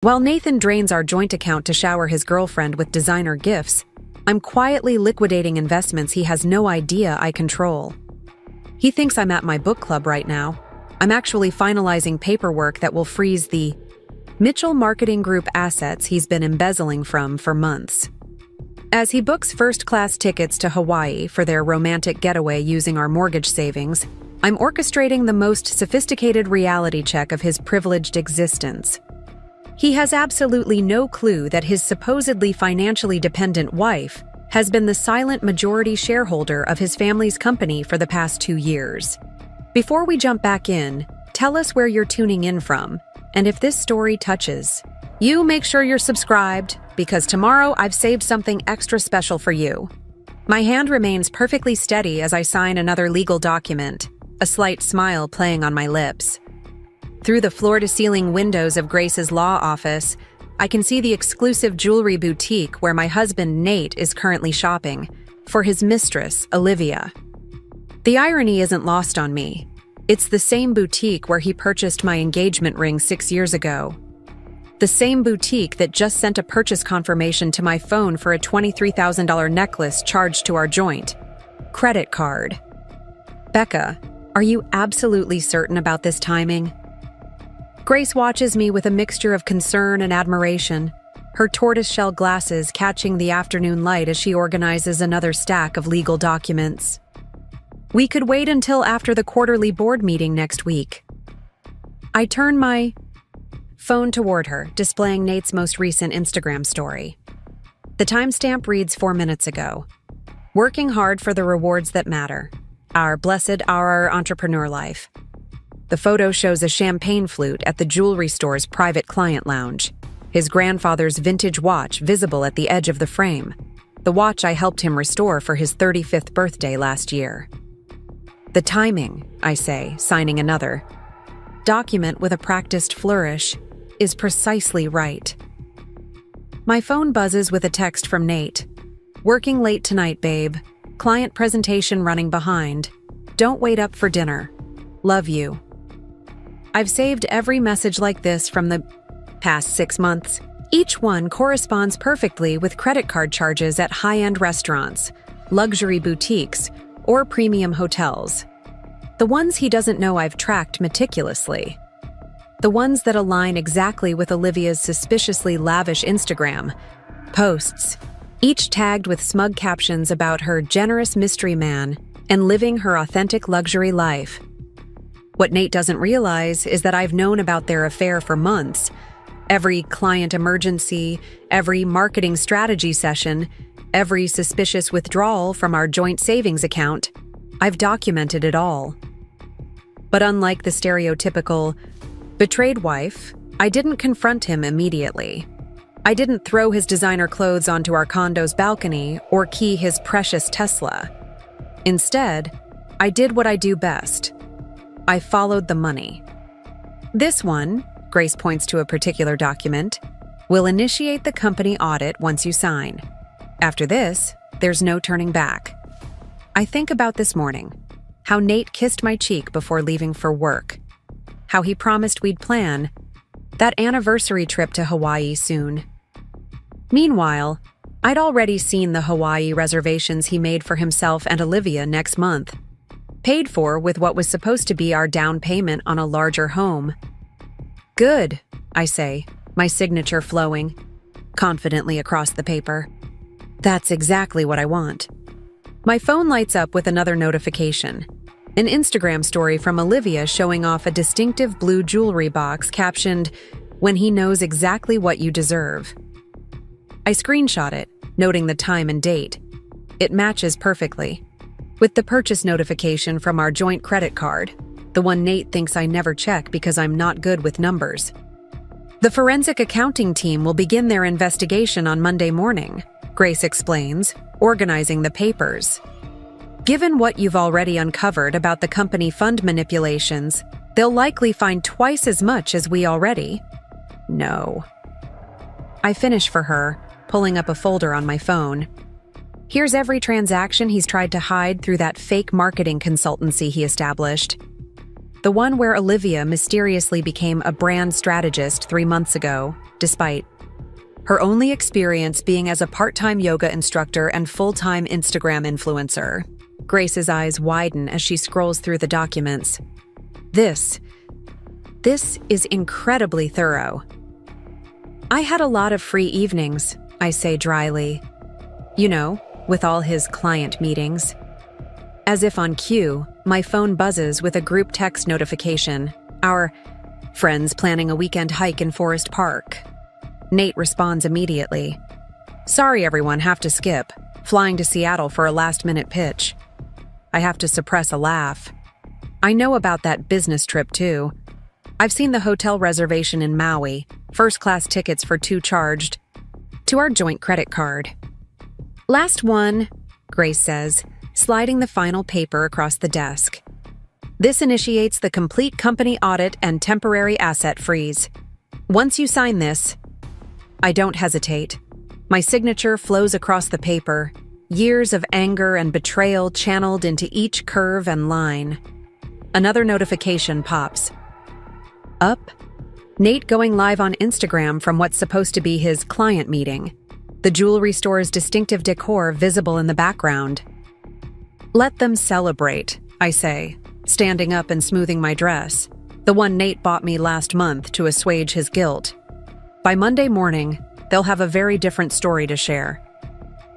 While Nathan drains our joint account to shower his girlfriend with designer gifts, I'm quietly liquidating investments he has no idea I control. He thinks I'm at my book club right now. I'm actually finalizing paperwork that will freeze the Mitchell Marketing Group assets he's been embezzling from for months. As he books first-class tickets to Hawaii for their romantic getaway using our mortgage savings, I'm orchestrating the most sophisticated reality check of his privileged existence. He has absolutely no clue that his supposedly financially dependent wife has been the silent majority shareholder of his family's company for the past 2 years. Before we jump back in, tell us where you're tuning in from, and if this story touches you, make sure you're subscribed, because tomorrow I've saved something extra special for you. My hand remains perfectly steady as I sign another legal document, a slight smile playing on my lips. Through the floor-to-ceiling windows of Grace's law office, I can see the exclusive jewelry boutique where my husband Nate is currently shopping for his mistress, Olivia. The irony isn't lost on me. It's the same boutique where he purchased my engagement ring 6 years ago. The same boutique that just sent a purchase confirmation to my phone for a $23,000 necklace charged to our joint credit card. Becca, are you absolutely certain about this timing? Grace watches me with a mixture of concern and admiration, her tortoiseshell glasses catching the afternoon light as she organizes another stack of legal documents. We could wait until after the quarterly board meeting next week. I turn my phone toward her, displaying Nate's most recent Instagram story. The timestamp reads 4 minutes ago. Working hard for the rewards that matter. Our blessed our entrepreneur life. The photo shows a champagne flute at the jewelry store's private client lounge, his grandfather's vintage watch visible at the edge of the frame, the watch I helped him restore for his 35th birthday last year. The timing, I say, signing another document with a practiced flourish, is precisely right. My phone buzzes with a text from Nate. Working late tonight, babe. Client presentation running behind. Don't wait up for dinner. Love you. I've saved every message like this from the past 6 months. Each one corresponds perfectly with credit card charges at high-end restaurants, luxury boutiques, or premium hotels. The ones he doesn't know I've tracked meticulously. The ones that align exactly with Olivia's suspiciously lavish Instagram posts, each tagged with smug captions about her generous mystery man and living her authentic luxury life. What Nate doesn't realize is that I've known about their affair for months. Every client emergency, every marketing strategy session, every suspicious withdrawal from our joint savings account, I've documented it all. But unlike the stereotypical betrayed wife, I didn't confront him immediately. I didn't throw his designer clothes onto our condo's balcony or key his precious Tesla. Instead, I did what I do best. I followed the money. This one, Grace points to a particular document, will initiate the company audit once you sign. After this, there's no turning back. I think about this morning, how Nate kissed my cheek before leaving for work, how he promised we'd plan that anniversary trip to Hawaii soon. Meanwhile, I'd already seen the Hawaii reservations he made for himself and Olivia next month, paid for with what was supposed to be our down payment on a larger home. Good, I say, my signature flowing confidently across the paper. That's exactly what I want. My phone lights up with another notification. An Instagram story from Olivia showing off a distinctive blue jewelry box captioned, "When he knows exactly what you deserve." I screenshot it, noting the time and date. It matches perfectly with the purchase notification from our joint credit card, the one Nate thinks I never check because I'm not good with numbers. The forensic accounting team will begin their investigation on Monday morning, Grace explains, organizing the papers. Given what you've already uncovered about the company fund manipulations, they'll likely find twice as much as we already know. I finish for her, pulling up a folder on my phone. Here's every transaction he's tried to hide through that fake marketing consultancy he established. The one where Olivia mysteriously became a brand strategist 3 months ago, despite her only experience being as a part-time yoga instructor and full-time Instagram influencer. Grace's eyes widen as she scrolls through the documents. This is incredibly thorough. I had a lot of free evenings, I say dryly. You know, with all his client meetings. As if on cue, my phone buzzes with a group text notification. Our friends planning a weekend hike in Forest Park. Nate responds immediately. Sorry everyone, have to skip. Flying to Seattle for a last-minute pitch. I have to suppress a laugh. I know about that business trip too. I've seen the hotel reservation in Maui, first-class tickets for 2 charged to our joint credit card. Last one, Grace says, sliding the final paper across the desk. This initiates the complete company audit and temporary asset freeze. Once you sign this, I don't hesitate. My signature flows across the paper, years of anger and betrayal channeled into each curve and line. Another notification pops. Up. Nate going live on Instagram from what's supposed to be his client meeting. The jewelry store's distinctive decor visible in the background. Let them celebrate, I say, standing up and smoothing my dress, the one Nate bought me last month to assuage his guilt. By Monday morning, they'll have a very different story to share.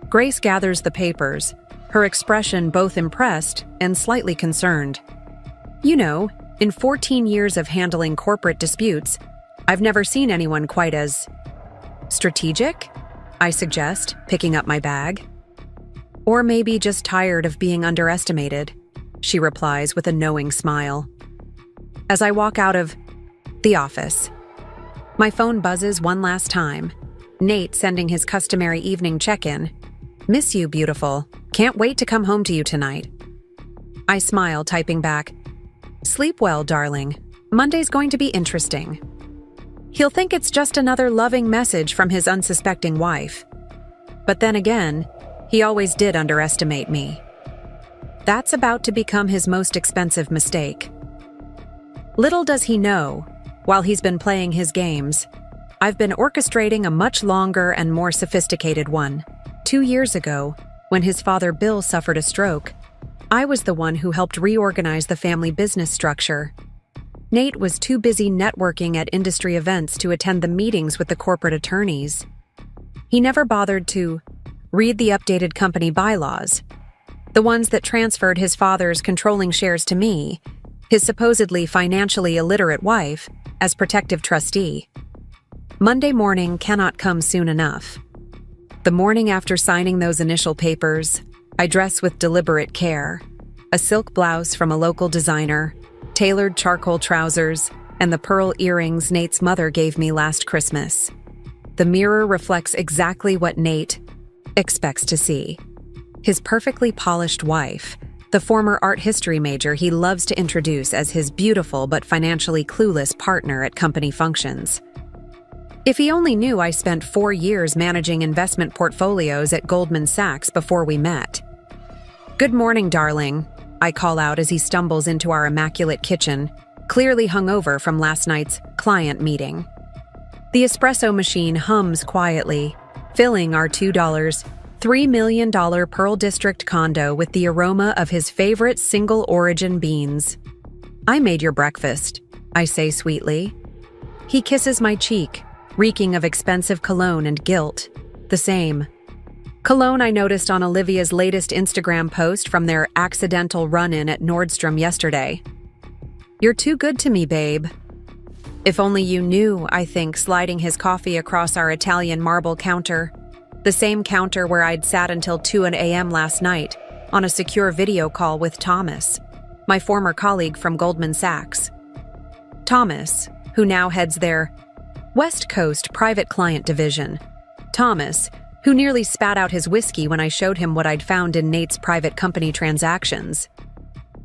Grace gathers the papers, her expression both impressed and slightly concerned. You know, in 14 years of handling corporate disputes, I've never seen anyone quite as strategic, I suggest, picking up my bag. Or maybe just tired of being underestimated, she replies with a knowing smile. As I walk out of the office, my phone buzzes one last time. Nate sending his customary evening check-in. Miss you, beautiful. Can't wait to come home to you tonight. I smile, typing back. Sleep well, darling. Monday's going to be interesting. He'll think it's just another loving message from his unsuspecting wife. But then again, he always did underestimate me. That's about to become his most expensive mistake. Little does he know, while he's been playing his games, I've been orchestrating a much longer and more sophisticated one. 2 years ago, when his father Bill suffered a stroke, I was the one who helped reorganize the family business structure. Nate was too busy networking at industry events to attend the meetings with the corporate attorneys. He never bothered to read the updated company bylaws, the ones that transferred his father's controlling shares to me, his supposedly financially illiterate wife, as protective trustee. Monday morning cannot come soon enough. The morning after signing those initial papers, I dress with deliberate care. A silk blouse from a local designer, tailored charcoal trousers, and the pearl earrings Nate's mother gave me last Christmas. The mirror reflects exactly what Nate expects to see. His perfectly polished wife, the former art history major he loves to introduce as his beautiful but financially clueless partner at company functions. If he only knew I spent 4 years managing investment portfolios at Goldman Sachs before we met. Good morning, darling, I call out as he stumbles into our immaculate kitchen, clearly hungover from last night's client meeting. The espresso machine hums quietly, filling our $3 million Pearl District condo with the aroma of his favorite single-origin beans. I made your breakfast, I say sweetly. He kisses my cheek, reeking of expensive cologne and guilt. The same cologne I noticed on Olivia's latest Instagram post from their accidental run-in at Nordstrom yesterday. You're too good to me, babe. If only you knew, I think, sliding his coffee across our Italian marble counter. The same counter where I'd sat until 2 a.m. last night, on a secure video call with Thomas, my former colleague from Goldman Sachs. Thomas, who now heads their West Coast private client division. Thomas, who nearly spat out his whiskey when I showed him what I'd found in Nate's private company transactions.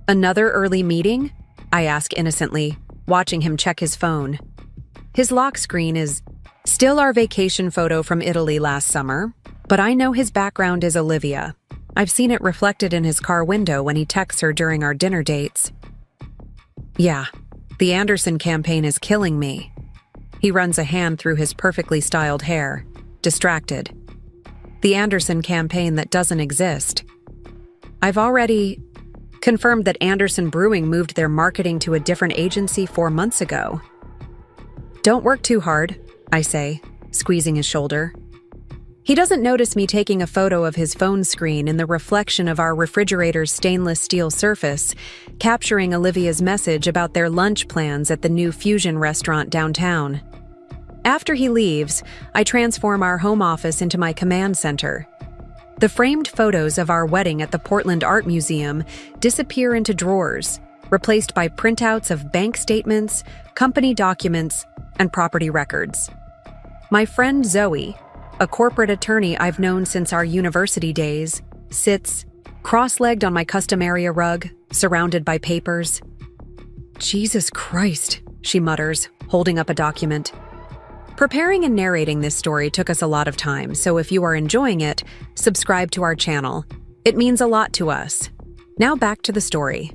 Another early meeting? I ask innocently, watching him check his phone. His lock screen is still our vacation photo from Italy last summer, but I know his background is Olivia. I've seen it reflected in his car window when he texts her during our dinner dates. Yeah, the Anderson campaign is killing me. He runs a hand through his perfectly styled hair, distracted. The Anderson campaign that doesn't exist. I've already confirmed that Anderson Brewing moved their marketing to a different agency 4 months ago. Don't work too hard, I say, squeezing his shoulder. He doesn't notice me taking a photo of his phone screen in the reflection of our refrigerator's stainless steel surface, capturing Olivia's message about their lunch plans at the new fusion restaurant downtown. After he leaves, I transform our home office into my command center. The framed photos of our wedding at the Portland Art Museum disappear into drawers, replaced by printouts of bank statements, company documents, and property records. My friend Zoe, a corporate attorney I've known since our university days, sits, cross-legged on my custom area rug, surrounded by papers. Jesus Christ, she mutters, holding up a document. Preparing and narrating this story took us a lot of time, so if you are enjoying it, subscribe to our channel. It means a lot to us. Now back to the story.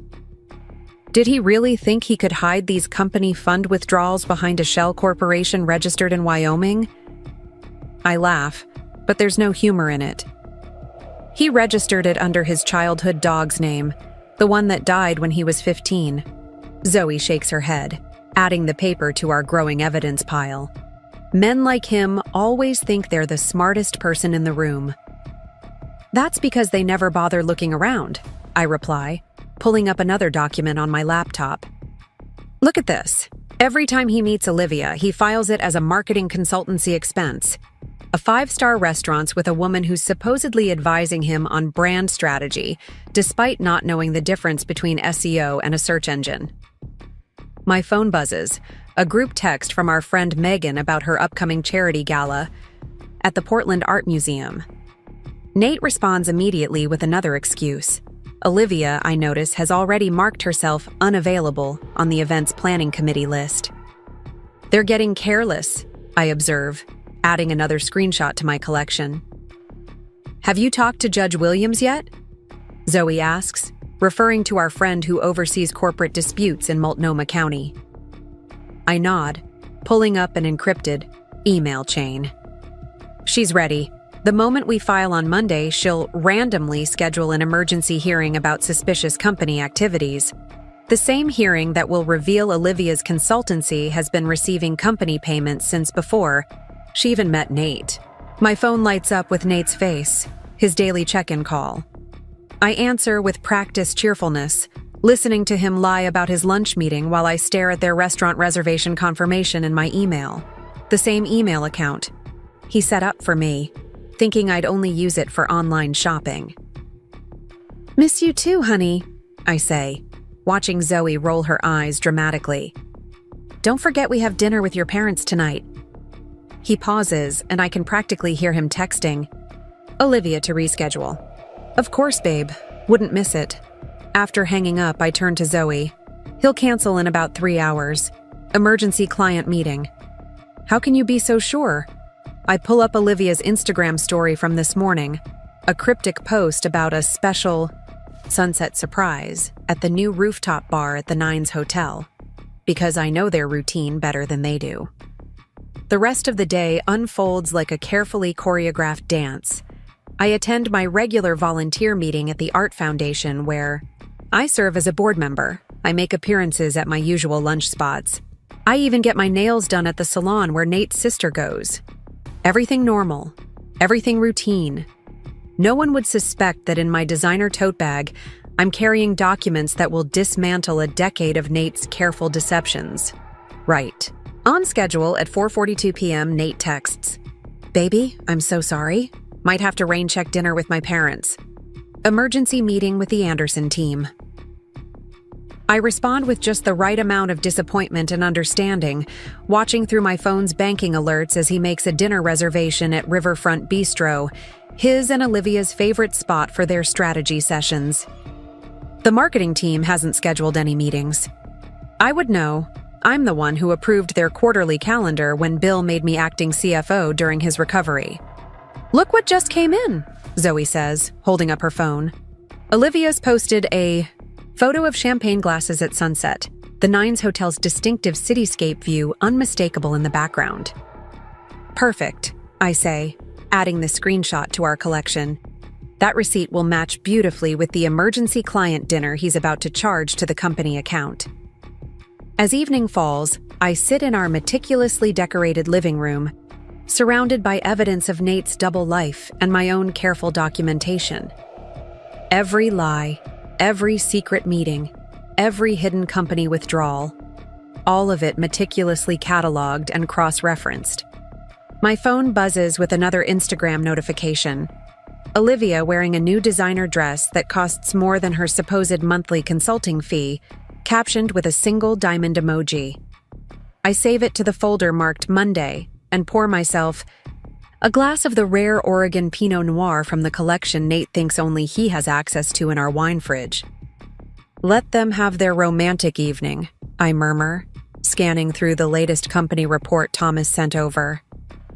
Did he really think he could hide these company fund withdrawals behind a shell corporation registered in Wyoming? I laugh, but there's no humor in it. He registered it under his childhood dog's name, the one that died when he was 15. Zoe shakes her head, adding the paper to our growing evidence pile. Men like him always think they're the smartest person in the room. That's because they never bother looking around, I reply, pulling up another document on my laptop. Look at this. Every time he meets Olivia, he files it as a marketing consultancy expense. A 5-star restaurant with a woman who's supposedly advising him on brand strategy, despite not knowing the difference between SEO and a search engine. My phone buzzes, a group text from our friend Megan about her upcoming charity gala at the Portland Art Museum. Nate responds immediately with another excuse. Olivia, I notice, has already marked herself unavailable on the event's planning committee list. They're getting careless, I observe, adding another screenshot to my collection. Have you talked to Judge Williams yet? Zoe asks, referring to our friend who oversees corporate disputes in Multnomah County. I nod, pulling up an encrypted email chain. She's ready. The moment we file on Monday, she'll randomly schedule an emergency hearing about suspicious company activities. The same hearing that will reveal Olivia's consultancy has been receiving company payments since before she even met Nate. My phone lights up with Nate's face, his daily check-in call. I answer with practiced cheerfulness, listening to him lie about his lunch meeting while I stare at their restaurant reservation confirmation in my email. The same email account he set up for me, thinking I'd only use it for online shopping. Miss you too, honey, I say, watching Zoe roll her eyes dramatically. Don't forget we have dinner with your parents tonight. He pauses, and I can practically hear him texting Olivia to reschedule. Of course, babe. Wouldn't miss it. After hanging up, I turn to Zoe. He'll cancel in about 3 hours. Emergency client meeting. How can you be so sure? I pull up Olivia's Instagram story from this morning, a cryptic post about a special sunset surprise at the new rooftop bar at the Nines Hotel, because I know their routine better than they do. The rest of the day unfolds like a carefully choreographed dance. I attend my regular volunteer meeting at the Art Foundation where I serve as a board member. I make appearances at my usual lunch spots. I even get my nails done at the salon where Nate's sister goes. Everything normal. Everything routine. No one would suspect that in my designer tote bag, I'm carrying documents that will dismantle a decade of Nate's careful deceptions. Right. On schedule at 4:42 p.m., Nate texts, "Baby, I'm so sorry. Might have to rain check dinner with my parents. Emergency meeting with the Anderson team." I respond with just the right amount of disappointment and understanding, watching through my phone's banking alerts as he makes a dinner reservation at Riverfront Bistro, his and Olivia's favorite spot for their strategy sessions. The marketing team hasn't scheduled any meetings. I would know. I'm the one who approved their quarterly calendar when Bill made me acting CFO during his recovery. "Look what just came in," Zoe says, holding up her phone. Olivia's posted a photo of champagne glasses at sunset, the Nines Hotel's distinctive cityscape view unmistakable in the background. Perfect, I say, adding the screenshot to our collection. That receipt will match beautifully with the emergency client dinner he's about to charge to the company account. As evening falls, I sit in our meticulously decorated living room, surrounded by evidence of Nate's double life and my own careful documentation. Every lie, every secret meeting, every hidden company withdrawal, all of it meticulously cataloged and cross-referenced. My phone buzzes with another Instagram notification. Olivia wearing a new designer dress that costs more than her supposed monthly consulting fee, captioned with a single diamond emoji. I save it to the folder marked Monday and pour myself a glass of the rare Oregon Pinot Noir from the collection Nate thinks only he has access to in our wine fridge. Let them have their romantic evening, I murmur, scanning through the latest company report Thomas sent over.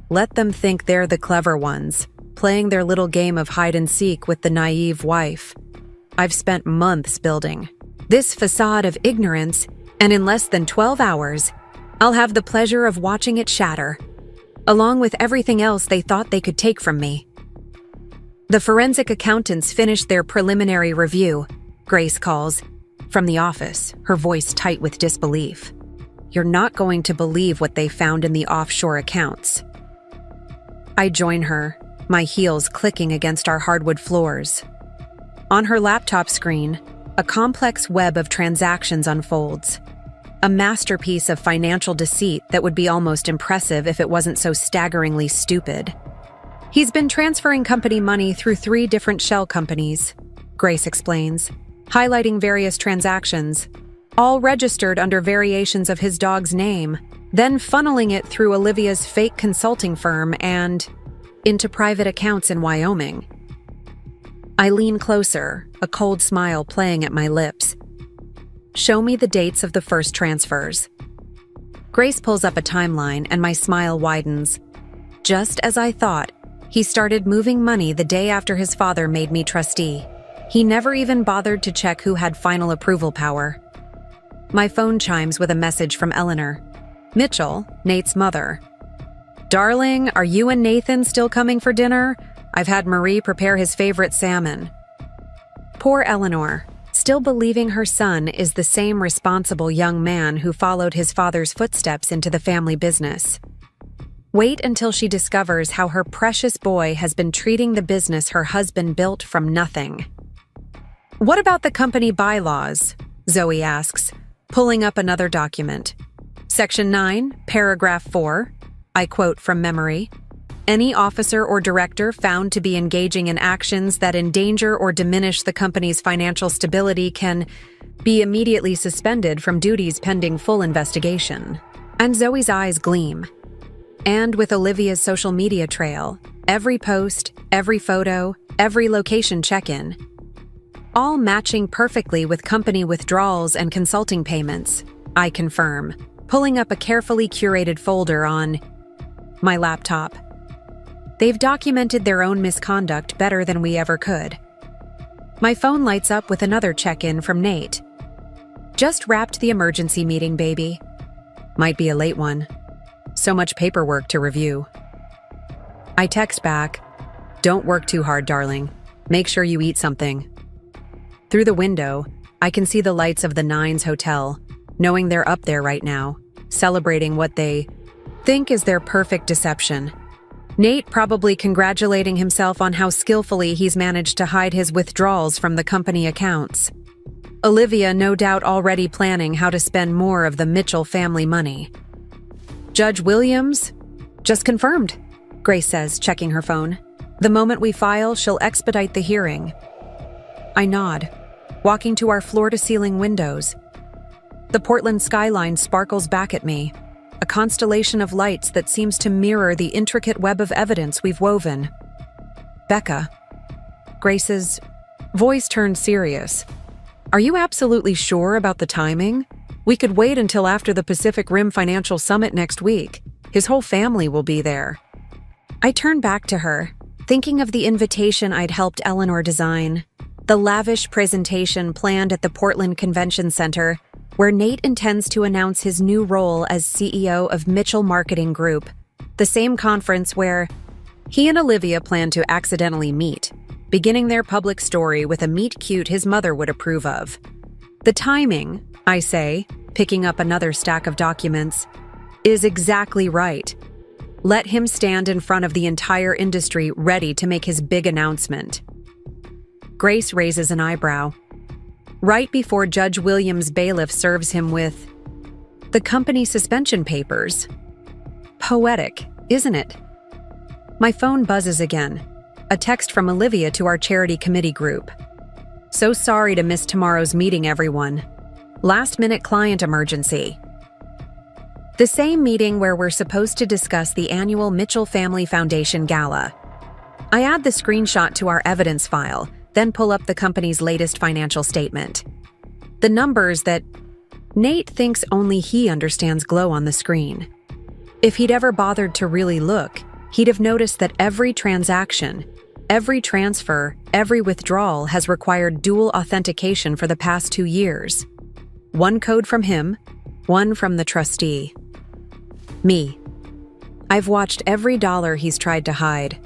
Let them think they're the clever ones, playing their little game of hide-and-seek with the naive wife. I've spent months building this facade of ignorance, and in less than 12 hours, I'll have the pleasure of watching it shatter, along with everything else they thought they could take from me. The forensic accountants finished their preliminary review, Grace calls, from the office, her voice tight with disbelief. You're not going to believe what they found in the offshore accounts. I join her, my heels clicking against our hardwood floors. On her laptop screen, a complex web of transactions unfolds. A masterpiece of financial deceit that would be almost impressive if it wasn't so staggeringly stupid. He's been transferring company money through 3 different shell companies, Grace explains, highlighting various transactions, all registered under variations of his dog's name, then funneling it through Olivia's fake consulting firm and into private accounts in Wyoming. I lean closer, a cold smile playing at my lips. Show me the dates of the first transfers. Grace pulls up a timeline and my smile widens. Just as I thought, he started moving money the day after his father made me trustee. He never even bothered to check who had final approval power. My phone chimes with a message from Eleanor. Mitchell, Nate's mother. Darling, are you and Nathan still coming for dinner? I've had Marie prepare his favorite salmon. Poor Eleanor, still believing her son is the same responsible young man who followed his father's footsteps into the family business. Wait until she discovers how her precious boy has been treating the business her husband built from nothing. What about the company bylaws? Zoe asks, pulling up another document. Section 9, paragraph 4, I quote from memory. Any officer or director found to be engaging in actions that endanger or diminish the company's financial stability can be immediately suspended from duties pending full investigation. And Zoe's eyes gleam. And with Olivia's social media trail, every post, every photo, every location check-in, all matching perfectly with company withdrawals and consulting payments, I confirm, pulling up a carefully curated folder on my laptop. They've documented their own misconduct better than we ever could. My phone lights up with another check-in from Nate. Just wrapped the emergency meeting, baby. Might be a late one. So much paperwork to review. I text back, don't work too hard, darling. Make sure you eat something. Through the window, I can see the lights of the Nines Hotel, knowing they're up there right now, celebrating what they think is their perfect deception. Nate probably congratulating himself on how skillfully he's managed to hide his withdrawals from the company accounts. Olivia no doubt already planning how to spend more of the Mitchell family money. Judge Williams? Just confirmed, Grace says, checking her phone. The moment we file, she'll expedite the hearing. I nod, walking to our floor-to-ceiling windows. The Portland skyline sparkles back at me, a constellation of lights that seems to mirror the intricate web of evidence we've woven. Becca. Grace's voice turned serious. Are you absolutely sure about the timing? We could wait until after the Pacific Rim Financial Summit next week. His whole family will be there. I turn back to her, thinking of the invitation I'd helped Eleanor design. The lavish presentation planned at the Portland Convention Center, where Nate intends to announce his new role as CEO of Mitchell Marketing Group, the same conference where he and Olivia plan to accidentally meet, beginning their public story with a meet-cute his mother would approve of. The timing, I say, picking up another stack of documents, is exactly right. Let him stand in front of the entire industry ready to make his big announcement. Grace raises an eyebrow. Right before Judge Williams' bailiff serves him with the company suspension papers. Poetic, isn't it? My phone buzzes again. A text from Olivia to our charity committee group. So sorry to miss tomorrow's meeting, everyone. Last-minute client emergency. The same meeting where we're supposed to discuss the annual Mitchell Family Foundation Gala. I add the screenshot to our evidence file, then pull up the company's latest financial statement. The numbers that Nate thinks only he understands glow on the screen. If he'd ever bothered to really look, he'd have noticed that every transaction, every transfer, every withdrawal has required dual authentication for the past 2 years. One code from him, one from the trustee. Me. I've watched every dollar he's tried to hide,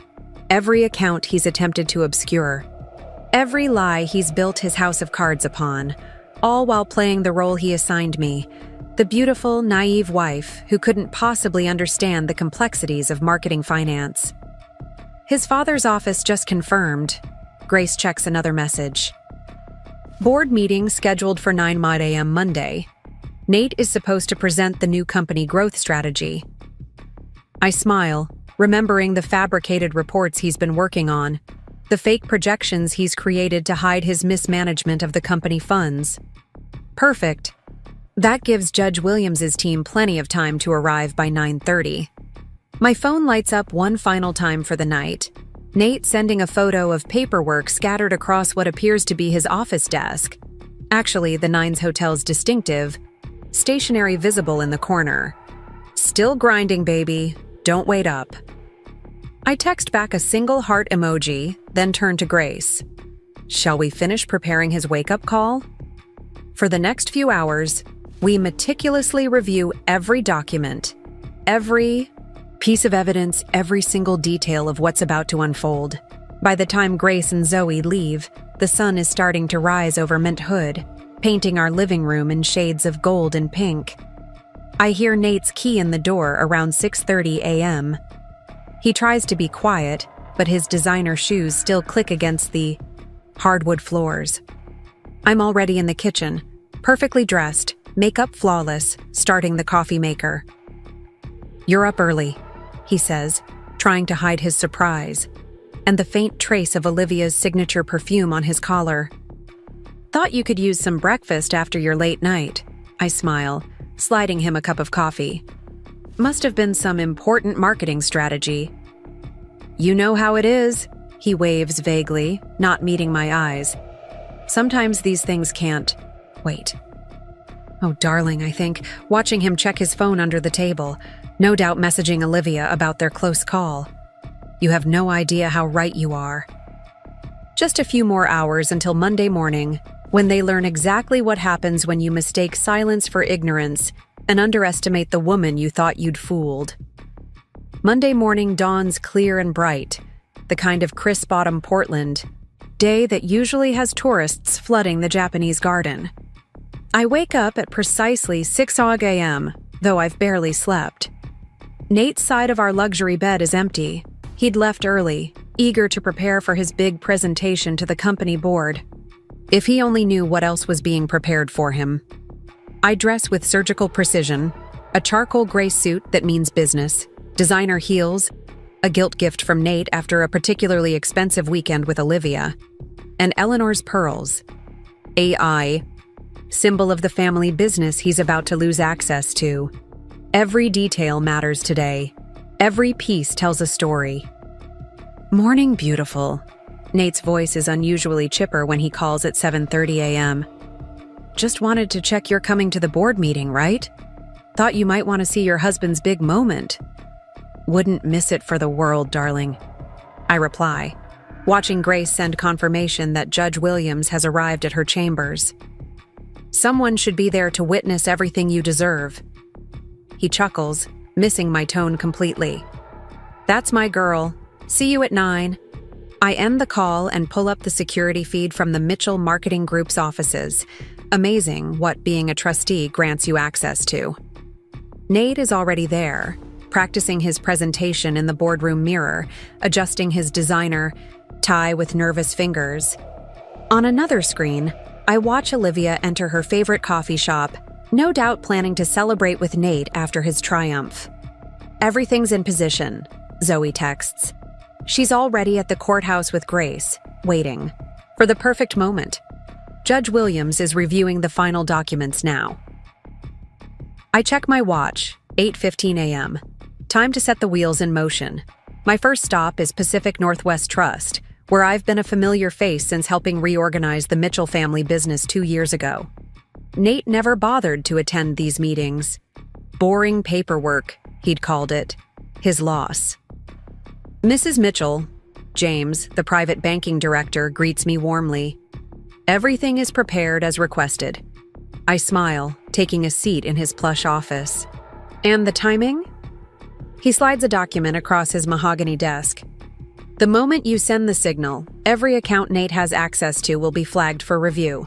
every account he's attempted to obscure, every lie he's built his house of cards upon, all while playing the role he assigned me, the beautiful, naive wife who couldn't possibly understand the complexities of marketing finance. His father's office just confirmed. Grace checks another message. Board meeting scheduled for 9 a.m. Monday. Nate is supposed to present the new company growth strategy. I smile, remembering the fabricated reports he's been working on, the fake projections he's created to hide his mismanagement of the company funds. Perfect. That gives Judge Williams' team plenty of time to arrive by 9:30. My phone lights up one final time for the night. Nate sending a photo of paperwork scattered across what appears to be his office desk. Actually, the Nines Hotel's distinctive, stationery visible in the corner. Still grinding, baby. Don't wait up. I text back a single heart emoji, then turn to Grace. Shall we finish preparing his wake-up call? For the next few hours, we meticulously review every document, every piece of evidence, every single detail of what's about to unfold. By the time Grace and Zoe leave, the sun is starting to rise over Mint Hood, painting our living room in shades of gold and pink. I hear Nate's key in the door around 6:30 a.m. He tries to be quiet, but his designer shoes still click against the hardwood floors. I'm already in the kitchen, perfectly dressed, makeup flawless, starting the coffee maker. "You're up early," he says, trying to hide his surprise, and the faint trace of Olivia's signature perfume on his collar. "Thought you could use some breakfast after your late night," I smile, sliding him a cup of coffee. "Must have been some important marketing strategy." "You know how it is," he waves vaguely, not meeting my eyes. "Sometimes these things can't wait." Oh, darling, I think, watching him check his phone under the table, no doubt messaging Olivia about their close call. You have no idea how right you are. Just a few more hours until Monday morning, when they learn exactly what happens when you mistake silence for ignorance and underestimate the woman you thought you'd fooled. Monday morning dawns clear and bright, the kind of crisp autumn Portland day that usually has tourists flooding the Japanese garden. I wake up at precisely 6 a.m., though I've barely slept. Nate's side of our luxury bed is empty. He'd left early, eager to prepare for his big presentation to the company board. If he only knew what else was being prepared for him. I dress with surgical precision, a charcoal gray suit that means business, designer heels, a guilt gift from Nate after a particularly expensive weekend with Olivia, and Eleanor's pearls. AI, symbol of the family business he's about to lose access to. Every detail matters today. Every piece tells a story. "Morning, beautiful." Nate's voice is unusually chipper when he calls at 7:30 a.m. "Just wanted to check you're coming to the board meeting, right? Thought you might want to see your husband's big moment." "Wouldn't miss it for the world, darling," I reply, watching Grace send confirmation that Judge Williams has arrived at her chambers. Someone should be there to witness everything you deserve. He chuckles, missing my tone completely. That's my girl. See you at 9. I end the call and pull up the security feed from the Mitchell Marketing Group's offices. Amazing what being a trustee grants you access to. Nate is already there, practicing his presentation in the boardroom mirror, adjusting his designer tie with nervous fingers. On another screen, I watch Olivia enter her favorite coffee shop, no doubt planning to celebrate with Nate after his triumph. Everything's in position, Zoe texts. She's already at the courthouse with Grace, waiting for the perfect moment. Judge Williams is reviewing the final documents now. I check my watch, 8:15 a.m. Time to set the wheels in motion. My first stop is Pacific Northwest Trust, where I've been a familiar face since helping reorganize the Mitchell family business 2 years ago. Nate never bothered to attend these meetings. Boring paperwork, he'd called it. His loss. Mrs. Mitchell, James, the private banking director, greets me warmly. Everything is prepared as requested. I smile, taking a seat in his plush office. And the timing? He slides a document across his mahogany desk. The moment you send the signal, every account Nate has access to will be flagged for review.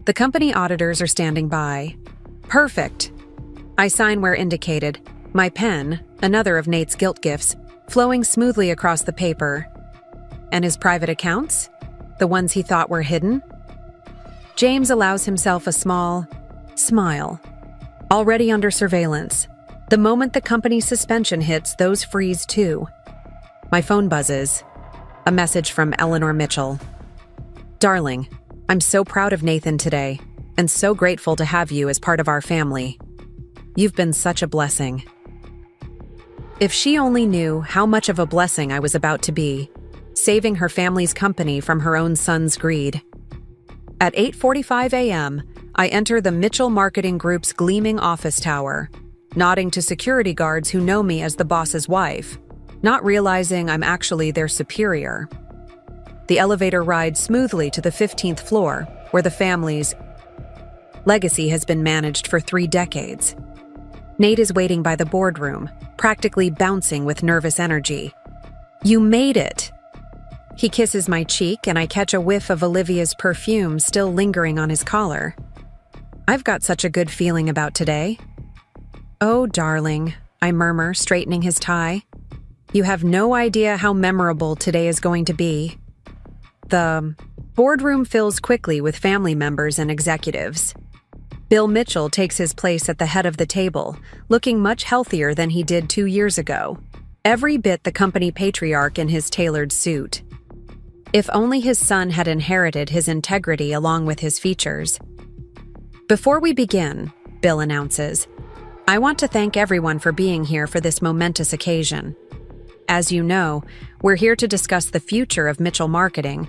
The company auditors are standing by. Perfect. I sign where indicated, my pen, another of Nate's guilt gifts, flowing smoothly across the paper. And his private accounts? The ones he thought were hidden? James allows himself a small smile. Already under surveillance. The moment the company's suspension hits, those freeze too. My phone buzzes. A message from Eleanor Mitchell. Darling, I'm so proud of Nathan today, and so grateful to have you as part of our family. You've been such a blessing. If she only knew how much of a blessing I was about to be, saving her family's company from her own son's greed. At 8:45 a.m., I enter the Mitchell Marketing Group's gleaming office tower, nodding to security guards who know me as the boss's wife, not realizing I'm actually their superior. The elevator rides smoothly to the 15th floor, where the family's legacy has been managed for 3 decades. Nate is waiting by the boardroom, practically bouncing with nervous energy. You made it! He kisses my cheek, and I catch a whiff of Olivia's perfume still lingering on his collar. I've got such a good feeling about today. Oh, darling, I murmur, straightening his tie. You have no idea how memorable today is going to be. The boardroom fills quickly with family members and executives. Bill Mitchell takes his place at the head of the table, looking much healthier than he did 2 years ago. Every bit the company patriarch in his tailored suit. If only his son had inherited his integrity along with his features. Before we begin, Bill announces, I want to thank everyone for being here for this momentous occasion. As you know, we're here to discuss the future of Mitchell Marketing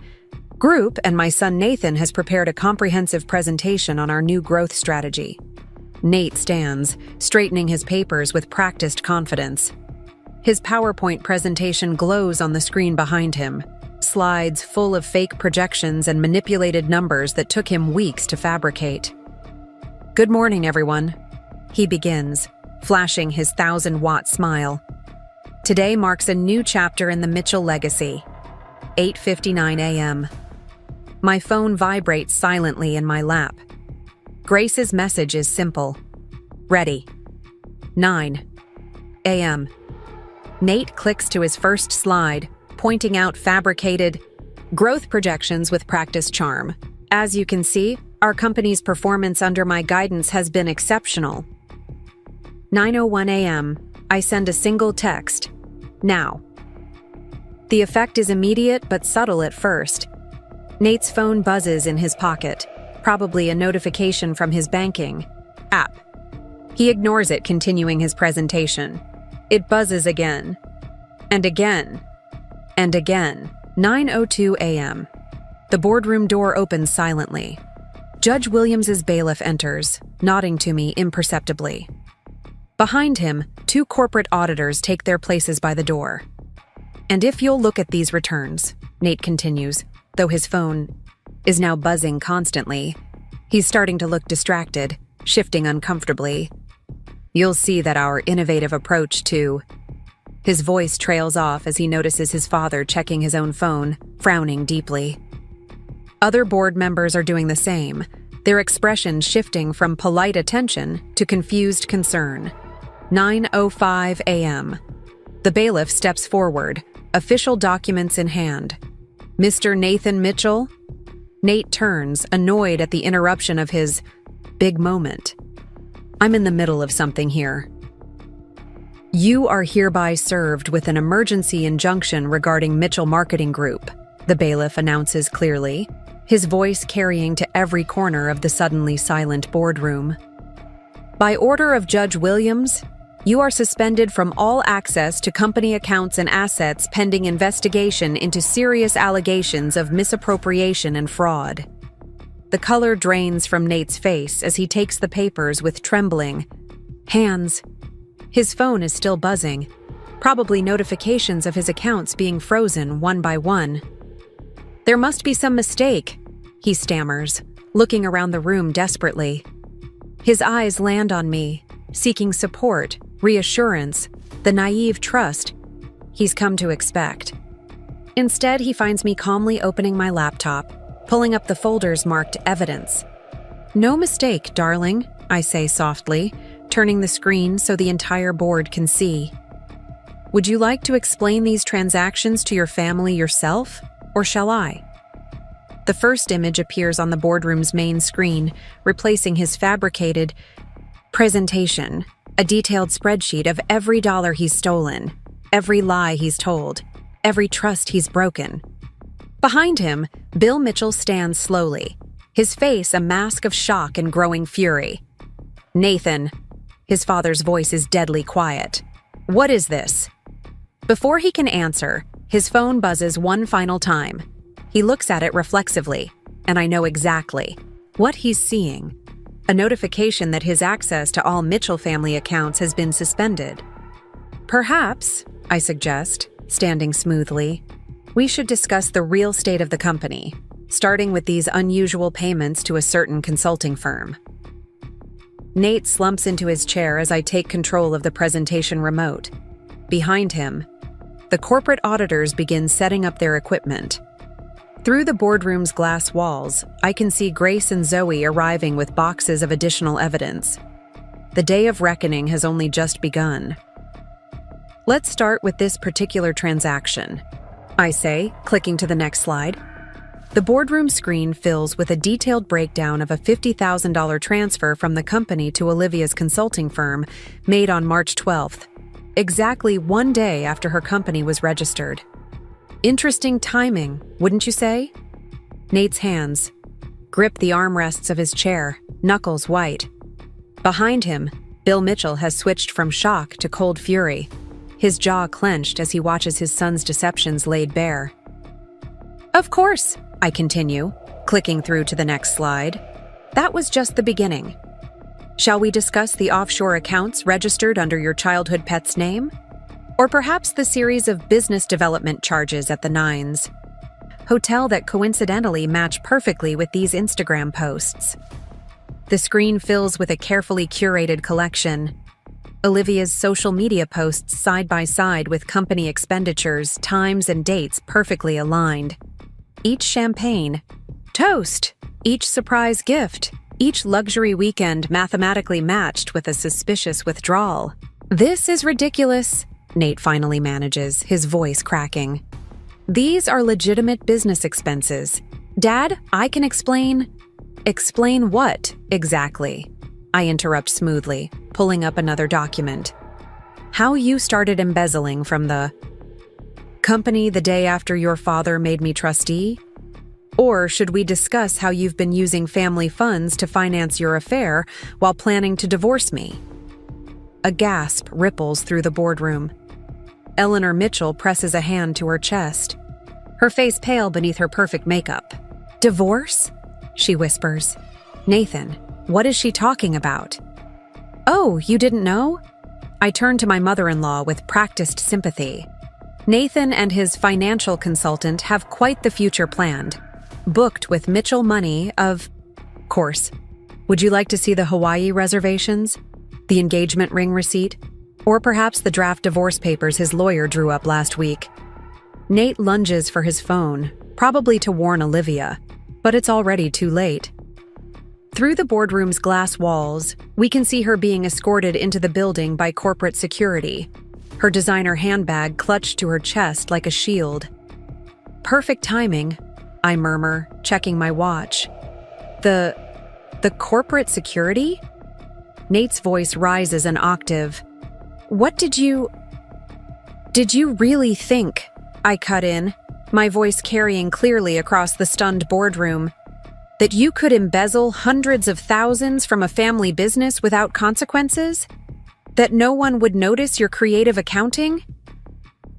Group, and my son Nathan has prepared a comprehensive presentation on our new growth strategy. Nate stands, straightening his papers with practiced confidence. His PowerPoint presentation glows on the screen behind him, slides full of fake projections and manipulated numbers that took him weeks to fabricate. Good morning, everyone. He begins, flashing his 1,000-watt smile. Today marks a new chapter in the Mitchell legacy. 8:59 a.m. My phone vibrates silently in my lap. Grace's message is simple. Ready. 9 a.m. Nate clicks to his first slide, pointing out fabricated growth projections with practiced charm. As you can see, our company's performance under my guidance has been exceptional. 9:01 a.m. I send a single text. Now. The effect is immediate but subtle at first. Nate's phone buzzes in his pocket, probably a notification from his banking app. He ignores it, continuing his presentation. It buzzes again, and again, and again. 9:02 a.m. The boardroom door opens silently. Judge Williams's bailiff enters, nodding to me imperceptibly. Behind him, 2 corporate auditors take their places by the door. And if you'll look at these returns, Nate continues, though his phone is now buzzing constantly, He's starting to look distracted, shifting uncomfortably. You'll see that our innovative approach to... His voice trails off as he notices his father checking his own phone, frowning deeply. Other board members are doing the same, their expressions shifting from polite attention to confused concern. 9:05 a.m. The bailiff steps forward, official documents in hand. Mr. Nathan Mitchell? Nate turns, annoyed at the interruption of his big moment. I'm in the middle of something here. You are hereby served with an emergency injunction regarding Mitchell Marketing Group, the bailiff announces clearly, his voice carrying to every corner of the suddenly silent boardroom. By order of Judge Williams, you are suspended from all access to company accounts and assets pending investigation into serious allegations of misappropriation and fraud. The color drains from Nate's face as he takes the papers with trembling hands. His phone is still buzzing, probably notifications of his accounts being frozen one by one. There must be some mistake, he stammers, looking around the room desperately. His eyes land on me, seeking support, reassurance, the naive trust he's come to expect. Instead, he finds me calmly opening my laptop, pulling up the folders marked evidence. No mistake, darling, I say softly, turning the screen so the entire board can see. Would you like to explain these transactions to your family yourself, or shall I? The first image appears on the boardroom's main screen, replacing his fabricated presentation, a detailed spreadsheet of every dollar he's stolen, every lie he's told, every trust he's broken. Behind him, Bill Mitchell stands slowly, his face a mask of shock and growing fury. Nathan, his father's voice is deadly quiet. What is this? Before he can answer, his phone buzzes one final time. He looks at it reflexively, and I know exactly what he's seeing. A notification that his access to all Mitchell family accounts has been suspended. Perhaps, I suggest, standing smoothly, we should discuss the real state of the company, starting with these unusual payments to a certain consulting firm. Nate slumps into his chair as I take control of the presentation remote. Behind him, the corporate auditors begin setting up their equipment. Through the boardroom's glass walls, I can see Grace and Zoe arriving with boxes of additional evidence. The day of reckoning has only just begun. Let's start with this particular transaction, I say, clicking to the next slide. The boardroom screen fills with a detailed breakdown of a $50,000 transfer from the company to Olivia's consulting firm made on March 12th, exactly one day after her company was registered. Interesting timing, wouldn't you say? Nate's hands grip the armrests of his chair, knuckles white. Behind him, Bill Mitchell has switched from shock to cold fury, his jaw clenched as he watches his son's deceptions laid bare. Of course, I continue, clicking through to the next slide. That was just the beginning. Shall we discuss the offshore accounts registered under your childhood pet's name? Or perhaps the series of business development charges at the Nines? Hotel that coincidentally match perfectly with these Instagram posts. The screen fills with a carefully curated collection. Olivia's social media posts side by side with company expenditures, times, and dates perfectly aligned. Each champagne, toast, each surprise gift, each luxury weekend mathematically matched with a suspicious withdrawal. This is ridiculous, Nate finally manages, his voice cracking. These are legitimate business expenses. Dad, I can explain. Explain what, exactly? I interrupt smoothly, pulling up another document. How you started embezzling from the company the day after your father made me trustee? Or should we discuss how you've been using family funds to finance your affair while planning to divorce me? A gasp ripples through the boardroom. Eleanor Mitchell presses a hand to her chest, her face pale beneath her perfect makeup. Divorce? She whispers. Nathan, what is she talking about? Oh, you didn't know? I turn to my mother-in-law with practiced sympathy. Nathan and his financial consultant have quite the future planned, booked with Mitchell money of course, Would you like to see the Hawaii reservations? The engagement ring receipt? Or perhaps the draft divorce papers his lawyer drew up last week? Nate lunges for his phone, probably to warn Olivia, but it's already too late. Through the boardroom's glass walls, we can see her being escorted into the building by corporate security, her designer handbag clutched to her chest like a shield. Perfect timing, I murmur, checking my watch. The corporate security? Nate's voice rises an octave. What did you really think? I cut in, my voice carrying clearly across the stunned boardroom. That you could embezzle hundreds of thousands from a family business without consequences? That no one would notice your creative accounting?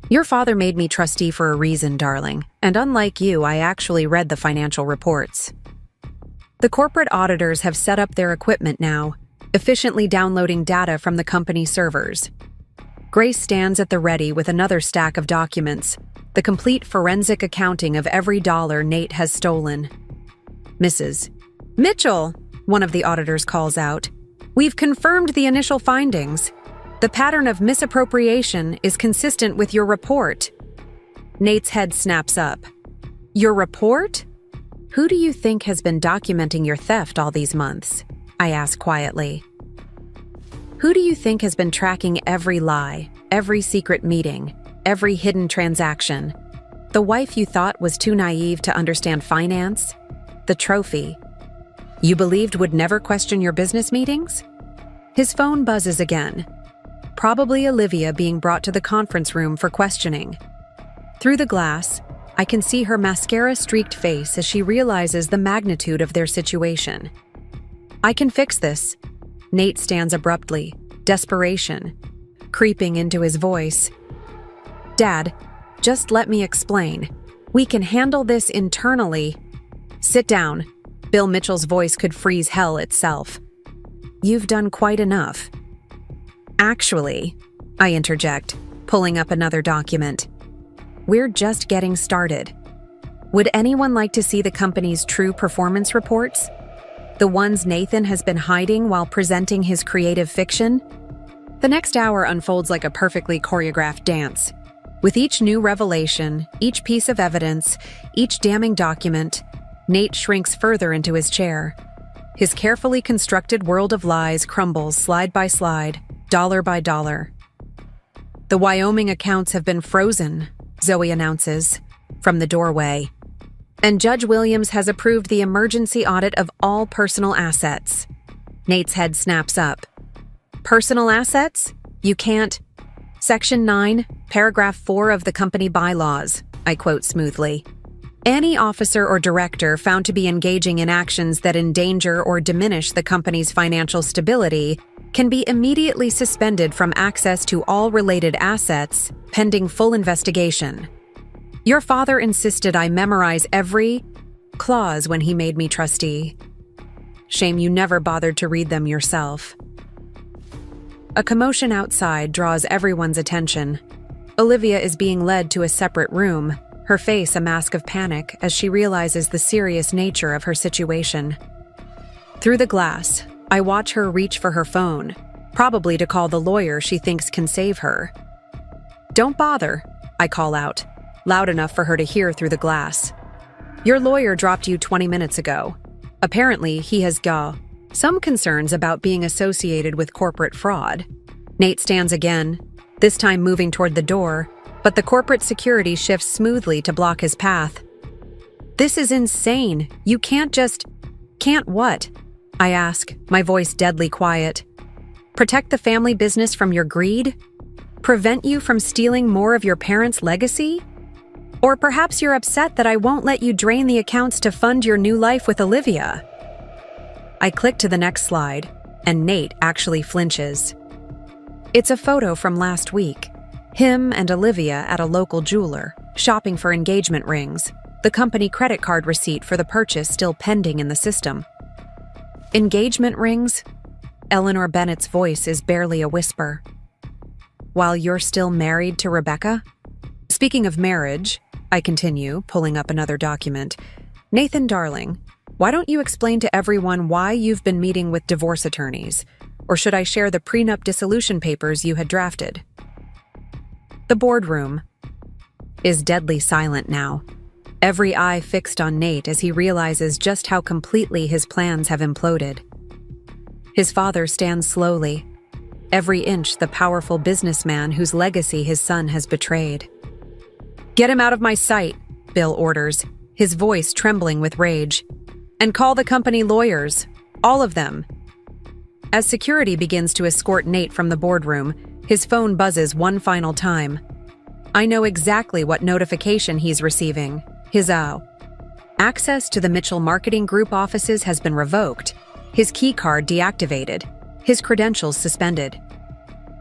Your father made me trustee for a reason, darling, and unlike you, I actually read the financial reports. The corporate auditors have set up their equipment now, efficiently downloading data from the company servers. Grace stands at the ready with another stack of documents, the complete forensic accounting of every dollar Nate has stolen. Mrs. Mitchell, one of the auditors calls out, we've confirmed the initial findings. The pattern of misappropriation is consistent with your report. Nate's head snaps up. Your report? Who do you think has been documenting your theft all these months? I ask quietly. Who do you think has been tracking every lie, every secret meeting, every hidden transaction? The wife you thought was too naive to understand finance? The trophy you believed would never question your business meetings? His phone buzzes again. Probably Olivia being brought to the conference room for questioning. Through the glass, I can see her mascara-streaked face as she realizes the magnitude of their situation. I can fix this. Nate stands abruptly, desperation creeping into his voice. Dad, just let me explain. We can handle this internally. Sit down. Bill Mitchell's voice could freeze hell itself. You've done quite enough. Actually, I interject, pulling up another document. We're just getting started. Would anyone like to see the company's true performance reports? The ones Nathan has been hiding while presenting his creative fiction? The next hour unfolds like a perfectly choreographed dance. With each new revelation, each piece of evidence, each damning document, Nate shrinks further into his chair. His carefully constructed world of lies crumbles slide by slide, dollar by dollar. The Wyoming accounts have been frozen, Zoe announces, from the doorway. And Judge Williams has approved the emergency audit of all personal assets. Nate's head snaps up. Personal assets? You can't. Section 9, paragraph 4 of the company bylaws, I quote smoothly. Any officer or director found to be engaging in actions that endanger or diminish the company's financial stability can be immediately suspended from access to all related assets, pending full investigation. Your father insisted I memorize every clause when he made me trustee. Shame you never bothered to read them yourself. A commotion outside draws everyone's attention. Olivia is being led to a separate room, her face a mask of panic as she realizes the serious nature of her situation. Through the glass, I watch her reach for her phone, probably to call the lawyer she thinks can save her. Don't bother, I call out, loud enough for her to hear through the glass. Your lawyer dropped you 20 minutes ago. Apparently, he has some concerns about being associated with corporate fraud. Nate stands again, this time moving toward the door, but the corporate security shifts smoothly to block his path. This is insane. You can't just... Can't what? I ask, my voice deadly quiet. Protect the family business from your greed? Prevent you from stealing more of your parents' legacy? Or perhaps you're upset that I won't let you drain the accounts to fund your new life with Olivia. I click to the next slide, and Nate actually flinches. It's a photo from last week. Him and Olivia at a local jeweler, shopping for engagement rings, the company credit card receipt for the purchase still pending in the system. Engagement rings? Eleanor Bennett's voice is barely a whisper. While you're still married to Rebecca? Speaking of marriage, I continue, pulling up another document. Nathan, darling, Why don't you explain to everyone why you've been meeting with divorce attorneys? Or should I share the prenup dissolution papers you had drafted? The boardroom is deadly silent now. Every eye fixed on Nate as he realizes just how completely his plans have imploded. His father stands slowly, every inch the powerful businessman whose legacy his son has betrayed. "Get him out of my sight," Bill orders, his voice trembling with rage. "And call the company lawyers, all of them." As security begins to escort Nate from the boardroom, his phone buzzes one final time. I know exactly what notification he's receiving. His access to the Mitchell Marketing Group offices has been revoked, his key card deactivated, his credentials suspended.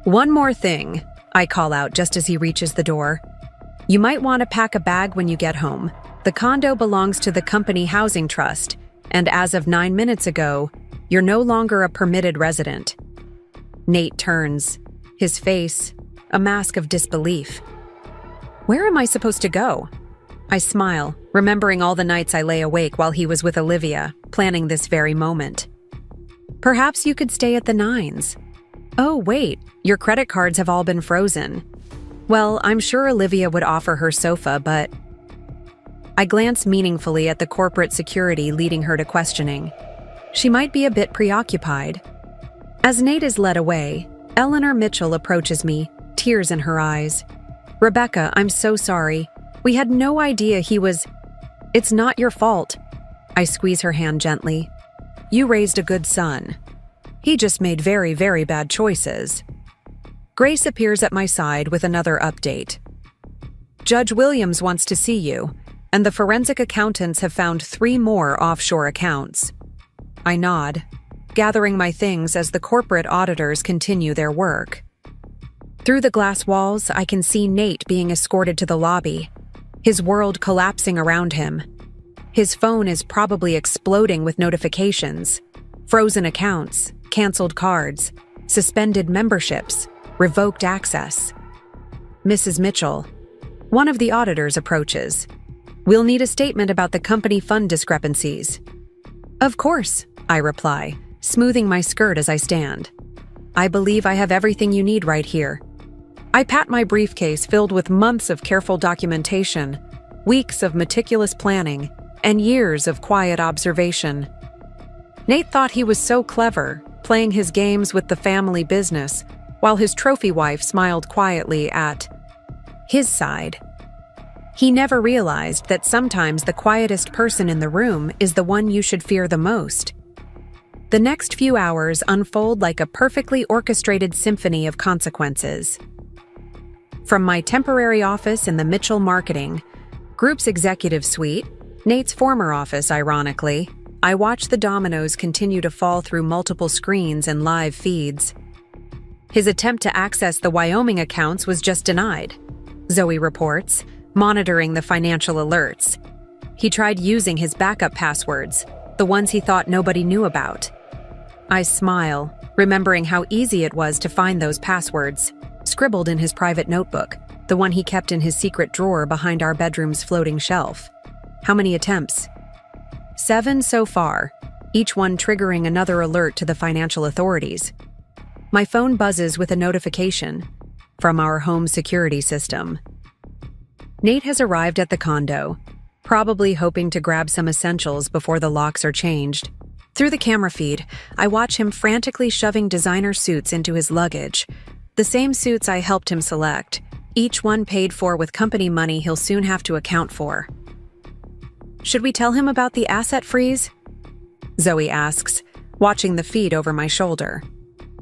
"One more thing," I call out just as he reaches the door. "You might want to pack a bag when you get home. The condo belongs to the company housing trust, and as of 9 minutes ago, you're no longer a permitted resident." Nate turns, his face a mask of disbelief. "Where am I supposed to go?" I smile, remembering all the nights I lay awake while he was with Olivia, planning this very moment. "Perhaps you could stay at the Nines." "Oh, wait, your credit cards have all been frozen." "Well, I'm sure Olivia would offer her sofa, but..." I glance meaningfully at the corporate security leading her to questioning. She might be a bit preoccupied. As Nate is led away, Eleanor Mitchell approaches me, tears in her eyes. "Rebecca, I'm so sorry. We had no idea he was..." "It's not your fault." I squeeze her hand gently. "You raised a good son. He just made very, very bad choices." Grace appears at my side with another update. "Judge Williams wants to see you, and the forensic accountants have found 3 more offshore accounts." I nod, gathering my things as the corporate auditors continue their work. Through the glass walls, I can see Nate being escorted to the lobby, his world collapsing around him. His phone is probably exploding with notifications. Frozen accounts, canceled cards, suspended memberships, revoked access. Mrs. Mitchell, one of the auditors, approaches. "We'll need a statement about the company fund discrepancies." "Of course," I reply, smoothing my skirt as I stand. "I believe I have everything you need right here." I pat my briefcase filled with months of careful documentation, weeks of meticulous planning, and years of quiet observation. Nate thought he was so clever, playing his games with the family business, while his trophy wife smiled quietly at his side. He never realized that sometimes the quietest person in the room is the one you should fear the most. The next few hours unfold like a perfectly orchestrated symphony of consequences. From my temporary office in the Mitchell Marketing Group's executive suite, Nate's former office, ironically, I watch the dominoes continue to fall through multiple screens and live feeds. His attempt to access the Wyoming accounts was just denied, Zoe reports, monitoring the financial alerts. He tried using his backup passwords, the ones he thought nobody knew about. I smile, remembering how easy it was to find those passwords, scribbled in his private notebook, the one he kept in his secret drawer behind our bedroom's floating shelf. How many attempts? 7 so far, each one triggering another alert to the financial authorities. My phone buzzes with a notification from our home security system. Nate has arrived at the condo, probably hoping to grab some essentials before the locks are changed. Through the camera feed, I watch him frantically shoving designer suits into his luggage, the same suits I helped him select, each one paid for with company money he'll soon have to account for. "Should we tell him about the asset freeze?" Zoe asks, watching the feed over my shoulder.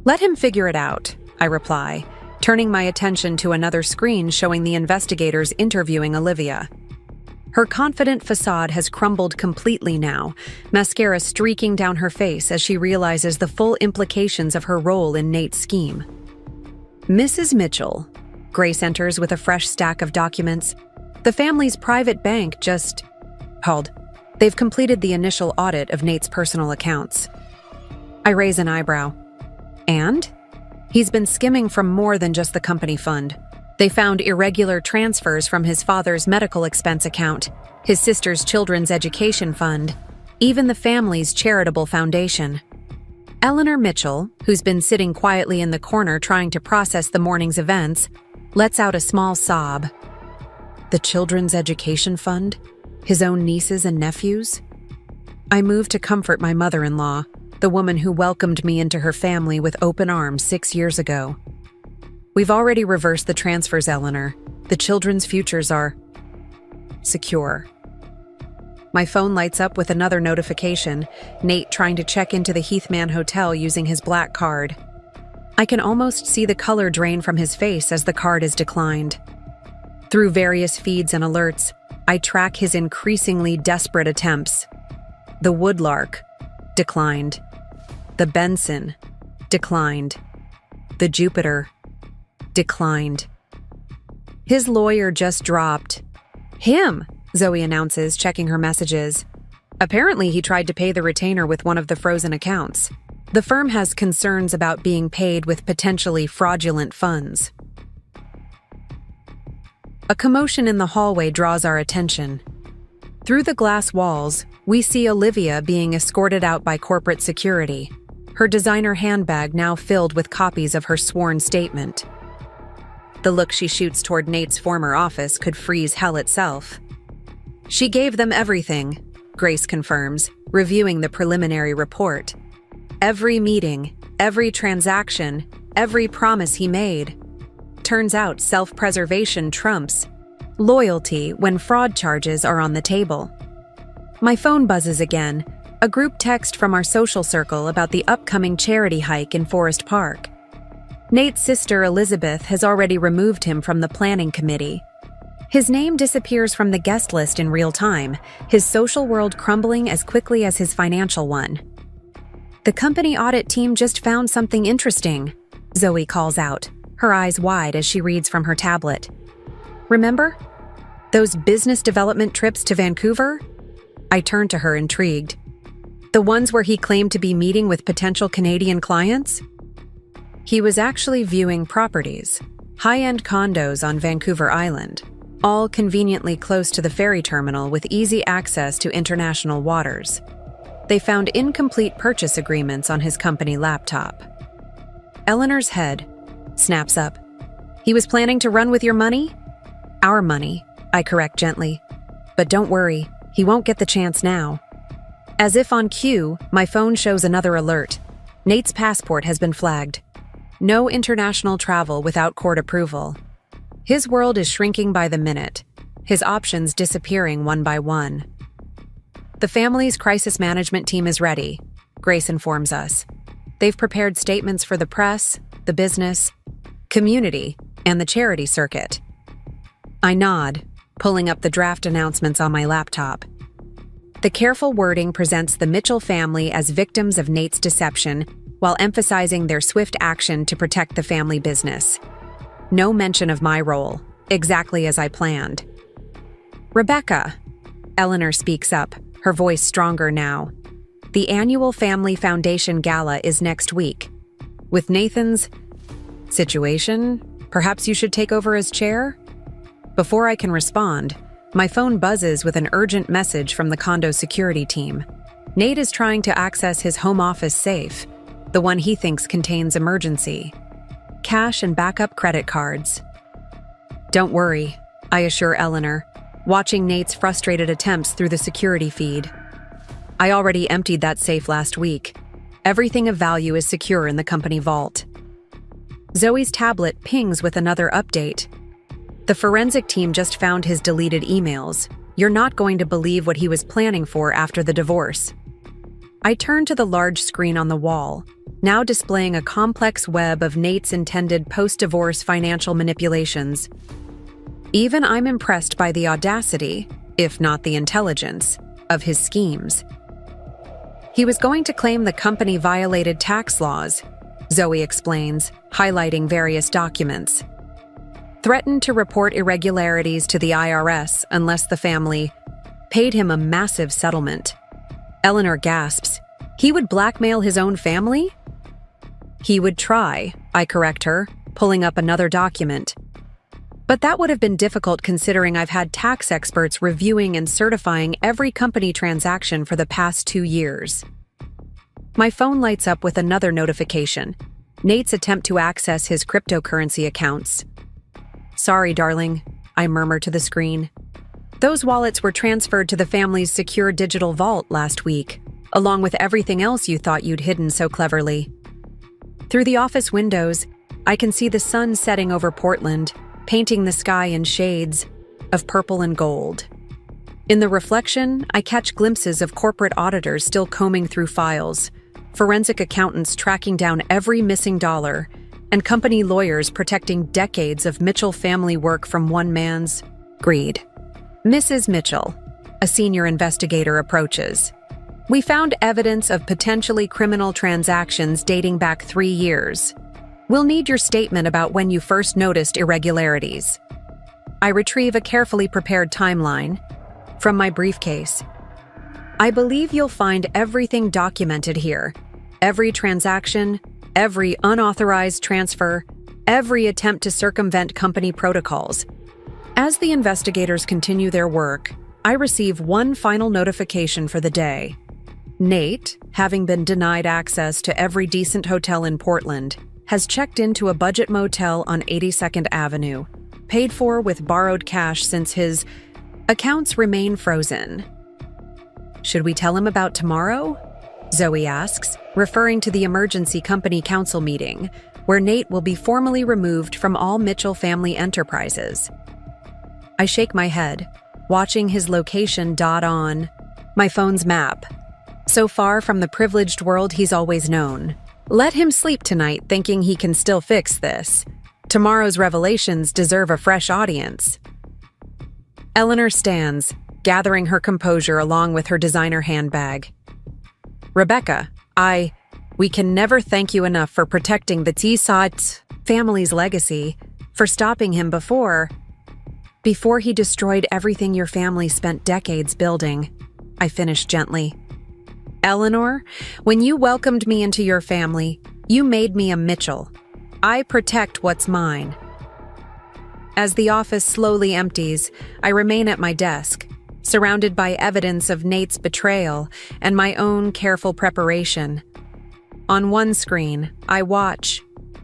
"Let him figure it out," I reply, turning my attention to another screen showing the investigators interviewing Olivia. Her confident facade has crumbled completely now, mascara streaking down her face as she realizes the full implications of her role in Nate's scheme. "Mrs. Mitchell," Grace enters with a fresh stack of documents. "The family's private bank just called. They've completed the initial audit of Nate's personal accounts." I raise an eyebrow. "And?" "He's been skimming from more than just the company fund. They found irregular transfers from his father's medical expense account, his sister's children's education fund, even the family's charitable foundation. Eleanor Mitchell, who's been sitting quietly in the corner trying to process the morning's events, lets out a small sob. The children's education fund? His own nieces and nephews? I move to comfort my mother-in-law, the woman who welcomed me into her family with open arms 6 years ago. We've already reversed the transfers, Eleanor. The children's futures are secure. My phone lights up with another notification, Nate trying to check into the Heathman Hotel using his black card. I can almost see the color drain from his face as the card is declined. Through various feeds and alerts, I track his increasingly desperate attempts. The Woodlark, declined. The Benson, declined. The Jupiter, declined. His lawyer just dropped. Him, Zoe announces, checking her messages. Apparently, he tried to pay the retainer with one of the frozen accounts. The firm has concerns about being paid with potentially fraudulent funds. A commotion in the hallway draws our attention. Through the glass walls, we see Olivia being escorted out by corporate security, her designer handbag now filled with copies of her sworn statement. The look she shoots toward Nate's former office could freeze hell itself. She gave them everything, Grace confirms, reviewing the preliminary report. Every meeting, every transaction, every promise he made. Turns out self-preservation trumps loyalty when fraud charges are on the table. My phone buzzes again, a group text from our social circle about the upcoming charity hike in Forest Park. Nate's sister Elizabeth has already removed him from the planning committee. His name disappears from the guest list in real time, his social world crumbling as quickly as his financial one. The company audit team just found something interesting, Zoe calls out, her eyes wide as she reads from her tablet. Remember? Those business development trips to Vancouver? I turn to her intrigued. The ones where he claimed to be meeting with potential Canadian clients? He was actually viewing properties, high-end condos on Vancouver Island, all conveniently close to the ferry terminal with easy access to international waters. They found incomplete purchase agreements on his company laptop. Eleanor's head snaps up. He was planning to run with your money? Our money, I correct gently. But don't worry, he won't get the chance now. As if on cue, my phone shows another alert. Nate's passport has been flagged. No international travel without court approval. His world is shrinking by the minute, his options disappearing one by one. The family's crisis management team is ready, Grace informs us. They've prepared statements for the press, the business, community, and the charity circuit. I nod, pulling up the draft announcements on my laptop. The careful wording presents the Mitchell family as victims of Nate's deception while emphasizing their swift action to protect the family business. No mention of my role, exactly as I planned. Rebecca, Eleanor speaks up, her voice stronger now. The annual Family Foundation Gala is next week. With Nathan's situation, perhaps you should take over as chair? Before I can respond, my phone buzzes with an urgent message from the condo security team. Nate is trying to access his home office safe, the one he thinks contains emergency cash and backup credit cards. Don't worry, I assure Eleanor, watching Nate's frustrated attempts through the security feed. I already emptied that safe last week. Everything of value is secure in the company vault. Zoe's tablet pings with another update. The forensic team just found his deleted emails. You're not going to believe what he was planning for after the divorce. I turn to the large screen on the wall, now displaying a complex web of Nate's intended post-divorce financial manipulations. Even I'm impressed by the audacity, if not the intelligence, of his schemes. He was going to claim the company violated tax laws, Zoe explains, highlighting various documents. Threatened to report irregularities to the IRS unless the family paid him a massive settlement. Eleanor gasps. He would blackmail his own family? He would try, I correct her, pulling up another document. But that would have been difficult considering I've had tax experts reviewing and certifying every company transaction for the past 2 years. My phone lights up with another notification. Nate's attempt to access his cryptocurrency accounts. "Sorry, darling," I murmur to the screen. "Those wallets were transferred to the family's secure digital vault last week, along with everything else you thought you'd hidden so cleverly." Through the office windows, I can see the sun setting over Portland, painting the sky in shades of purple and gold. In the reflection, I catch glimpses of corporate auditors still combing through files, forensic accountants tracking down every missing dollar, and company lawyers protecting decades of Mitchell family work from one man's greed. Mrs. Mitchell, a senior investigator, approaches. "We found evidence of potentially criminal transactions dating back 3 years. We'll need your statement about when you first noticed irregularities." I retrieve a carefully prepared timeline from my briefcase. "I believe you'll find everything documented here. Every transaction, every unauthorized transfer, every attempt to circumvent company protocols." As the investigators continue their work, I receive one final notification for the day. Nate, having been denied access to every decent hotel in Portland, has checked into a budget motel on 82nd Avenue, paid for with borrowed cash since his accounts remain frozen. "Should we tell him about tomorrow?" Zoe asks, referring to the emergency company council meeting, where Nate will be formally removed from all Mitchell family enterprises. I shake my head, watching his location dot on my phone's map. So far from the privileged world he's always known. Let him sleep tonight thinking he can still fix this. Tomorrow's revelations deserve a fresh audience. Eleanor stands, gathering her composure along with her designer handbag. "Rebecca, we can never thank you enough for protecting the Tsat family's legacy, for stopping him before he destroyed everything your family spent decades building," I finished gently. "Eleanor, when you welcomed me into your family, you made me a Mitchell. I protect what's mine." As the office slowly empties, I remain at my desk, surrounded by evidence of Nate's betrayal and my own careful preparation. On one screen, I watch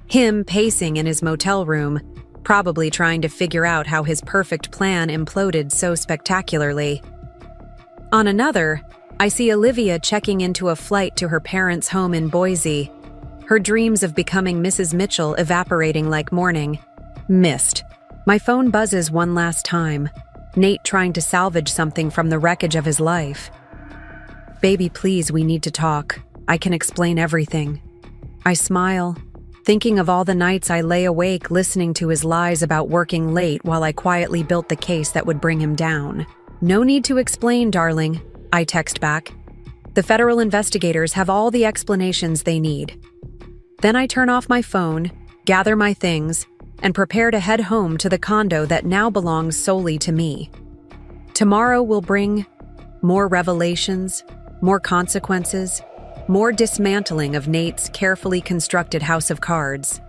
him pacing in his motel room, probably trying to figure out how his perfect plan imploded so spectacularly. On another, I see Olivia checking into a flight to her parents' home in Boise, her dreams of becoming Mrs. Mitchell evaporating like morning mist. My phone buzzes one last time, Nate trying to salvage something from the wreckage of his life. "Baby, please, we need to talk. I can explain everything." I smile, thinking of all the nights I lay awake listening to his lies about working late while I quietly built the case that would bring him down. "No need to explain, darling," I text back. "The federal investigators have all the explanations they need." Then I turn off my phone, gather my things, and prepare to head home to the condo that now belongs solely to me. Tomorrow will bring more revelations, more consequences, more dismantling of Nate's carefully constructed house of cards.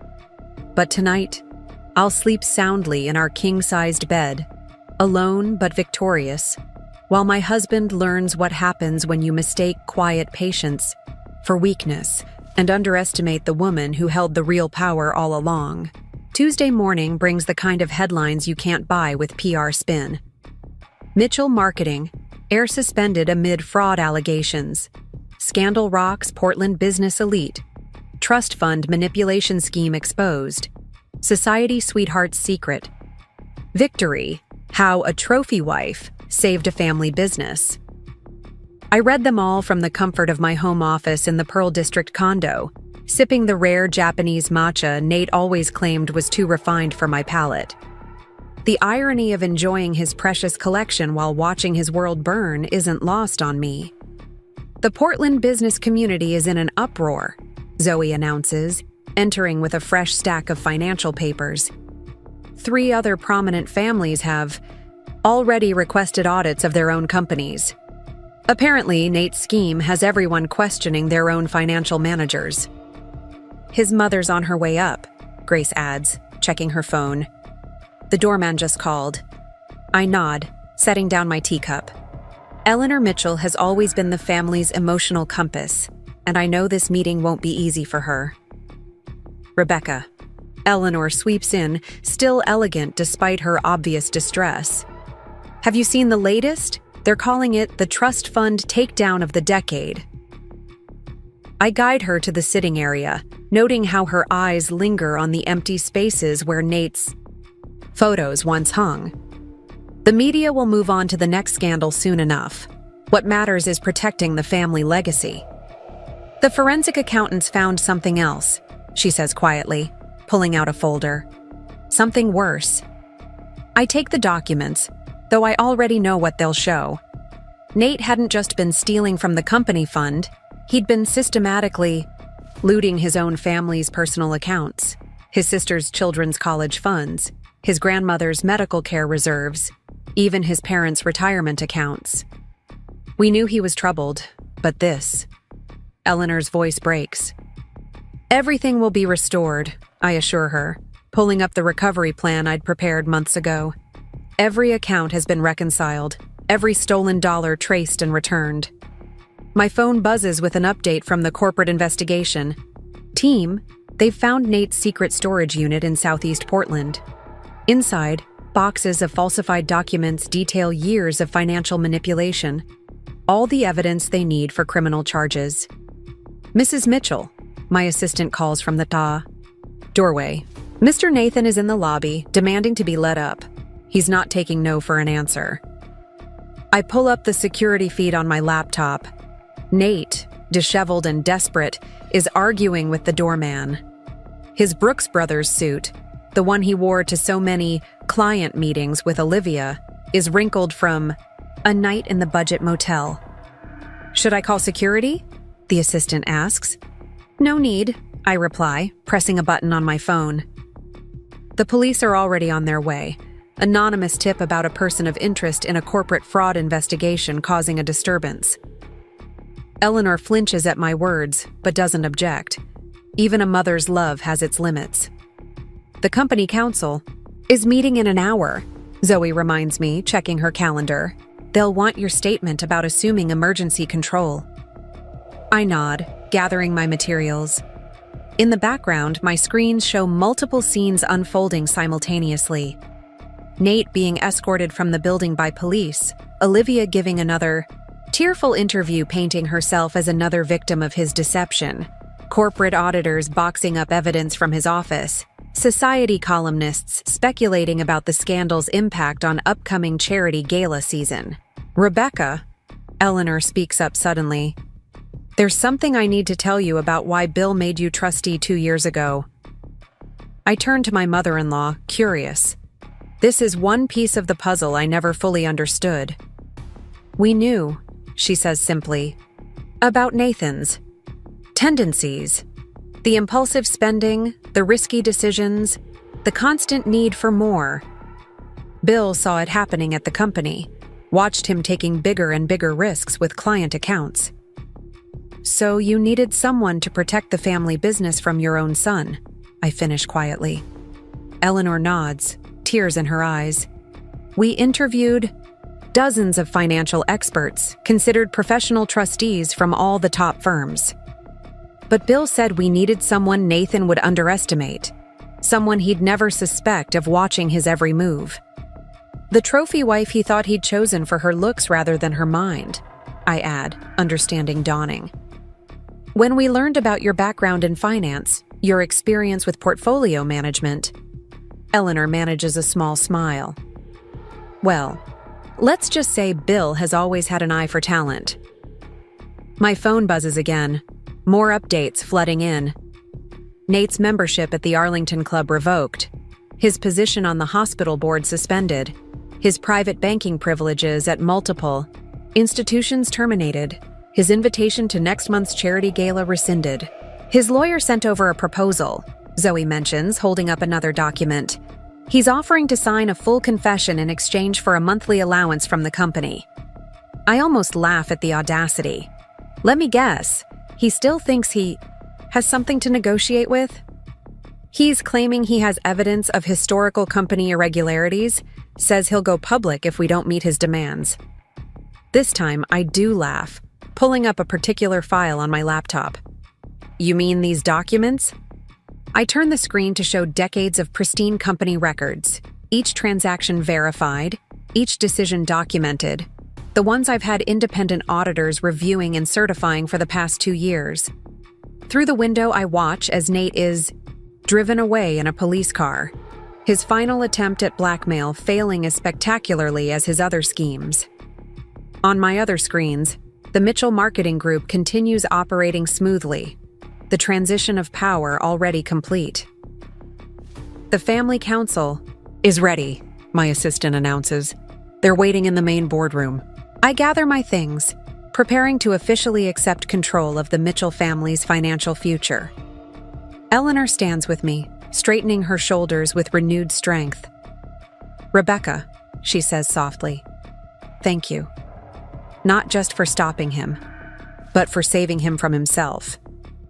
But tonight, I'll sleep soundly in our king-sized bed, alone but victorious, while my husband learns what happens when you mistake quiet patience for weakness and underestimate the woman who held the real power all along. Tuesday morning brings the kind of headlines you can't buy with PR spin. Mitchell Marketing, air suspended amid fraud allegations. Scandal rocks Portland business elite. Trust fund manipulation scheme exposed. Society sweetheart's secret. Victory, how a trophy wife saved a family business. I read them all from the comfort of my home office in the Pearl District condo, sipping the rare Japanese matcha Nate always claimed was too refined for my palate. The irony of enjoying his precious collection while watching his world burn isn't lost on me. The Portland business community is in an uproar, Zoe announces, entering with a fresh stack of financial papers. 3 other prominent families have already requested audits of their own companies. Apparently, Nate's scheme has everyone questioning their own financial managers. His mother's on her way up, Grace adds, checking her phone. The doorman just called. I nod, setting down my teacup. Eleanor Mitchell has always been the family's emotional compass, and I know this meeting won't be easy for her. Rebecca. Eleanor sweeps in, still elegant despite her obvious distress. Have you seen the latest? They're calling it the trust fund takedown of the decade. I guide her to the sitting area, noting how her eyes linger on the empty spaces where Nate's photos once hung. The media will move on to the next scandal soon enough. What matters is protecting the family legacy. The forensic accountants found something else, she says quietly, pulling out a folder. Something worse. I take the documents, though I already know what they'll show. Nate hadn't just been stealing from the company fund, he'd been systematically looting his own family's personal accounts, his sister's children's college funds, his grandmother's medical care reserves, even his parents' retirement accounts. We knew he was troubled, but this... Eleanor's voice breaks. Everything will be restored, I assure her, pulling up the recovery plan I'd prepared months ago. Every account has been reconciled, every stolen dollar traced and returned. My phone buzzes with an update from the corporate investigation. Team, they've found Nate's secret storage unit in Southeast Portland. Inside, boxes of falsified documents detail years of financial manipulation. All the evidence they need for criminal charges. Mrs. Mitchell, my assistant calls from the doorway. Mr. Nathan is in the lobby, demanding to be let up. He's not taking no for an answer. I pull up the security feed on my laptop. Nate, disheveled and desperate, is arguing with the doorman. His Brooks Brothers suit, the one he wore to so many client meetings with Olivia, is wrinkled from a night in the budget motel. Should I call security? The assistant asks. No need, I reply, pressing a button on my phone. The police are already on their way. Anonymous tip about a person of interest in a corporate fraud investigation causing a disturbance. Eleanor flinches at my words, but doesn't object. Even a mother's love has its limits. The company council is meeting in an hour, Zoe reminds me, checking her calendar. They'll want your statement about assuming emergency control. I nod, gathering my materials. In the background, my screens show multiple scenes unfolding simultaneously. Nate being escorted from the building by police, Olivia giving another tearful interview painting herself as another victim of his deception, corporate auditors boxing up evidence from his office, society columnists speculating about the scandal's impact on upcoming charity gala season. Rebecca, Eleanor speaks up suddenly. There's something I need to tell you about why Bill made you trustee 2 years ago. I turn to my mother-in-law, curious. This is one piece of the puzzle I never fully understood. We knew, she says simply, about Nathan's tendencies, the impulsive spending, the risky decisions, the constant need for more. Bill saw it happening at the company, watched him taking bigger and bigger risks with client accounts. So you needed someone to protect the family business from your own son, I finish quietly. Eleanor nods, tears in her eyes. We interviewed dozens of financial experts, considered professional trustees from all the top firms. But Bill said we needed someone Nathan would underestimate, someone he'd never suspect of watching his every move. The trophy wife he thought he'd chosen for her looks rather than her mind, I add, understanding dawning. When we learned about your background in finance, your experience with portfolio management, Eleanor manages a small smile. Well, let's just say Bill has always had an eye for talent. My phone buzzes again, more updates flooding in. Nate's membership at the Arlington Club revoked, his position on the hospital board suspended, his private banking privileges at multiple institutions terminated, his invitation to next month's charity gala rescinded. His lawyer sent over a proposal, Zoe mentions, holding up another document. He's offering to sign a full confession in exchange for a monthly allowance from the company. I almost laugh at the audacity. Let me guess, he still thinks he has something to negotiate with? He's claiming he has evidence of historical company irregularities, says he'll go public if we don't meet his demands. This time, I do laugh, pulling up a particular file on my laptop. You mean these documents? I turn the screen to show decades of pristine company records, each transaction verified, each decision documented, the ones I've had independent auditors reviewing and certifying for the past 2 years. Through the window, I watch as Nate is driven away in a police car, his final attempt at blackmail failing as spectacularly as his other schemes. On my other screens, the Mitchell marketing group continues operating smoothly, the transition of power already complete. The family council is ready, my assistant announces. They're waiting in the main boardroom. I gather my things, preparing to officially accept control of the Mitchell family's financial future. Eleanor stands with me, straightening her shoulders with renewed strength. Rebecca, she says softly, thank you. Not just for stopping him, but for saving him from himself.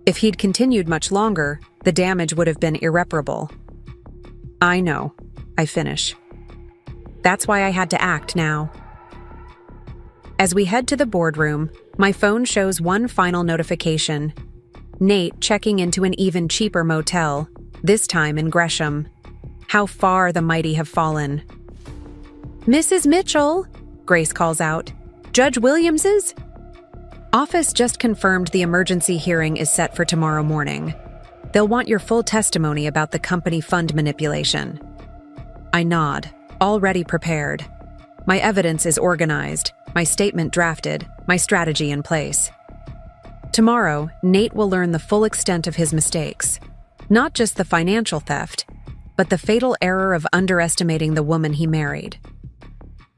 If he'd continued much longer, the damage would have been irreparable. I know, I finish. That's why I had to act now. As we head to the boardroom, my phone shows one final notification. Nate checking into an even cheaper motel, this time in Gresham. How far the mighty have fallen. Mrs. Mitchell, Grace calls out. Judge Williams's? Office just confirmed the emergency hearing is set for tomorrow morning. They'll want your full testimony about the company fund manipulation. I nod, already prepared. My evidence is organized, my statement drafted, my strategy in place. Tomorrow, Nate will learn the full extent of his mistakes. Not just the financial theft, but the fatal error of underestimating the woman he married.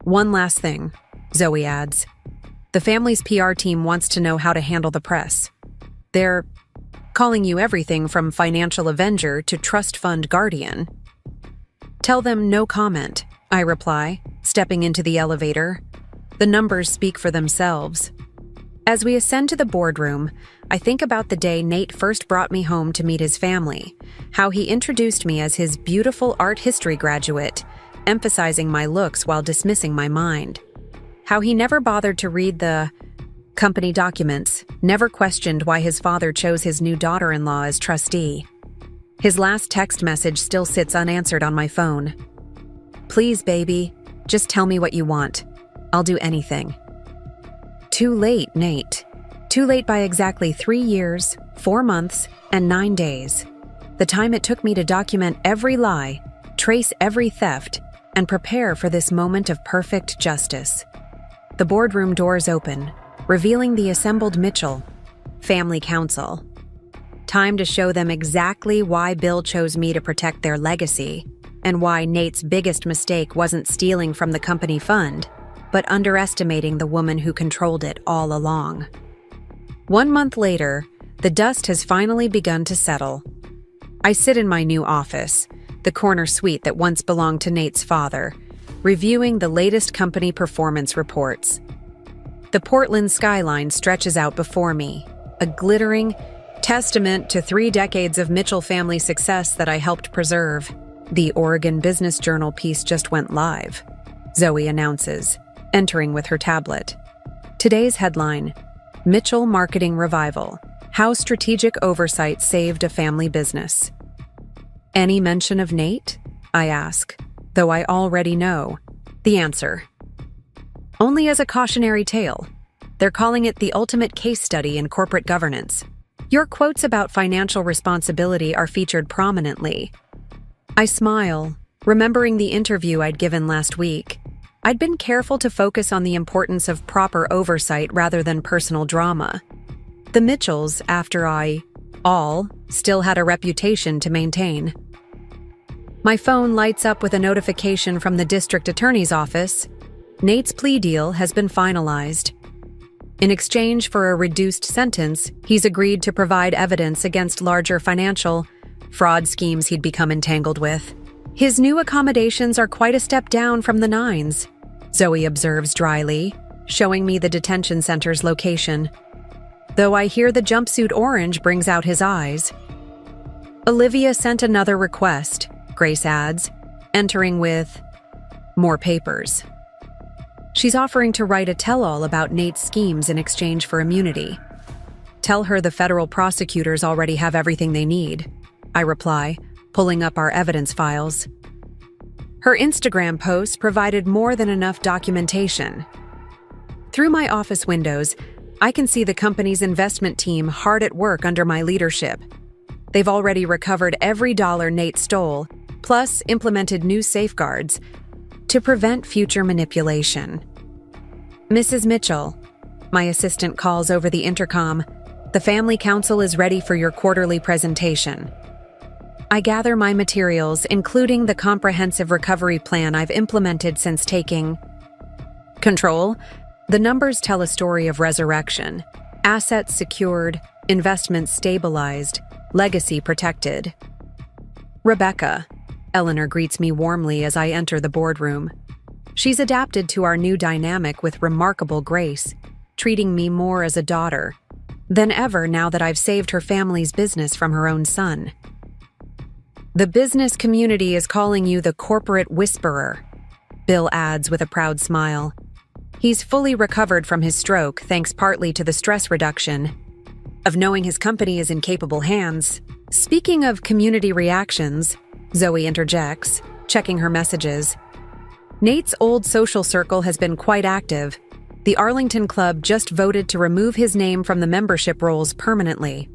One last thing, Zoe adds. The family's PR team wants to know how to handle the press. They're calling you everything from financial avenger to trust fund guardian. Tell them no comment, I reply, stepping into the elevator. The numbers speak for themselves. As we ascend to the boardroom, I think about the day Nate first brought me home to meet his family, how he introduced me as his beautiful art history graduate, emphasizing my looks while dismissing my mind. How he never bothered to read the company documents, never questioned why his father chose his new daughter-in-law as trustee. His last text message still sits unanswered on my phone. Please, baby, just tell me what you want. I'll do anything. Too late, Nate. Too late by exactly 3 years, 4 months, and 9 days. The time it took me to document every lie, trace every theft, and prepare for this moment of perfect justice. The boardroom doors open, revealing the assembled Mitchell family council. Time to show them exactly why Bill chose me to protect their legacy, and why Nate's biggest mistake wasn't stealing from the company fund, but underestimating the woman who controlled it all along. 1 month later, the dust has finally begun to settle. I sit in my new office, the corner suite that once belonged to Nate's father, reviewing the latest company performance reports. The Portland skyline stretches out before me, a glittering testament to 3 decades of Mitchell family success that I helped preserve. The Oregon Business Journal piece just went live, Zoe announces, entering with her tablet. Today's headline, Mitchell Marketing Revival, How Strategic Oversight Saved a Family Business. Any mention of Nate? I ask, though I already know the answer. Only as a cautionary tale. They're calling it the ultimate case study in corporate governance. Your quotes about financial responsibility are featured prominently. I smile, remembering the interview I'd given last week. I'd been careful to focus on the importance of proper oversight rather than personal drama. The Mitchells, after all, still had a reputation to maintain. My phone lights up with a notification from the district attorney's office. Nate's plea deal has been finalized. In exchange for a reduced sentence, he's agreed to provide evidence against larger financial fraud schemes he'd become entangled with. His new accommodations are quite a step down from the 9s, Zoe observes dryly, showing me the detention center's location. Though I hear the jumpsuit orange brings out his eyes. Olivia sent another request, Grace adds, entering with more papers. She's offering to write a tell-all about Nate's schemes in exchange for immunity. Tell her the federal prosecutors already have everything they need, I reply, pulling up our evidence files. Her Instagram posts provided more than enough documentation. Through my office windows, I can see the company's investment team hard at work under my leadership. They've already recovered every dollar Nate stole, plus implemented new safeguards to prevent future manipulation. Mrs. Mitchell, my assistant calls over the intercom, the family council is ready for your quarterly presentation. I gather my materials, including the comprehensive recovery plan I've implemented since taking control. The numbers tell a story of resurrection. Assets secured, investments stabilized, legacy protected. Rebecca, Eleanor greets me warmly as I enter the boardroom. She's adapted to our new dynamic with remarkable grace, treating me more as a daughter than ever now that I've saved her family's business from her own son. The business community is calling you the corporate whisperer, Bill adds with a proud smile. He's fully recovered from his stroke thanks partly to the stress reduction of knowing his company is in capable hands. Speaking of community reactions, Zoe interjects, checking her messages. Nate's old social circle has been quite active. The Arlington Club just voted to remove his name from the membership rolls permanently.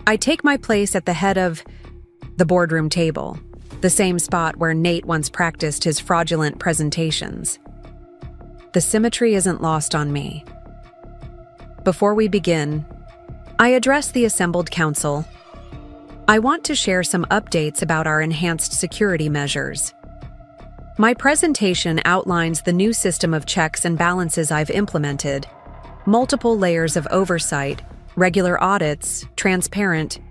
I take my place at the head of the boardroom table, the same spot where Nate once practiced his fraudulent presentations. The symmetry isn't lost on me. Before we begin, I address the assembled council. I want to share some updates about our enhanced security measures. My presentation outlines the new system of checks and balances I've implemented, multiple layers of oversight, regular audits, transparent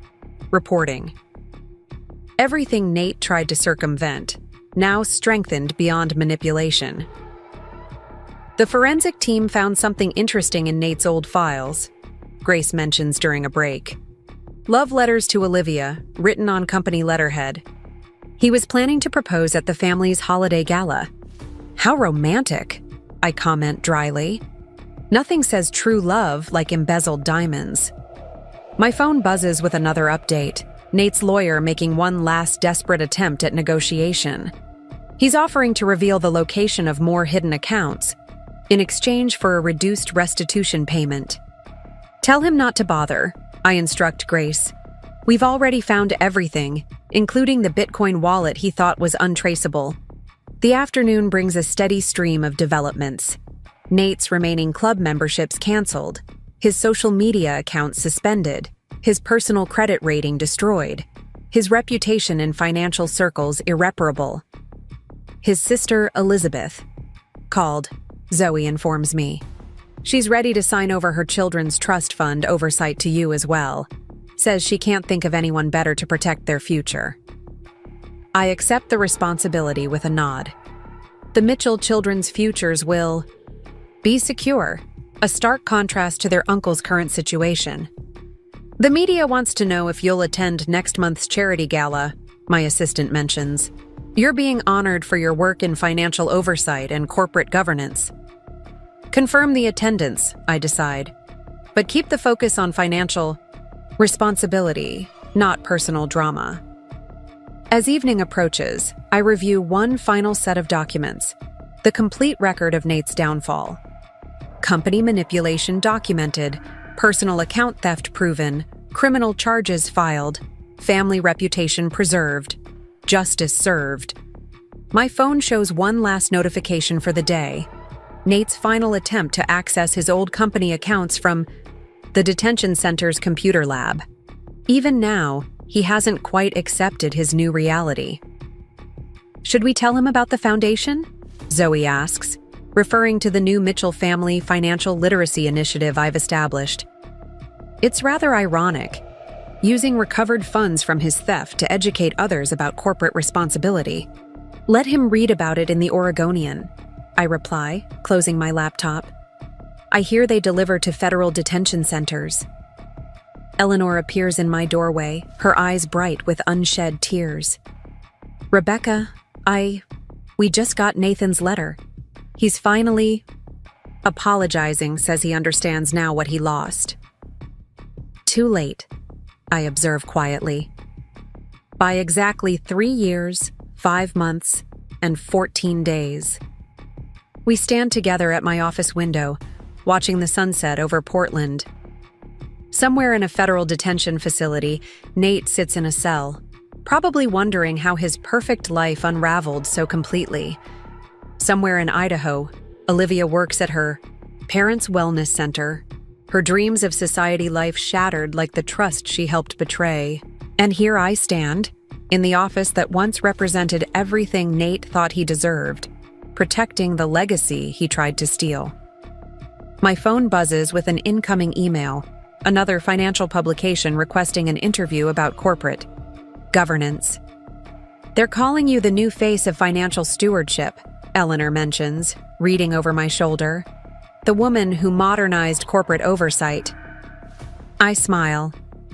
reporting. Everything Nate tried to circumvent, now strengthened beyond manipulation. The forensic team found something interesting in Nate's old files, Grace mentions during a break. Love letters to Olivia, written on company letterhead. He was planning to propose at the family's holiday gala. How romantic, I comment dryly. Nothing says true love like embezzled diamonds. My phone buzzes with another update, Nate's lawyer making one last desperate attempt at negotiation. He's offering to reveal the location of more hidden accounts in exchange for a reduced restitution payment. Tell him not to bother, I instruct Grace. We've already found everything, including the Bitcoin wallet he thought was untraceable. The afternoon brings a steady stream of developments. Nate's remaining club memberships canceled, his social media accounts suspended, his personal credit rating destroyed, his reputation in financial circles irreparable. His sister, Elizabeth, called, Zoe informs me. She's ready to sign over her children's trust fund oversight to you as well. Says she can't think of anyone better to protect their future. I accept the responsibility with a nod. The Mitchell children's futures will be secure, a stark contrast to their uncle's current situation. The media wants to know if you'll attend next month's charity gala, my assistant mentions. You're being honored for your work in financial oversight and corporate governance. Confirm the attendance, I decide, but keep the focus on financial responsibility, not personal drama. As evening approaches, I review one final set of documents, the complete record of Nate's downfall. Company manipulation documented, personal account theft proven, criminal charges filed, family reputation preserved, justice served. My phone shows one last notification for the day, Nate's final attempt to access his old company accounts from the detention center's computer lab. Even now, he hasn't quite accepted his new reality. Should we tell him about the foundation? Zoe asks, referring to the new Mitchell family financial literacy initiative I've established. It's rather ironic, using recovered funds from his theft to educate others about corporate responsibility. Let him read about it in the Oregonian, I reply, closing my laptop. I hear they deliver to federal detention centers. Eleanor appears in my doorway, her eyes bright with unshed tears. Rebecca, we just got Nathan's letter. He's finally apologizing, says he understands now what he lost. Too late, I observe quietly. By exactly 3 years, 5 months, and 14 days. We stand together at my office window, watching the sunset over Portland. Somewhere in a federal detention facility, Nate sits in a cell, probably wondering how his perfect life unraveled so completely. Somewhere in Idaho, Olivia works at her parents' wellness center, her dreams of society life shattered like the trust she helped betray. And here I stand, in the office that once represented everything Nate thought he deserved, protecting the legacy he tried to steal. My phone buzzes with an incoming email, another financial publication requesting an interview about corporate governance. They're calling you the new face of financial stewardship, Eleanor mentions, reading over my shoulder. The woman who modernized corporate oversight. I smile,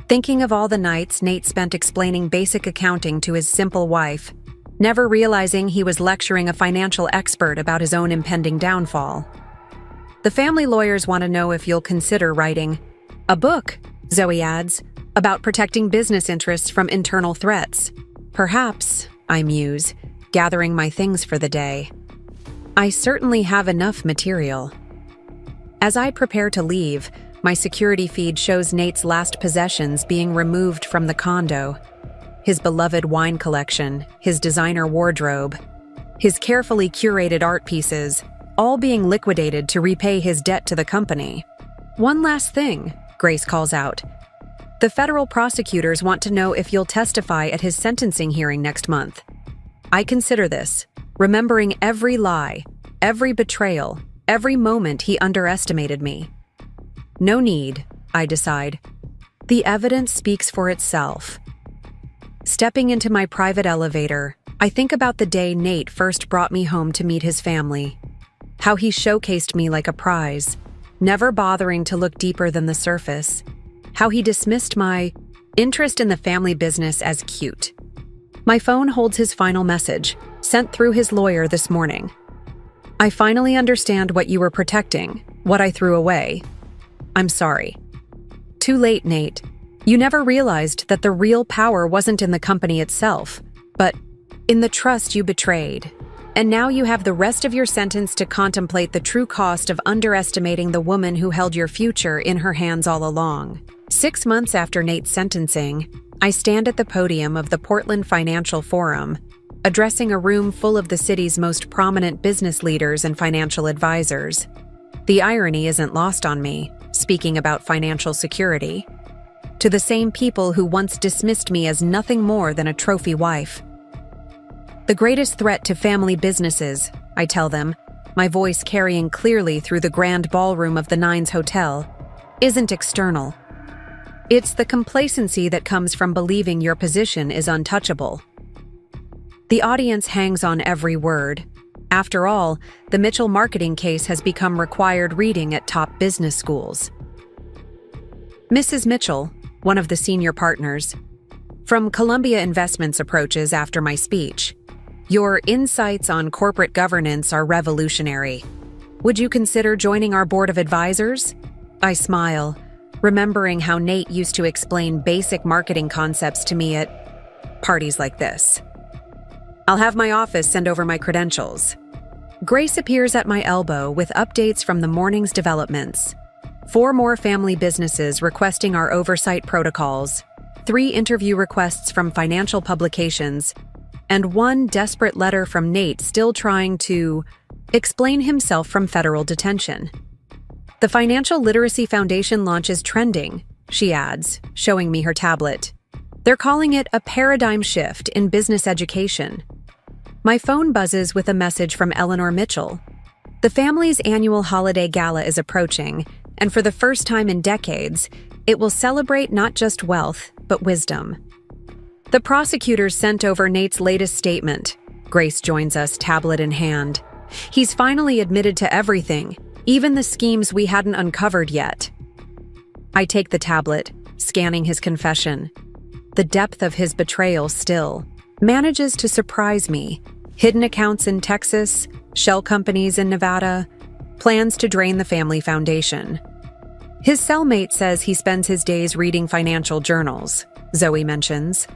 thinking of all the nights Nate spent explaining basic accounting to his simple wife, never realizing he was lecturing a financial expert about his own impending downfall. The family lawyers want to know if you'll consider writing a book, Zoe adds, about protecting business interests from internal threats. Perhaps, I muse, gathering my things for the day. I certainly have enough material. As I prepare to leave, my security feed shows Nate's last possessions being removed from the condo. His beloved wine collection, his designer wardrobe, his carefully curated art pieces, all being liquidated to repay his debt to the company. One last thing, Grace calls out. The federal prosecutors want to know if you'll testify at his sentencing hearing next month. I consider this, remembering every lie, every betrayal, every moment he underestimated me. No need, I decide. The evidence speaks for itself. Stepping into my private elevator, I think about the day Nate first brought me home to meet his family. How he showcased me like a prize, never bothering to look deeper than the surface. How he dismissed my interest in the family business as cute. My phone holds his final message, sent through his lawyer this morning. I finally understand what you were protecting, what I threw away. I'm sorry. Too late, Nate. You never realized that the real power wasn't in the company itself, but in the trust you betrayed. And now you have the rest of your sentence to contemplate the true cost of underestimating the woman who held your future in her hands all along. 6 months after Nate's sentencing, I stand at the podium of the Portland Financial Forum, addressing a room full of the city's most prominent business leaders and financial advisors. The irony isn't lost on me, speaking about financial security. To the same people who once dismissed me as nothing more than a trophy wife. The greatest threat to family businesses, I tell them, my voice carrying clearly through the grand ballroom of the Nines Hotel, isn't external. It's the complacency that comes from believing your position is untouchable. The audience hangs on every word. After all, the Mitchell marketing case has become required reading at top business schools. Mrs. Mitchell, one of the senior partners, from Columbia Investments approaches after my speech. Your insights on corporate governance are revolutionary. Would you consider joining our board of advisors? I smile, remembering how Nate used to explain basic marketing concepts to me at parties like this. I'll have my office send over my credentials. Grace appears at my elbow with updates from the morning's developments. 4 more family businesses requesting our oversight protocols, 3 interview requests from financial publications, and 1 desperate letter from Nate still trying to explain himself from federal detention. The Financial Literacy Foundation launches trending, she adds, showing me her tablet. They're calling it a paradigm shift in business education. My phone buzzes with a message from Eleanor Mitchell. The family's annual holiday gala is approaching, and for the first time in decades, it will celebrate not just wealth, but wisdom. The prosecutors sent over Nate's latest statement. Grace joins us, tablet in hand. He's finally admitted to everything, even the schemes we hadn't uncovered yet. I take the tablet, scanning his confession. The depth of his betrayal still manages to surprise me. Hidden accounts in Texas, shell companies in Nevada, plans to drain the family foundation. His cellmate says he spends his days reading financial journals, Zoe mentions.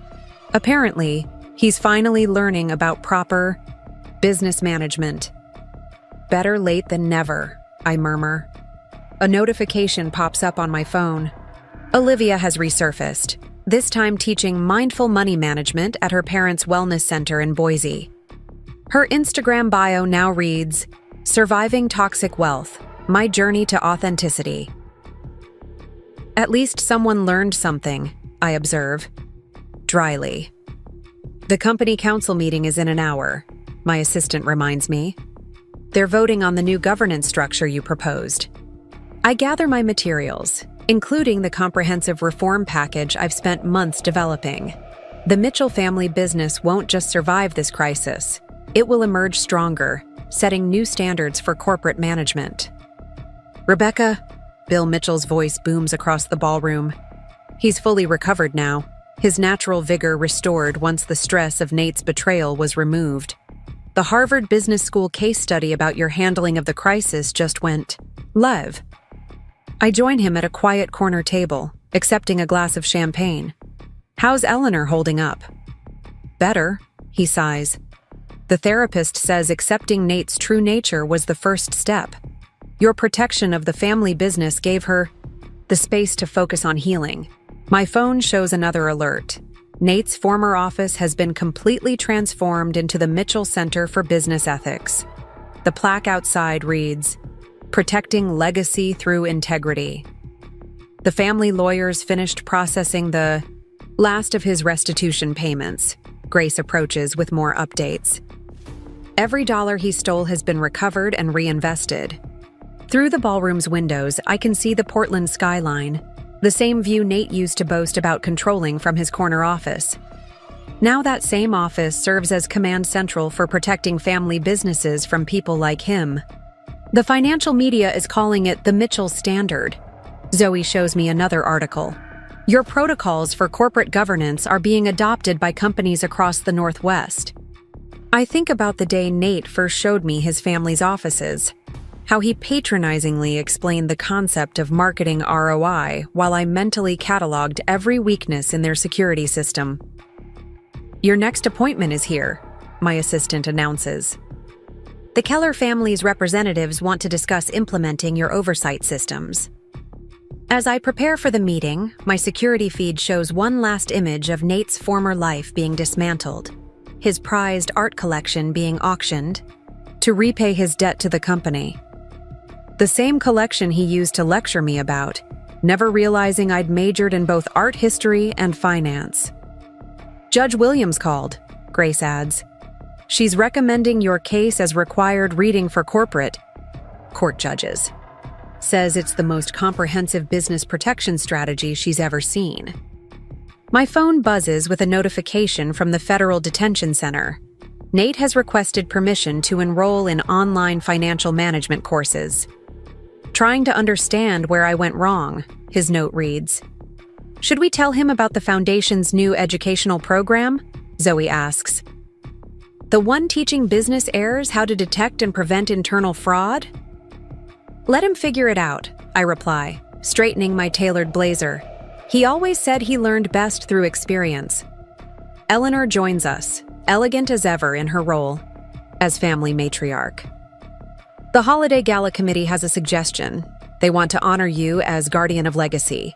Apparently, he's finally learning about proper business management. Better late than never, I murmur. A notification pops up on my phone. Olivia has resurfaced, this time teaching mindful money management at her parents' wellness center in Boise. Her Instagram bio now reads, "Surviving Toxic Wealth, My Journey to Authenticity." At least someone learned something, I observe, dryly. The company council meeting is in an hour, my assistant reminds me. They're voting on the new governance structure you proposed. I gather my materials, including the comprehensive reform package I've spent months developing. The Mitchell family business won't just survive this crisis. It will emerge stronger, setting new standards for corporate management. "Rebecca," Bill Mitchell's voice booms across the ballroom. He's fully recovered now, his natural vigor restored once the stress of Nate's betrayal was removed. The Harvard Business School case study about your handling of the crisis just went live. I join him at a quiet corner table, accepting a glass of champagne. "How's Eleanor holding up?" "Better," he sighs. "The therapist says accepting Nate's true nature was the first step. Your protection of the family business gave her the space to focus on healing." My phone shows another alert. Nate's former office has been completely transformed into the Mitchell Center for Business Ethics. The plaque outside reads, "Protecting Legacy Through Integrity." The family lawyers finished processing the last of his restitution payments. Grace approaches with more updates. Every dollar he stole has been recovered and reinvested. Through the ballroom's windows, I can see the Portland skyline, the same view Nate used to boast about controlling from his corner office. Now that same office serves as command central for protecting family businesses from people like him. The financial media is calling it the Mitchell Standard. Zoe shows me another article. Your protocols for corporate governance are being adopted by companies across the Northwest. I think about the day Nate first showed me his family's offices, how he patronizingly explained the concept of marketing ROI while I mentally cataloged every weakness in their security system. "Your next appointment is here," my assistant announces. "The Keller family's representatives want to discuss implementing your oversight systems." As I prepare for the meeting, my security feed shows one last image of Nate's former life being dismantled, his prized art collection being auctioned to repay his debt to the company. The same collection he used to lecture me about, never realizing I'd majored in both art history and finance. "Judge Williams called," Grace adds. "She's recommending your case as required reading for corporate court judges. Says it's the most comprehensive business protection strategy she's ever seen." My phone buzzes with a notification from the Federal Detention Center. Nate has requested permission to enroll in online financial management courses. "Trying to understand where I went wrong," his note reads. "Should we tell him about the Foundation's new educational program?" Zoe asks. "The one teaching business heirs how to detect and prevent internal fraud?" "Let him figure it out," I reply, straightening my tailored blazer. He always said he learned best through experience. Eleanor joins us, elegant as ever in her role as family matriarch. "The Holiday Gala Committee has a suggestion. They want to honor you as guardian of legacy."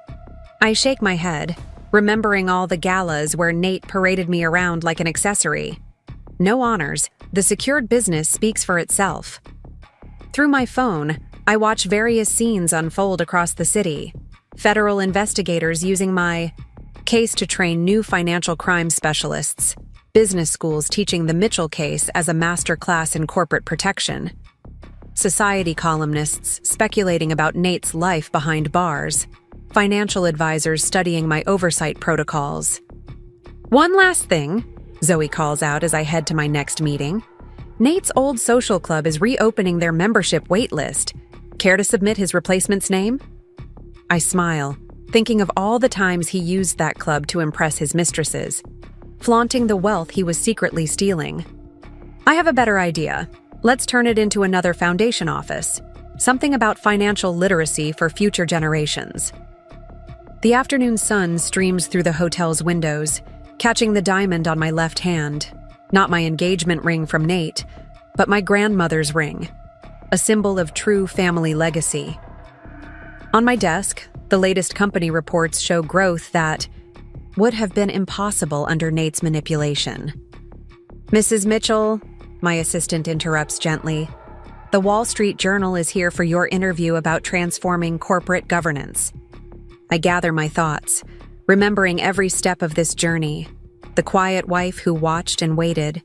I shake my head, remembering all the galas where Nate paraded me around like an accessory. No honors, the secured business speaks for itself. Through my phone, I watch various scenes unfold across the city. Federal investigators using my case to train new financial crime specialists. Business schools teaching the Mitchell case as a master class in corporate protection. Society columnists speculating about Nate's life behind bars. Financial advisors studying my oversight protocols. "One last thing," Zoe calls out as I head to my next meeting. "Nate's old social club is reopening their membership waitlist. Care to submit his replacement's name?" I smile, thinking of all the times he used that club to impress his mistresses, flaunting the wealth he was secretly stealing. I have a better idea. Let's turn it into another foundation office. Something about financial literacy for future generations. The afternoon sun streams through the hotel's windows, catching the diamond on my left hand. Not my engagement ring from Nate, but my grandmother's ring, a symbol of true family legacy. On my desk, the latest company reports show growth that would have been impossible under Nate's manipulation. "Mrs. Mitchell," my assistant interrupts gently, "the Wall Street Journal is here for your interview about transforming corporate governance." I gather my thoughts, remembering every step of this journey. The quiet wife who watched and waited,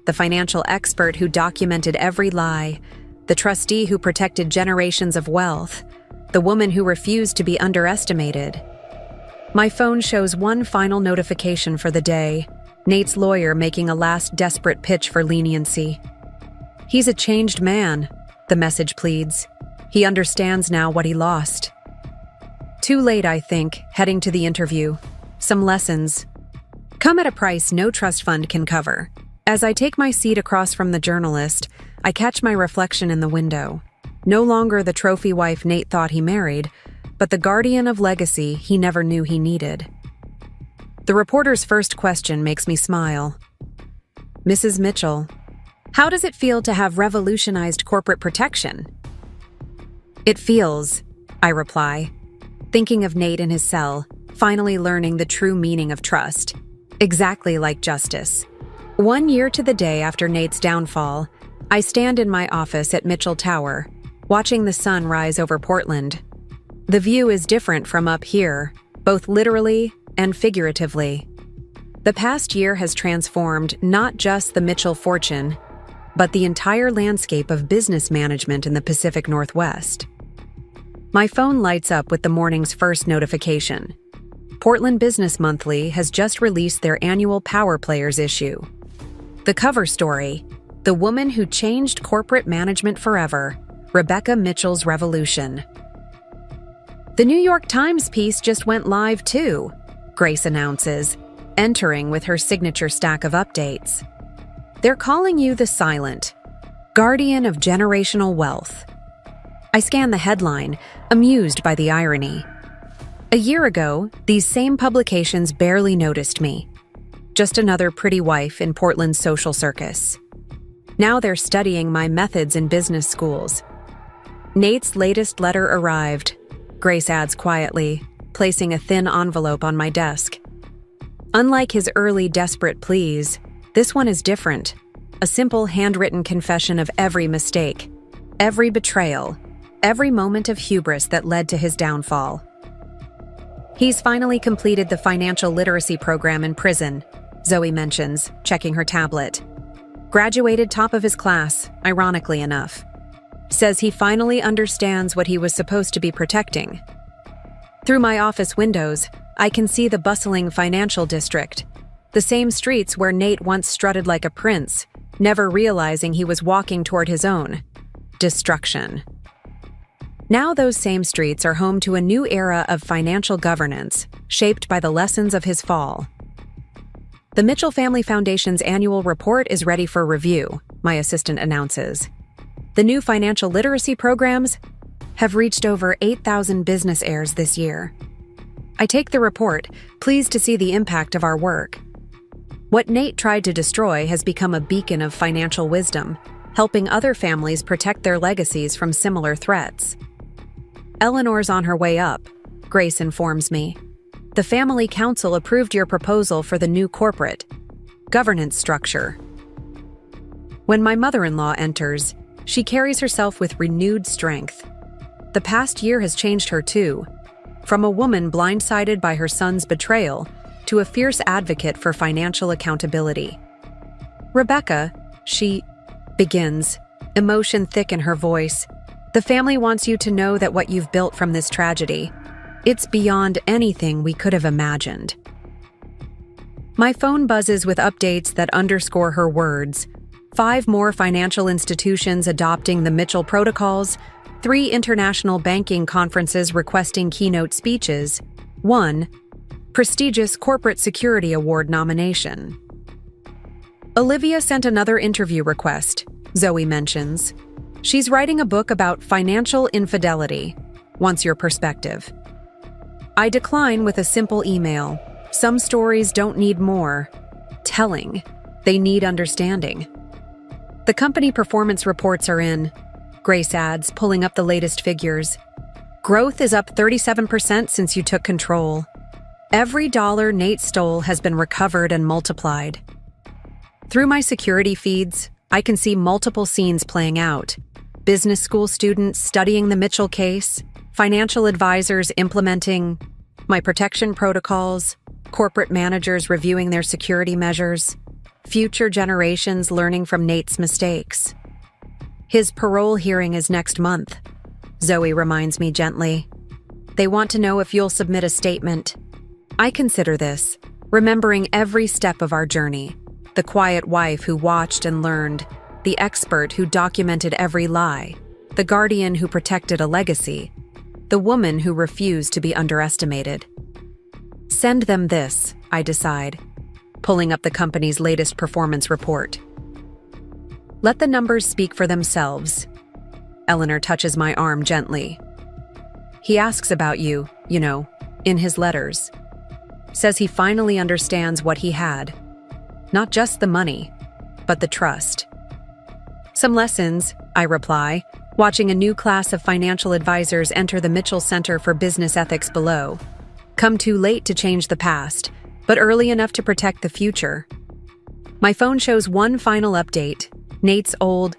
the financial expert who documented every lie, the trustee who protected generations of wealth, the woman who refused to be underestimated. My phone shows one final notification for the day, Nate's lawyer making a last desperate pitch for leniency. "He's a changed man," the message pleads. "He understands now what he lost." Too late, I think, heading to the interview. Some lessons come at a price no trust fund can cover. As I take my seat across from the journalist, I catch my reflection in the window. No longer the trophy wife Nate thought he married, but the guardian of legacy he never knew he needed. The reporter's first question makes me smile. "Mrs. Mitchell, how does it feel to have revolutionized corporate protection?" "It feels," I reply, thinking of Nate in his cell, finally learning the true meaning of trust. Exactly like justice. 1 year to the day after Nate's downfall, I stand in my office at Mitchell Tower, watching the sun rise over Portland. The view is different from up here, both literally and figuratively. The past year has transformed not just the Mitchell fortune, but the entire landscape of business management in the Pacific Northwest. My phone lights up with the morning's first notification. Portland Business Monthly has just released their annual Power Players issue. The cover story, "The Woman Who Changed Corporate Management Forever, Rebecca Mitchell's Revolution." The New York Times piece just went live too, Grace announces, entering with her signature stack of updates. "They're calling you the silent guardian of generational wealth." I scan the headline, amused by the irony. A year ago, these same publications barely noticed me. Just another pretty wife in Portland's social circus. Now they're studying my methods in business schools. "Nate's latest letter arrived," Grace adds quietly, placing a thin envelope on my desk. Unlike his early desperate pleas, this one is different. A simple handwritten confession of every mistake, every betrayal, every moment of hubris that led to his downfall. "He's finally completed the financial literacy program in prison," Zoe mentions, checking her tablet. "Graduated top of his class, ironically enough. Says he finally understands what he was supposed to be protecting." Through my office windows, I can see the bustling financial district, the same streets where Nate once strutted like a prince, never realizing he was walking toward his own destruction. Now those same streets are home to a new era of financial governance, shaped by the lessons of his fall. The Mitchell Family Foundation's annual report is ready for review, my assistant announces. The new financial literacy programs have reached over 8,000 business heirs this year. I take the report, pleased to see the impact of our work. What Nate tried to destroy has become a beacon of financial wisdom, helping other families protect their legacies from similar threats. "Eleanor's on her way up," Grace informs me. "The Family Council approved your proposal for the new corporate governance structure." When my mother-in-law enters, she carries herself with renewed strength. The past year has changed her too, from a woman blindsided by her son's betrayal to a fierce advocate for financial accountability. "Rebecca," she begins, emotion thick in her voice, "the family wants you to know that what you've built from this tragedy, it's beyond anything we could have imagined." My phone buzzes with updates that underscore her words. 5 more financial institutions adopting the Mitchell protocols, 3 international banking conferences requesting keynote speeches, 1. Prestigious Corporate Security Award nomination. Olivia sent another interview request, Zoe mentions. She's writing a book about financial infidelity. Wants your perspective. I decline with a simple email. Some stories don't need more telling. They need understanding. The company performance reports are in. Grace adds, pulling up the latest figures. Growth is up 37% since you took control. Every dollar Nate stole has been recovered and multiplied. Through my security feeds, I can see multiple scenes playing out. Business school students studying the Mitchell case, financial advisors implementing my protection protocols, corporate managers reviewing their security measures, future generations learning from Nate's mistakes. His parole hearing is next month, Zoe reminds me gently. They want to know if you'll submit a statement. I consider this, remembering every step of our journey. The quiet wife who watched and learned, the expert who documented every lie, the guardian who protected a legacy, the woman who refused to be underestimated. Send them this, I decide, pulling up the company's latest performance report. Let the numbers speak for themselves. Eleanor touches my arm gently. He asks about you, in his letters. Says he finally understands what he had. Not just the money, but the trust. Some lessons, I reply, watching a new class of financial advisors enter the Mitchell Center for Business Ethics below. Come too late to change the past, but early enough to protect the future. My phone shows one final update. Nate's old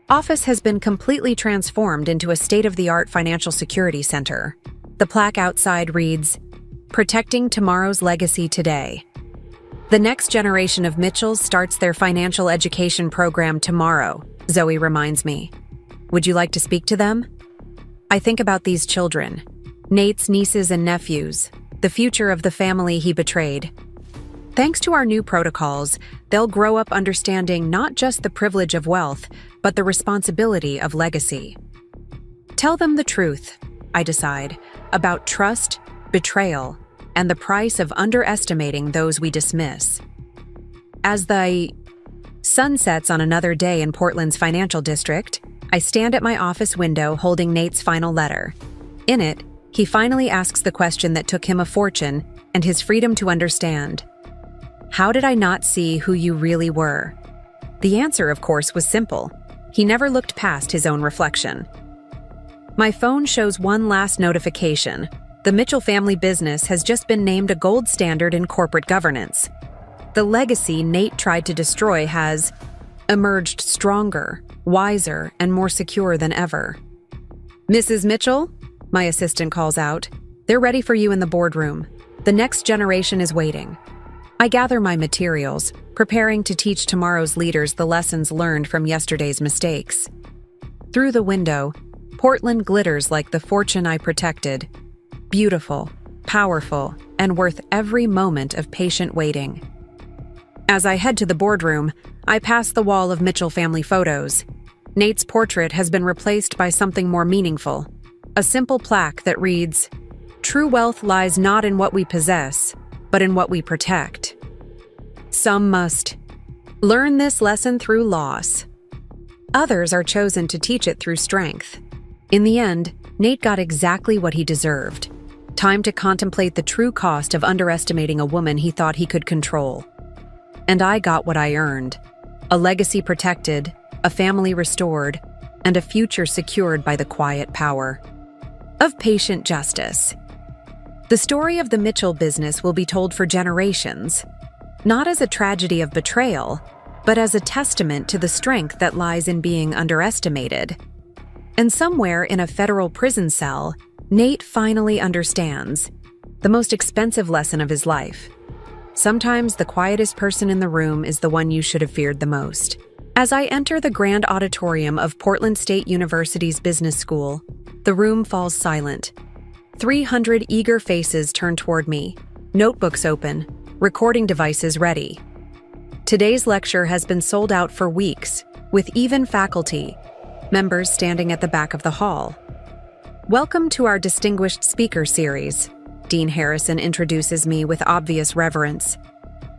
office has been completely transformed into a state-of-the-art financial security center. The plaque outside reads, "Protecting Tomorrow's Legacy Today." The next generation of Mitchells starts their financial education program tomorrow, Zoe reminds me. Would you like to speak to them? I think about these children, Nate's nieces and nephews, the future of the family he betrayed. Thanks to our new protocols, they'll grow up understanding not just the privilege of wealth, but the responsibility of legacy. Tell them the truth, I decide, about trust, betrayal, and the price of underestimating those we dismiss. As the sun sets on another day in Portland's financial district, I stand at my office window holding Nate's final letter. In it, he finally asks the question that took him a fortune and his freedom to understand. How did I not see who you really were? The answer, of course, was simple. He never looked past his own reflection. My phone shows one last notification. The Mitchell family business has just been named a gold standard in corporate governance. The legacy Nate tried to destroy has emerged stronger, wiser, and more secure than ever. Mrs. Mitchell, my assistant calls out, they're ready for you in the boardroom. The next generation is waiting. I gather my materials, preparing to teach tomorrow's leaders the lessons learned from yesterday's mistakes. Through the window, Portland glitters like the fortune I protected. Beautiful, powerful, and worth every moment of patient waiting. As I head to the boardroom, I pass the wall of Mitchell family photos. Nate's portrait has been replaced by something more meaningful. A simple plaque that reads, "True wealth lies not in what we possess, but in what we protect." Some must learn this lesson through loss. Others are chosen to teach it through strength. In the end, Nate got exactly what he deserved. Time to contemplate the true cost of underestimating a woman he thought he could control. And I got what I earned. A legacy protected, a family restored, and a future secured by the quiet power of patient justice. The story of the Mitchell business will be told for generations, not as a tragedy of betrayal, but as a testament to the strength that lies in being underestimated. And somewhere in a federal prison cell, Nate finally understands the most expensive lesson of his life. Sometimes the quietest person in the room is the one you should have feared the most. As I enter the grand auditorium of Portland State University's business school, the room falls silent. 300 eager faces turn toward me, notebooks open, recording devices ready. Today's lecture has been sold out for weeks, with even faculty members standing at the back of the hall. Welcome to our distinguished speaker series. Dean Harrison introduces me with obvious reverence.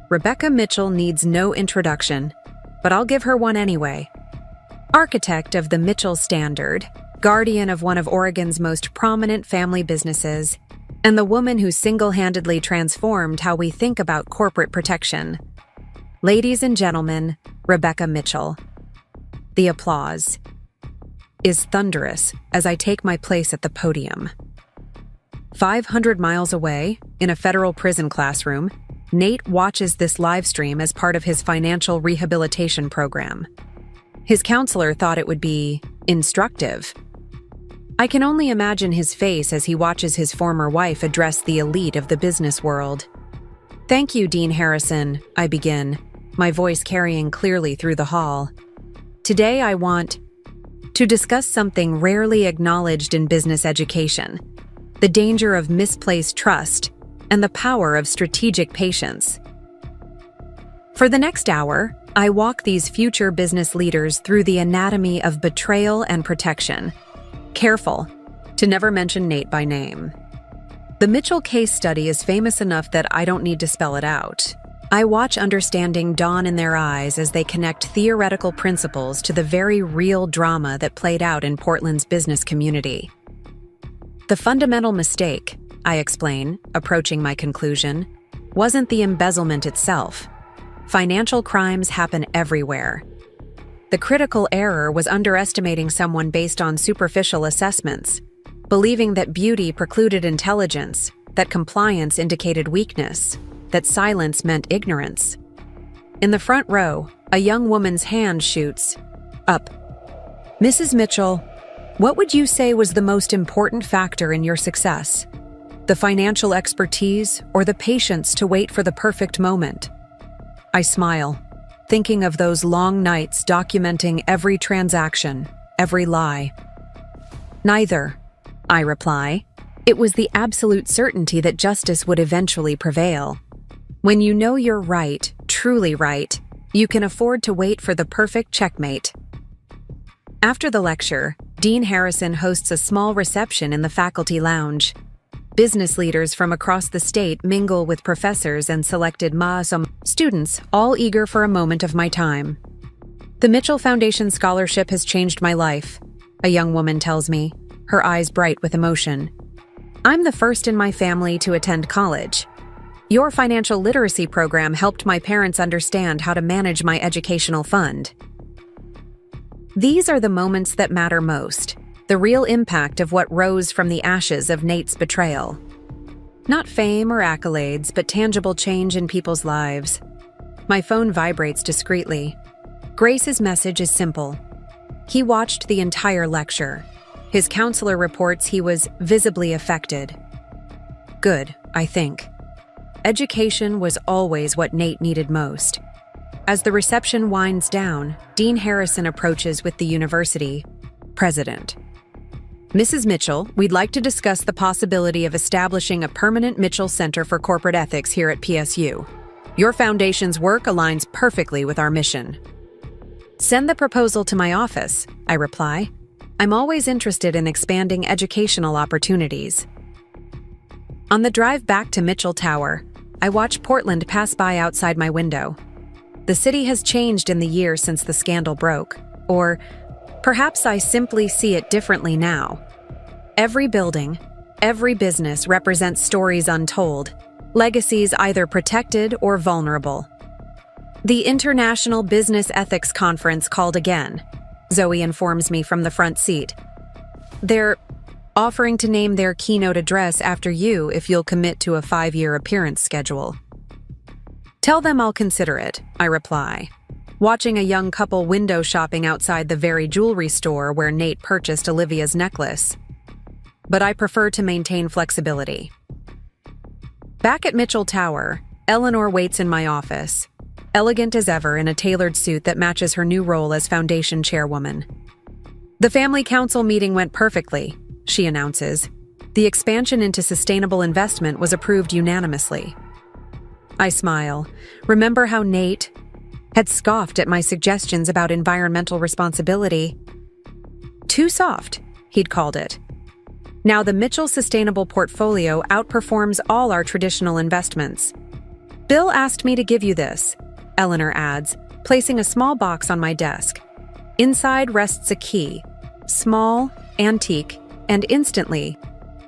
Rebecca Mitchell needs no introduction, but I'll give her one anyway. Architect of the Mitchell Standard, guardian of one of Oregon's most prominent family businesses, and the woman who single-handedly transformed how we think about corporate protection. Ladies and gentlemen, Rebecca Mitchell. The applause is thunderous as I take my place at the podium. 500 miles away, in a federal prison classroom, Nate watches this live stream as part of his financial rehabilitation program. His counselor thought it would be instructive. I can only imagine his face as he watches his former wife address the elite of the business world. "Thank you, Dean Harrison," I begin, my voice carrying clearly through the hall. "Today I want to discuss something rarely acknowledged in business education: the danger of misplaced trust and the power of strategic patience." For the next hour, I walk these future business leaders through the anatomy of betrayal and protection, careful to never mention Nate by name. The Mitchell case study is famous enough that I don't need to spell it out. I watch understanding dawn in their eyes as they connect theoretical principles to the very real drama that played out in Portland's business community. The fundamental mistake, I explain, approaching my conclusion, wasn't the embezzlement itself. Financial crimes happen everywhere. The critical error was underestimating someone based on superficial assessments, believing that beauty precluded intelligence, that compliance indicated weakness, that silence meant ignorance. In the front row, a young woman's hand shoots up. "Mrs. Mitchell, what would you say was the most important factor in your success? The financial expertise or the patience to wait for the perfect moment?" I smile, thinking of those long nights documenting every transaction, every lie. "Neither," I reply. "It was the absolute certainty that justice would eventually prevail. When you know you're right, truly right, you can afford to wait for the perfect checkmate." After the lecture, Dean Harrison hosts a small reception in the faculty lounge. Business leaders from across the state mingle with professors and selected students, all eager for a moment of my time. "The Mitchell Foundation Scholarship has changed my life," a young woman tells me, her eyes bright with emotion. "I'm the first in my family to attend college. Your financial literacy program helped my parents understand how to manage my educational fund." These are the moments that matter most. The real impact of what rose from the ashes of Nate's betrayal. Not fame or accolades, but tangible change in people's lives. My phone vibrates discreetly. Grace's message is simple. He watched the entire lecture. His counselor reports he was visibly affected. Good, I think. Education was always what Nate needed most. As the reception winds down, Dean Harrison approaches with the university president. "Mrs. Mitchell, we'd like to discuss the possibility of establishing a permanent Mitchell Center for Corporate Ethics here at PSU. Your foundation's work aligns perfectly with our mission." "Send the proposal to my office," I reply. "I'm always interested in expanding educational opportunities." On the drive back to Mitchell Tower, I watch Portland pass by outside my window. The city has changed in the years since the scandal broke, or perhaps I simply see it differently now. Every building, every business represents stories untold, legacies either protected or vulnerable. The International Business Ethics Conference called again, Zoe informs me from the front seat. "They're offering to name their keynote address after you if you'll commit to a 5-year appearance schedule." "Tell them I'll consider it," I reply, watching a young couple window shopping outside the very jewelry store where Nate purchased Olivia's necklace. But I prefer to maintain flexibility. Back at Mitchell Tower, Eleanor waits in my office, elegant as ever in a tailored suit that matches her new role as foundation chairwoman. "The family council meeting went perfectly," she announces. "The expansion into sustainable investment was approved unanimously." I smile. Remember how Nate had scoffed at my suggestions about environmental responsibility? Too soft, he'd called it. Now the Mitchell Sustainable Portfolio outperforms all our traditional investments. Bill asked me to give you this, Eleanor adds, placing a small box on my desk. Inside rests a key, small, antique, and instantly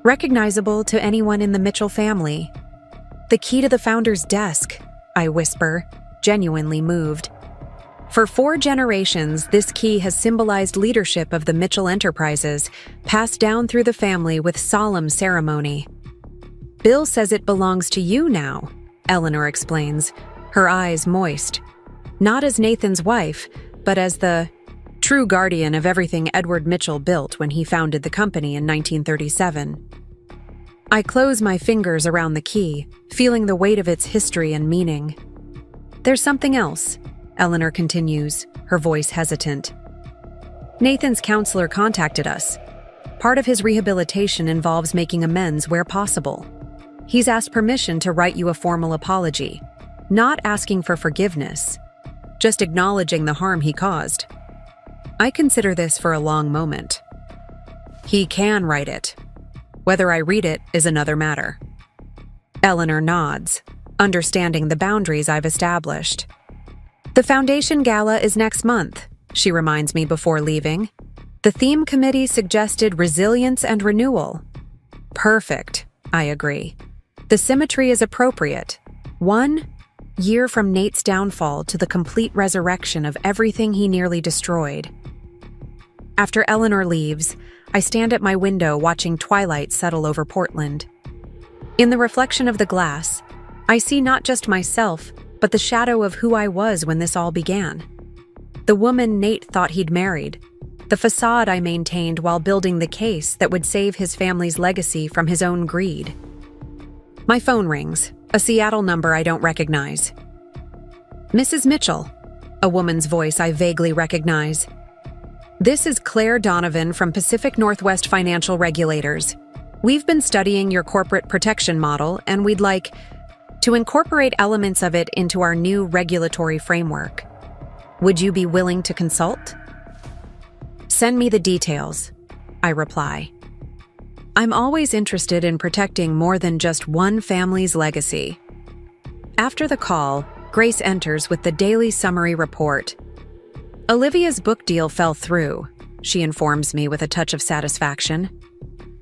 recognizable to anyone in the Mitchell family. The key to the founder's desk, I whisper, genuinely moved. For 4 generations, this key has symbolized leadership of the Mitchell Enterprises, passed down through the family with solemn ceremony. Bill says it belongs to you now, Eleanor explains, her eyes moist. Not as Nathan's wife, but as the true guardian of everything Edward Mitchell built when he founded the company in 1937. I close my fingers around the key, feeling the weight of its history and meaning. There's something else, Eleanor continues, her voice hesitant. Nathan's counselor contacted us. Part of his rehabilitation involves making amends where possible. He's asked permission to write you a formal apology, not asking for forgiveness, just acknowledging the harm he caused. I consider this for a long moment. He can write it. Whether I read it is another matter. Eleanor nods, understanding the boundaries I've established. The foundation gala is next month, she reminds me before leaving. The theme committee suggested resilience and renewal. Perfect, I agree. The symmetry is appropriate. 1 year from Nate's downfall to the complete resurrection of everything he nearly destroyed. After Eleanor leaves, I stand at my window watching twilight settle over Portland. In the reflection of the glass, I see not just myself, but the shadow of who I was when this all began. The woman Nate thought he'd married, the facade I maintained while building the case that would save his family's legacy from his own greed. My phone rings, a Seattle number I don't recognize. Mrs. Mitchell, a woman's voice I vaguely recognize. This is Claire Donovan from Pacific Northwest Financial Regulators. We've been studying your corporate protection model, and we'd like to incorporate elements of it into our new regulatory framework. Would you be willing to consult? Send me the details, I reply. I'm always interested in protecting more than just one family's legacy. After the call, Grace enters with the daily summary report. Olivia's book deal fell through, she informs me with a touch of satisfaction.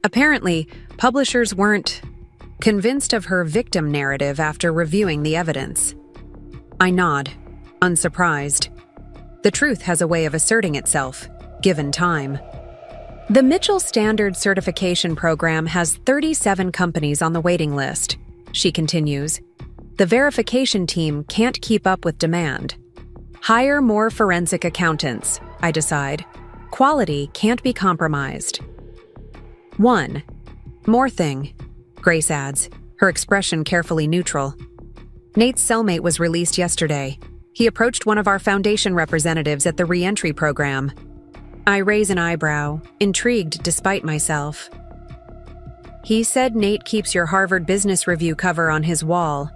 Apparently, publishers weren't convinced of her victim narrative after reviewing the evidence. I nod, unsurprised. The truth has a way of asserting itself, given time. The Mitchell Standard Certification Program has 37 companies on the waiting list, she continues. The verification team can't keep up with demand. Hire more forensic accountants, I decide. Quality can't be compromised. 1 more thing, Grace adds, her expression carefully neutral. Nate's cellmate was released yesterday. He approached one of our foundation representatives at the re-entry program. I raise an eyebrow, intrigued despite myself. He said Nate keeps your Harvard Business Review cover on his wall.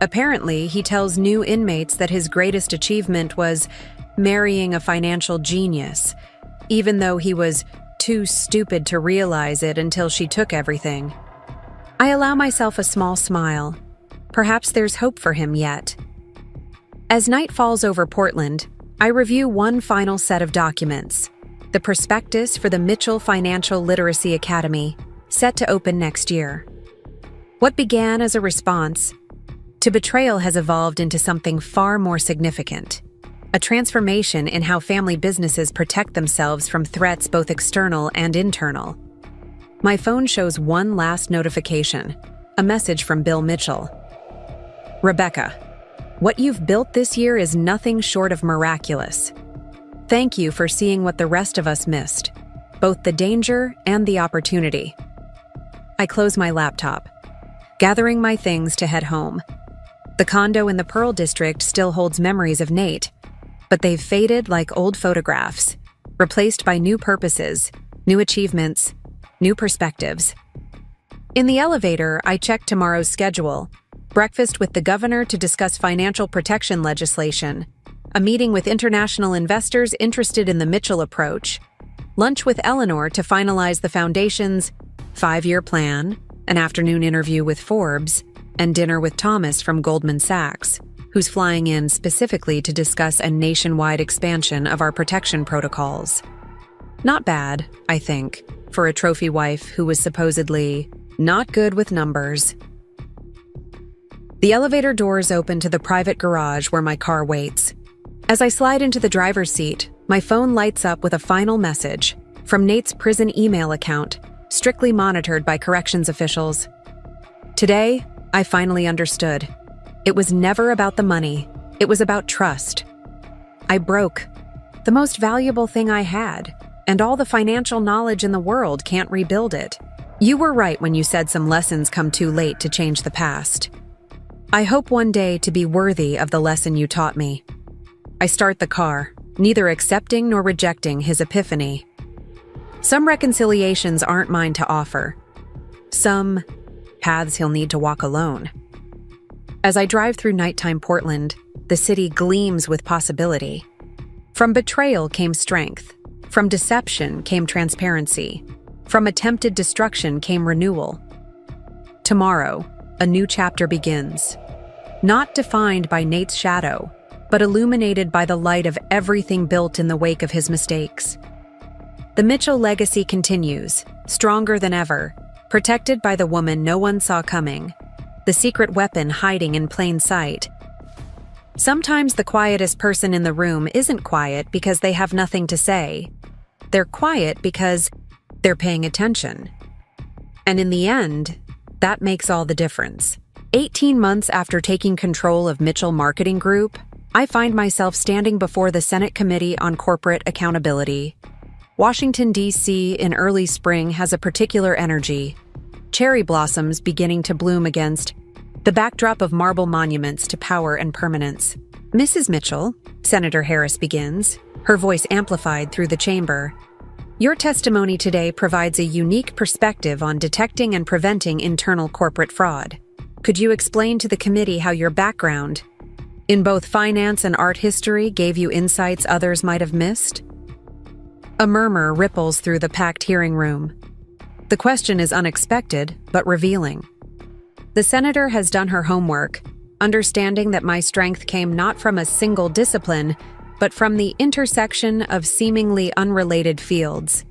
Apparently, he tells new inmates that his greatest achievement was marrying a financial genius, even though he was too stupid to realize it until she took everything. I allow myself a small smile. Perhaps there's hope for him yet. As night falls over Portland, I review one final set of documents. The prospectus for the Mitchell Financial Literacy Academy, set to open next year. What began as a response to betrayal has evolved into something far more significant. A transformation in how family businesses protect themselves from threats both external and internal. My phone shows one last notification, a message from Bill Mitchell. Rebecca, what you've built this year is nothing short of miraculous. Thank you for seeing what the rest of us missed, both the danger and the opportunity. I close my laptop, gathering my things to head home. The condo in the Pearl District still holds memories of Nate, but they've faded like old photographs, replaced by new purposes, new achievements, new perspectives. In the elevator, I check tomorrow's schedule. Breakfast with the governor to discuss financial protection legislation, a meeting with international investors interested in the Mitchell approach, lunch with Eleanor to finalize the foundation's 5-year plan, an afternoon interview with Forbes, and dinner with Thomas from Goldman Sachs, who's flying in specifically to discuss a nationwide expansion of our protection protocols. Not bad, I think, for a trophy wife who was supposedly not good with numbers. The elevator doors open to the private garage where my car waits. As I slide into the driver's seat, my phone lights up with a final message from Nate's prison email account, strictly monitored by corrections officials. Today, I finally understood. It was never about the money. It was about trust. I broke the most valuable thing I had, and all the financial knowledge in the world can't rebuild it. You were right when you said some lessons come too late to change the past. I hope one day to be worthy of the lesson you taught me. I start the car, neither accepting nor rejecting his epiphany. Some reconciliations aren't mine to offer. Some paths he'll need to walk alone. As I drive through nighttime Portland, the city gleams with possibility. From betrayal came strength. From deception came transparency. From attempted destruction came renewal. Tomorrow, a new chapter begins. Not defined by Nate's shadow, but illuminated by the light of everything built in the wake of his mistakes. The Mitchell legacy continues, stronger than ever, protected by the woman no one saw coming, the secret weapon hiding in plain sight. Sometimes the quietest person in the room isn't quiet because they have nothing to say. They're quiet because they're paying attention. And in the end, that makes all the difference. 18 months after taking control of Mitchell Marketing Group, I find myself standing before the Senate Committee on Corporate Accountability. Washington, D.C. in early spring has a particular energy. Cherry blossoms beginning to bloom against the backdrop of marble monuments to power and permanence. Mrs. Mitchell, Senator Harris begins, her voice amplified through the chamber. Your testimony today provides a unique perspective on detecting and preventing internal corporate fraud. Could you explain to the committee how your background in both finance and art history gave you insights others might have missed? A murmur ripples through the packed hearing room. The question is unexpected, but revealing. The senator has done her homework, understanding that my strength came not from a single discipline, but from the intersection of seemingly unrelated fields.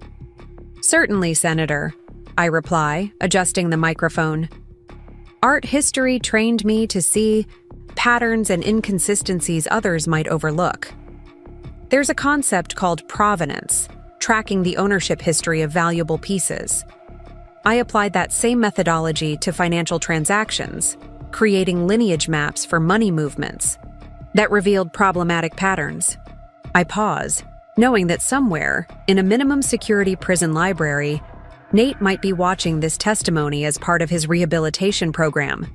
Certainly, Senator, I reply, adjusting the microphone. Art history trained me to see patterns and inconsistencies others might overlook. There's a concept called provenance, tracking the ownership history of valuable pieces. I applied that same methodology to financial transactions, creating lineage maps for money movements that revealed problematic patterns. I pause, knowing that somewhere, in a minimum security prison library, Nate might be watching this testimony as part of his rehabilitation program.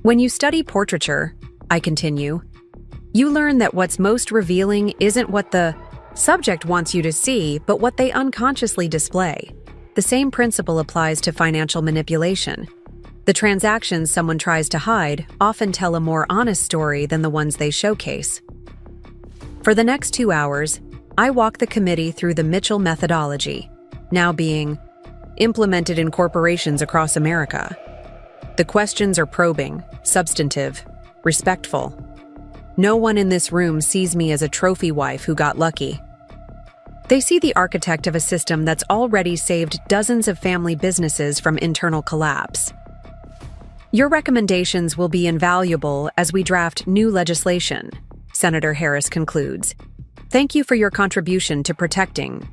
When you study portraiture, I continue, you learn that what's most revealing isn't what the subject wants you to see, but what they unconsciously display. The same principle applies to financial manipulation. The transactions someone tries to hide often tell a more honest story than the ones they showcase. For the next 2 hours, I walk the committee through the Mitchell methodology, now being implemented in corporations across America. The questions are probing, substantive, respectful. No one in this room sees me as a trophy wife who got lucky. They see the architect of a system that's already saved dozens of family businesses from internal collapse. Your recommendations will be invaluable as we draft new legislation, Senator Harris concludes. Thank you for your contribution to protecting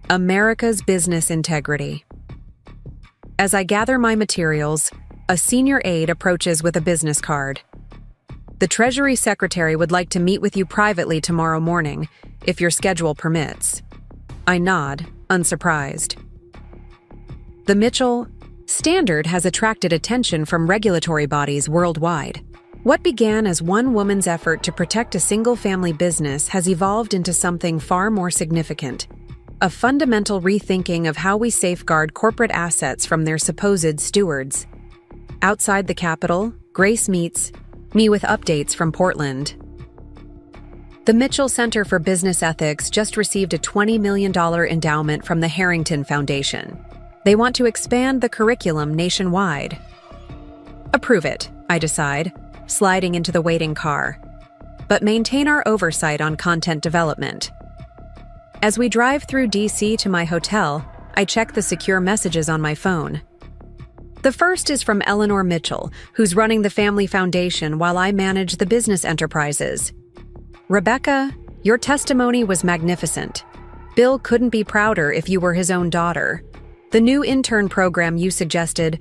America's business integrity. As I gather my materials, a senior aide approaches with a business card. The Treasury Secretary would like to meet with you privately tomorrow morning, if your schedule permits. I nod, unsurprised. The Mitchell standard has attracted attention from regulatory bodies worldwide. What began as one woman's effort to protect a single-family business has evolved into something far more significant. A fundamental rethinking of how we safeguard corporate assets from their supposed stewards. Outside the Capitol, Grace meets me with updates from Portland. The Mitchell Center for Business Ethics just received a $20 million endowment from the Harrington Foundation. They want to expand the curriculum nationwide. Approve it, I decide, sliding into the waiting car. But maintain our oversight on content development. As we drive through DC to my hotel, I check the secure messages on my phone. The first is from Eleanor Mitchell, who's running the family foundation while I manage the business enterprises. Rebecca, your testimony was magnificent. Bill couldn't be prouder if you were his own daughter. The new intern program you suggested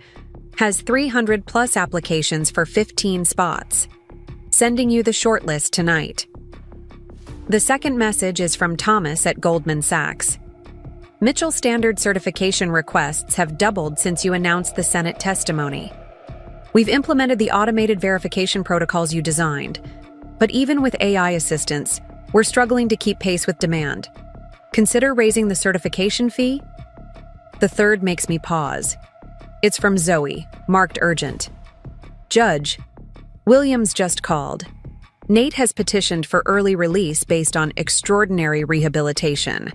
has 300+ applications for 15 spots. Sending you the shortlist tonight. The second message is from Thomas at Goldman Sachs. Mitchell Standard certification requests have doubled since you announced the Senate testimony. We've implemented the automated verification protocols you designed, but even with AI assistance, we're struggling to keep pace with demand. Consider raising the certification fee? The third makes me pause. It's from Zoe, marked urgent. Judge, Williams just called. Nate has petitioned for early release based on extraordinary rehabilitation.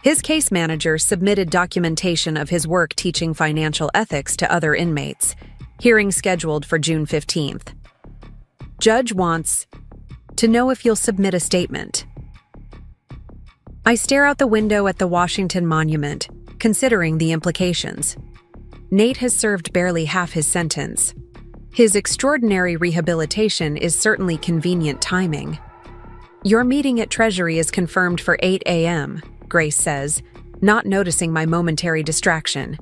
His case manager submitted documentation of his work teaching financial ethics to other inmates. Hearing scheduled for June 15th. Judge wants to know if you'll submit a statement. I stare out the window at the Washington Monument, considering the implications. Nate has served barely half his sentence. His extraordinary rehabilitation is certainly convenient timing. Your meeting at Treasury is confirmed for 8 a.m., Grace says, not noticing my momentary distraction.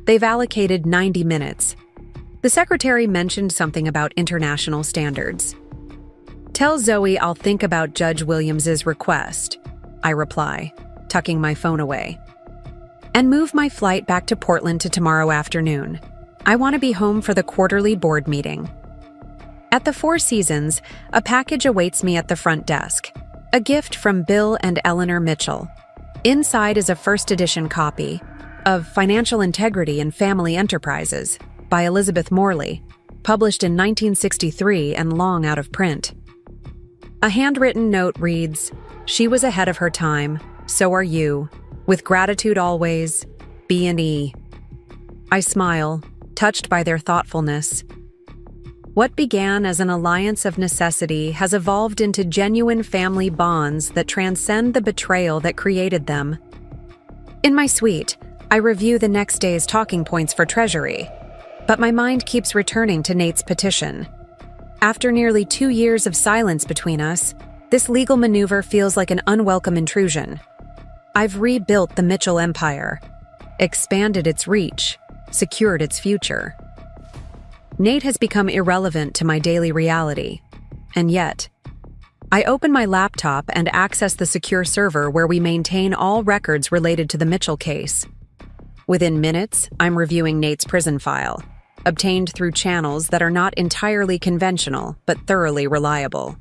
They've allocated 90 minutes. The secretary mentioned something about international standards. Tell Zoe I'll think about Judge Williams's request, I reply, tucking my phone away. And move my flight back to Portland to tomorrow afternoon. I want to be home for the quarterly board meeting. At the Four Seasons, a package awaits me at the front desk. A gift from Bill and Eleanor Mitchell. Inside is a first edition copy of Financial Integrity in Family Enterprises by Elizabeth Morley, published in 1963 and long out of print. A handwritten note reads, "She was ahead of her time, so are you. With gratitude always, B&E." I smile, touched by their thoughtfulness. What began as an alliance of necessity has evolved into genuine family bonds that transcend the betrayal that created them. In my suite, I review the next day's talking points for Treasury, but my mind keeps returning to Nate's petition. After nearly 2 years of silence between us, this legal maneuver feels like an unwelcome intrusion. I've rebuilt the Mitchell empire, expanded its reach, secured its future. Nate has become irrelevant to my daily reality. And yet, I open my laptop and access the secure server where we maintain all records related to the Mitchell case. Within minutes, I'm reviewing Nate's prison file, obtained through channels that are not entirely conventional but thoroughly reliable.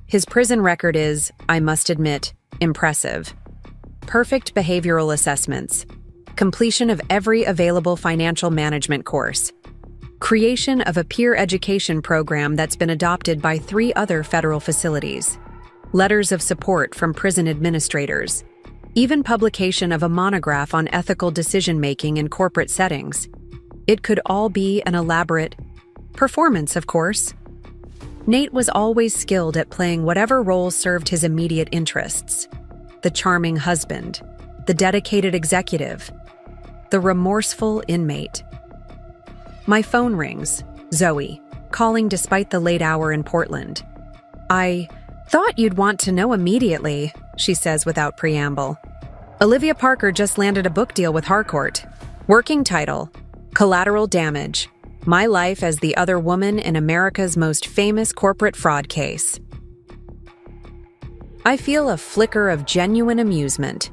His prison record is, I must admit, impressive. Perfect behavioral assessments, completion of every available financial management course, creation of a peer education program that's been adopted by 3 other federal facilities, letters of support from prison administrators, even publication of a monograph on ethical decision-making in corporate settings. It could all be an elaborate performance, of course. Nate was always skilled at playing whatever role served his immediate interests. The charming husband, the dedicated executive, the remorseful inmate. My phone rings. Zoe, calling despite the late hour in Portland. "I thought you'd want to know immediately," she says without preamble. "Olivia Parker just landed a book deal with Harcourt. Working title, Collateral Damage. My Life as the Other Woman in America's Most Famous Corporate Fraud Case." I feel a flicker of genuine amusement.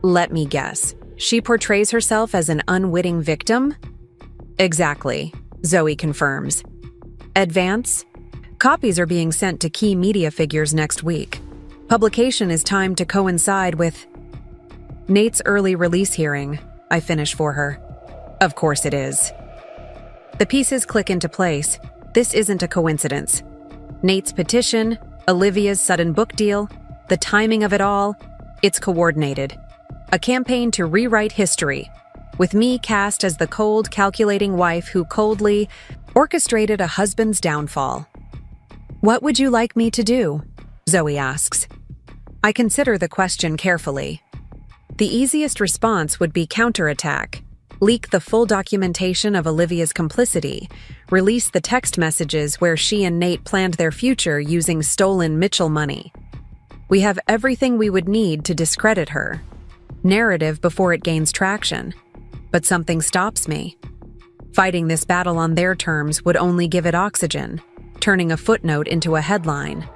Let me guess, she portrays herself as an unwitting victim? Exactly, Zoe confirms. Advance? Copies are being sent to key media figures next week. Publication is timed to coincide with Nate's early release hearing, I finish for her. Of course it is. The pieces click into place. This isn't a coincidence. Nate's petition, Olivia's sudden book deal, the timing of it all, it's coordinated. A campaign to rewrite history, with me cast as the cold, calculating wife who coldly orchestrated a husband's downfall. "What would you like me to do?" Zoe asks. I consider the question carefully. The easiest response would be counterattack. Leak the full documentation of Olivia's complicity, release the text messages where she and Nate planned their future using stolen Mitchell money. We have everything we would need to discredit her. Narrative before it gains traction. But something stops me. Fighting this battle on their terms would only give it oxygen, turning a footnote into a headline.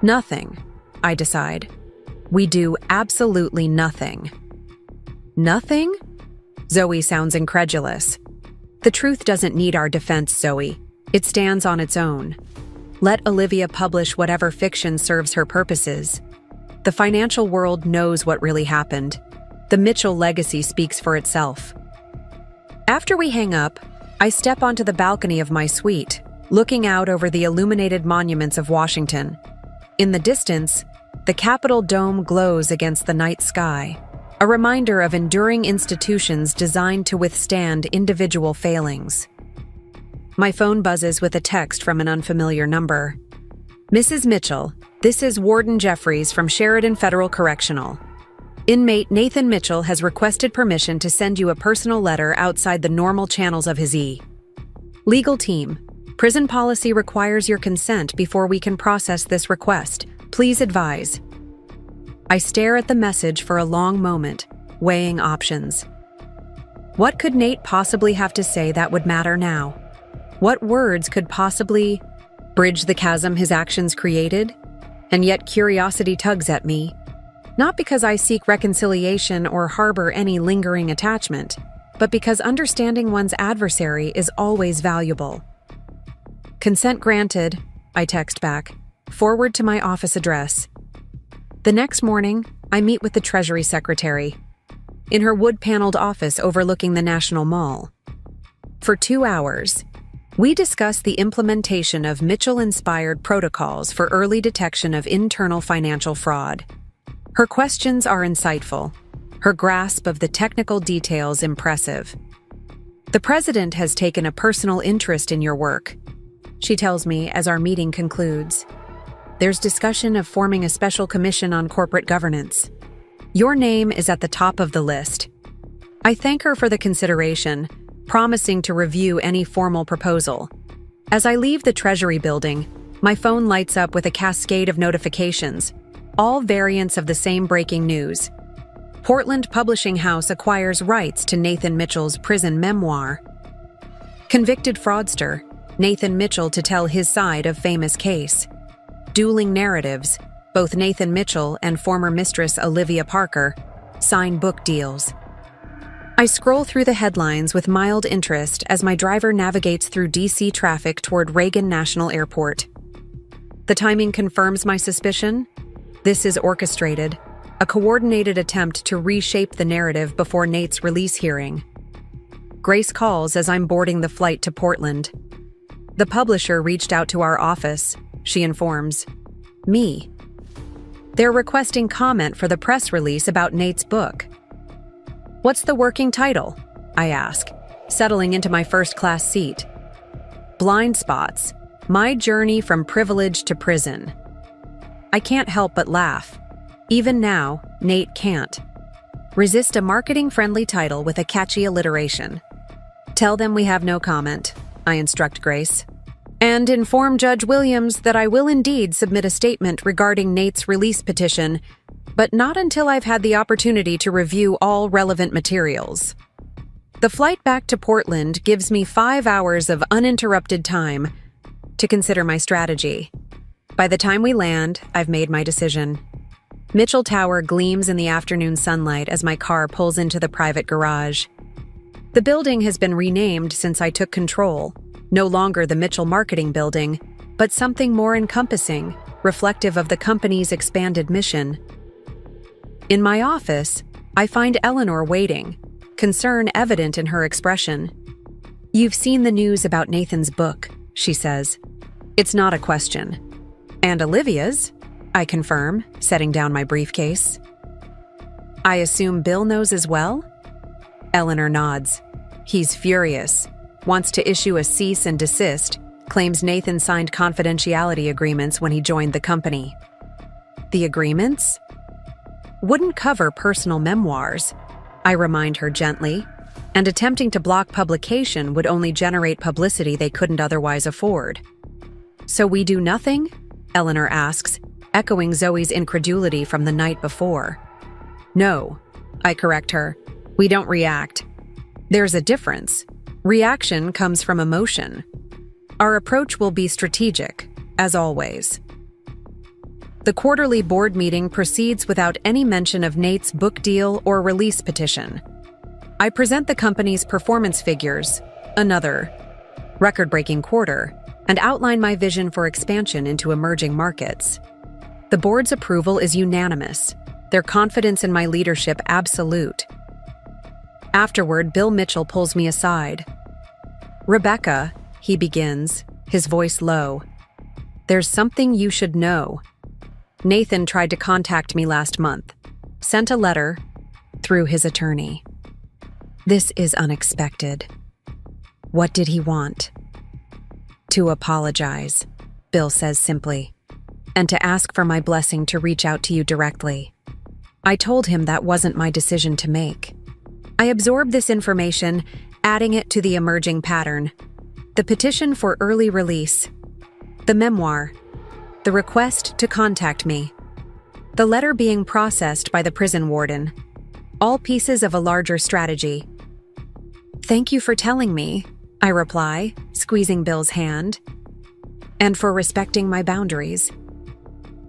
Nothing, I decide. We do absolutely nothing. Nothing? Zoe sounds incredulous. The truth doesn't need our defense, Zoe. It stands on its own. Let Olivia publish whatever fiction serves her purposes. The financial world knows what really happened. The Mitchell legacy speaks for itself. After we hang up, I step onto the balcony of my suite, looking out over the illuminated monuments of Washington. In the distance, the Capitol dome glows against the night sky, a reminder of enduring institutions designed to withstand individual failings. My phone buzzes with a text from an unfamiliar number. "Mrs. Mitchell, this is Warden Jeffries from Sheridan Federal Correctional. Inmate Nathan Mitchell has requested permission to send you a personal letter outside the normal channels of his Legal team, prison policy requires your consent before we can process this request. Please advise." I stare at the message for a long moment, weighing options. What could Nate possibly have to say that would matter now? What words could possibly bridge the chasm his actions created? And yet curiosity tugs at me, not because I seek reconciliation or harbor any lingering attachment, but because understanding one's adversary is always valuable. "Consent granted," I text back. "Forward to my office address." The next morning, I meet with the Treasury Secretary in her wood-paneled office overlooking the National Mall. For 2 hours, we discuss the implementation of Mitchell-inspired protocols for early detection of internal financial fraud. Her questions are insightful, her grasp of the technical details impressive. "The President has taken a personal interest in your work," she tells me as our meeting concludes. "There's discussion of forming a special commission on corporate governance. Your name is at the top of the list." I thank her for the consideration, promising to review any formal proposal. As I leave the Treasury building, my phone lights up with a cascade of notifications, all variants of the same breaking news. Portland Publishing House acquires rights to Nathan Mitchell's prison memoir. Convicted fraudster, Nathan Mitchell to tell his side of famous case. Dueling narratives, both Nathan Mitchell and former Mistress Olivia Parker sign book deals. I scroll through the headlines with mild interest as my driver navigates through DC traffic toward Reagan National Airport. The timing confirms my suspicion. This is orchestrated, a coordinated attempt to reshape the narrative before Nate's release hearing. Grace calls as I'm boarding the flight to Portland. The publisher reached out to our office, she informs. Me. They're requesting comment for the press release about Nate's book. "What's the working title?" I ask, settling into my first-class seat. "Blind Spots: My Journey from Privilege to Prison." I can't help but laugh. Even now, Nate can't. Resist a marketing-friendly title with a catchy alliteration. "Tell them we have no comment," I instruct Grace. "And inform Judge Williams that I will indeed submit a statement regarding Nate's release petition, but not until I've had the opportunity to review all relevant materials." The flight back to Portland gives me 5 hours of uninterrupted time to consider my strategy. By the time we land, I've made my decision. Mitchell Tower gleams in the afternoon sunlight as my car pulls into the private garage. The building has been renamed since I took control, no longer the Mitchell Marketing Building, but something more encompassing, reflective of the company's expanded mission. In my office, I find Eleanor waiting, concern evident in her expression. "You've seen the news about Nathan's book," she says. It's not a question. "And Olivia's," I confirm, setting down my briefcase. "I assume Bill knows as well?" Eleanor nods. He's furious, wants to issue a cease and desist, claims Nathan signed confidentiality agreements when he joined the company. The agreements? Wouldn't cover personal memoirs, I remind her gently, and attempting to block publication would only generate publicity they couldn't otherwise afford. So we do nothing? Eleanor asks, echoing Zoe's incredulity from the night before. No, I correct her. We don't react. There's a difference. Reaction comes from emotion. Our approach will be strategic, as always. The quarterly board meeting proceeds without any mention of Nate's book deal or release petition. I present the company's performance figures, another record-breaking quarter, and outline my vision for expansion into emerging markets. The board's approval is unanimous, their confidence in my leadership absolute. Afterward, Bill Mitchell pulls me aside. "Rebecca," he begins, his voice low, "there's something you should know. Nathan tried to contact me last month, sent a letter through his attorney. This is unexpected. What did he want?" "To apologize," Bill says simply, "and to ask for my blessing to reach out to you directly. I told him that wasn't my decision to make." I absorbed this information, adding it to the emerging pattern. The petition for early release, the memoir, the request to contact me, the letter being processed by the prison warden, all pieces of a larger strategy. "Thank you for telling me," I reply, squeezing Bill's hand, "and for respecting my boundaries."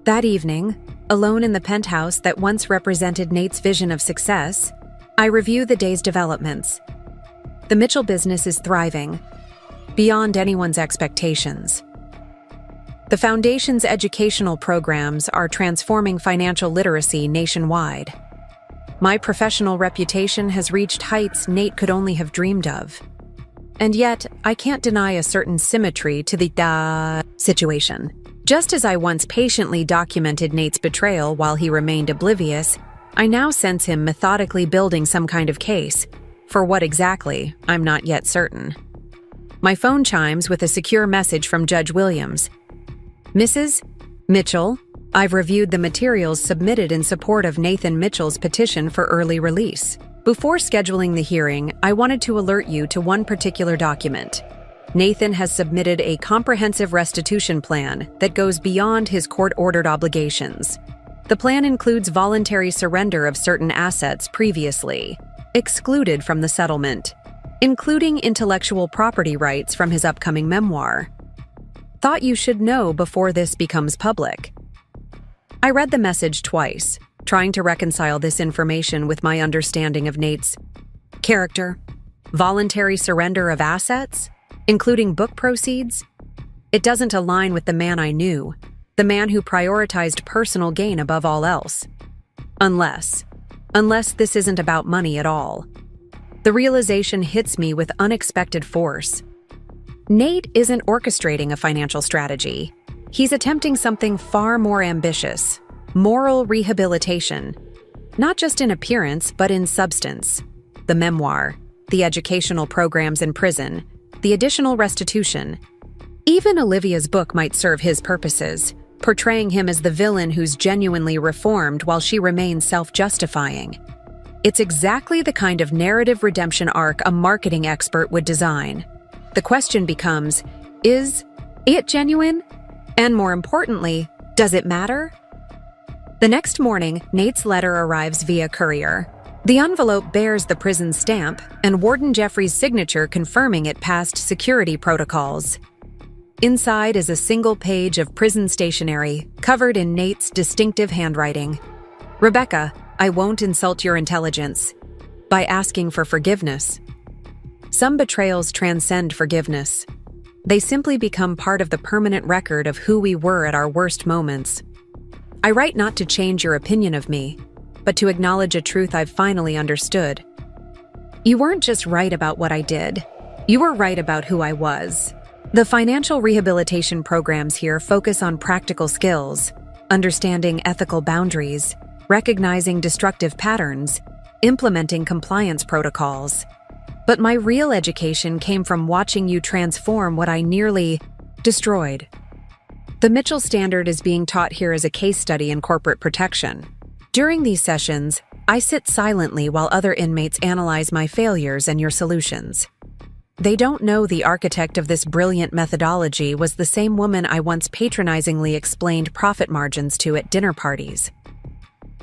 That evening, alone in the penthouse that once represented Nate's vision of success, I review the day's developments. The Mitchell business is thriving, beyond anyone's expectations. The Foundation's educational programs are transforming financial literacy nationwide. My professional reputation has reached heights Nate could only have dreamed of. And yet, I can't deny a certain symmetry to the situation. Just as I once patiently documented Nate's betrayal while he remained oblivious, I now sense him methodically building some kind of case. For what exactly, I'm not yet certain. My phone chimes with a secure message from Judge Williams. "Mrs. Mitchell, I've reviewed the materials submitted in support of Nathan Mitchell's petition for early release. Before scheduling the hearing, I wanted to alert you to one particular document. Nathan has submitted a comprehensive restitution plan that goes beyond his court-ordered obligations. The plan includes voluntary surrender of certain assets previously excluded from the settlement, including intellectual property rights from his upcoming memoir. Thought you should know before this becomes public." I read the message twice, trying to reconcile this information with my understanding of Nate's character. Voluntary surrender of assets, including book proceeds? It doesn't align with the man I knew, the man who prioritized personal gain above all else. Unless this isn't about money at all. The realization hits me with unexpected force. Nate isn't orchestrating a financial strategy. He's attempting something far more ambitious: moral rehabilitation. Not just in appearance, but in substance. The memoir, the educational programs in prison, the additional restitution. Even Olivia's book might serve his purposes, portraying him as the villain who's genuinely reformed while she remains self-justifying. It's exactly the kind of narrative redemption arc a marketing expert would design. The question becomes, is it genuine? And more importantly, does it matter? The next morning, Nate's letter arrives via courier. The envelope bears the prison stamp and Warden Jeffrey's signature confirming it passed security protocols. Inside is a single page of prison stationery, covered in Nate's distinctive handwriting. "Rebecca, I won't insult your intelligence by asking for forgiveness." Some betrayals transcend forgiveness. They simply become part of the permanent record of who we were at our worst moments. I write not to change your opinion of me, but to acknowledge a truth I've finally understood. You weren't just right about what I did. You were right about who I was. The financial rehabilitation programs here focus on practical skills, understanding ethical boundaries, recognizing destructive patterns, implementing compliance protocols. But my real education came from watching you transform what I nearly destroyed. The Mitchell Standard is being taught here as a case study in corporate protection. During these sessions, I sit silently while other inmates analyze my failures and your solutions. They don't know the architect of this brilliant methodology was the same woman I once patronizingly explained profit margins to at dinner parties.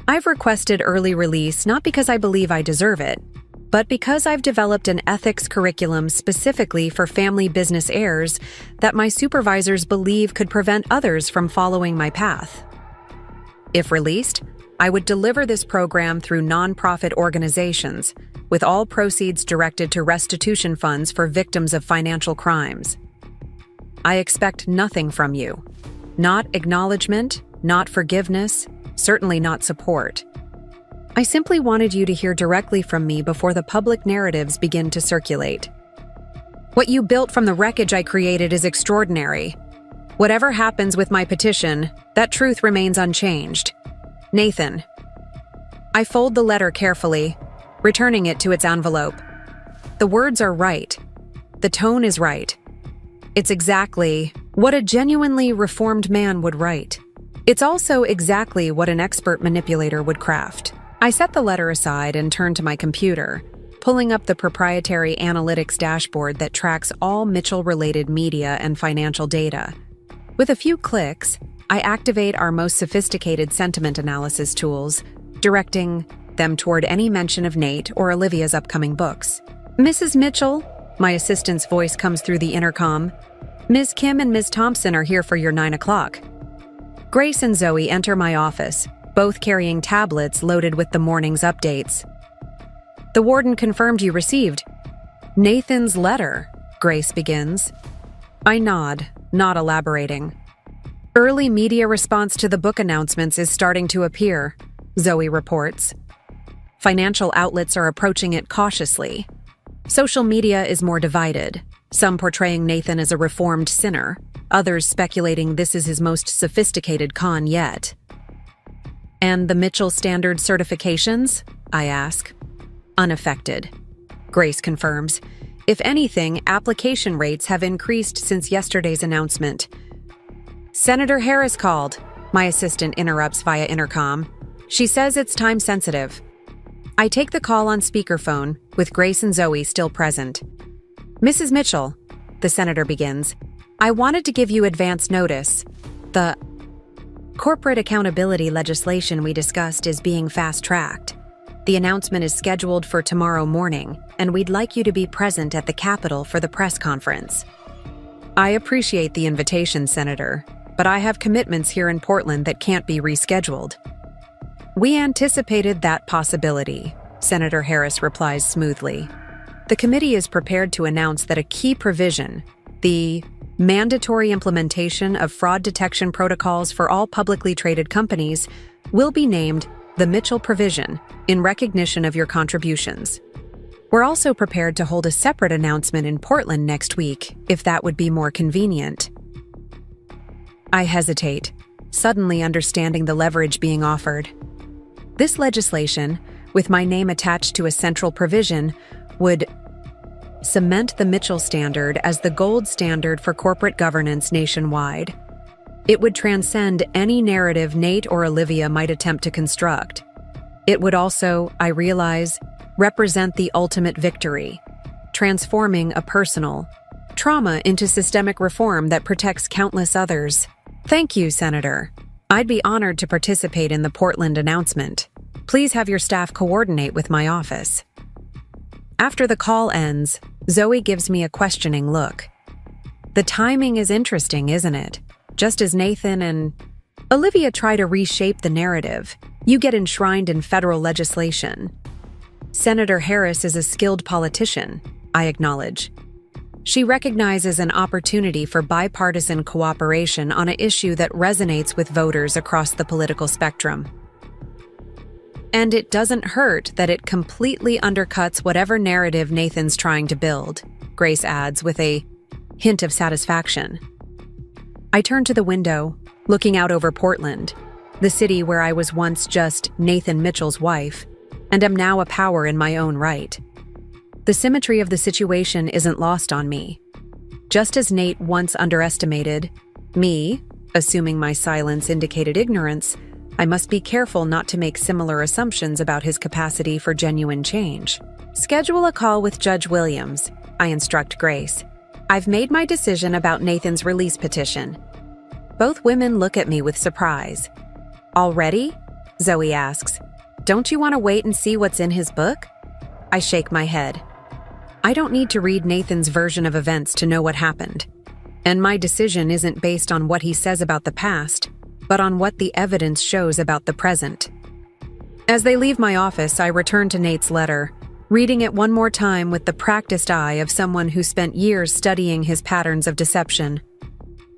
I've requested early release not because I believe I deserve it, but because I've developed an ethics curriculum specifically for family business heirs that my supervisors believe could prevent others from following my path. If released, I would deliver this program through nonprofit organizations, with all proceeds directed to restitution funds for victims of financial crimes. I expect nothing from you. Not acknowledgement, not forgiveness, certainly not support. I simply wanted you to hear directly from me before the public narratives begin to circulate. What you built from the wreckage I created is extraordinary. Whatever happens with my petition, that truth remains unchanged. Nathan. I fold the letter carefully, returning it to its envelope. The words are right. The tone is right. It's exactly what a genuinely reformed man would write. It's also exactly what an expert manipulator would craft. I set the letter aside and turn to my computer, pulling up the proprietary analytics dashboard that tracks all Mitchell-related media and financial data. With a few clicks, I activate our most sophisticated sentiment analysis tools, directing them toward any mention of Nate or Olivia's upcoming books. Mrs. Mitchell, my assistant's voice comes through the intercom. Ms. Kim and Ms. Thompson are here for your 9 o'clock. Grace and Zoe enter my office, both carrying tablets loaded with the morning's updates. The warden confirmed you received Nathan's letter, Grace begins. I nod, not elaborating. Early media response to the book announcements is starting to appear, Zoe reports. Financial outlets are approaching it cautiously. Social media is more divided, some portraying Nathan as a reformed sinner, others speculating this is his most sophisticated con yet. And the Mitchell Standard certifications? I ask. Unaffected. Grace confirms. If anything, application rates have increased since yesterday's announcement. Senator Harris called, my assistant interrupts via intercom. She says it's time sensitive. I take the call on speakerphone, with Grace and Zoe still present. Mrs. Mitchell, the senator begins, I wanted to give you advance notice. The corporate accountability legislation we discussed is being fast-tracked. The announcement is scheduled for tomorrow morning, and we'd like you to be present at the Capitol for the press conference. I appreciate the invitation, Senator, but I have commitments here in Portland that can't be rescheduled. We anticipated that possibility, Senator Harris replies smoothly. The committee is prepared to announce that a key provision, the mandatory implementation of fraud detection protocols for all publicly traded companies, will be named the Mitchell Provision in recognition of your contributions. We're also prepared to hold a separate announcement in Portland next week, if that would be more convenient. I hesitate, suddenly understanding the leverage being offered. This legislation, with my name attached to a central provision, would cement the Mitchell Standard as the gold standard for corporate governance nationwide. It would transcend any narrative Nate or Olivia might attempt to construct. It would also, I realize, represent the ultimate victory, transforming a personal trauma into systemic reform that protects countless others. Thank you, Senator. I'd be honored to participate in the Portland announcement. Please have your staff coordinate with my office. After the call ends, Zoe gives me a questioning look. The timing is interesting, isn't it? Just as Nathan and Olivia try to reshape the narrative, you get enshrined in federal legislation. Senator Harris is a skilled politician, I acknowledge. She recognizes an opportunity for bipartisan cooperation on an issue that resonates with voters across the political spectrum. And it doesn't hurt that it completely undercuts whatever narrative Nathan's trying to build, Grace adds with a hint of satisfaction. I turn to the window, looking out over Portland, the city where I was once just Nathan Mitchell's wife. and am now a power in my own right. The symmetry of the situation isn't lost on me. Just as Nate once underestimated me, assuming my silence indicated ignorance, I must be careful not to make similar assumptions about his capacity for genuine change. Schedule a call with Judge Williams, I instruct Grace. I've made my decision about Nathan's release petition. Both women look at me with surprise. Already? Zoe asks. Don't you want to wait and see what's in his book? I shake my head. I don't need to read Nathan's version of events to know what happened. And my decision isn't based on what he says about the past, but on what the evidence shows about the present. As they leave my office, I return to Nate's letter, reading it one more time with the practiced eye of someone who spent years studying his patterns of deception.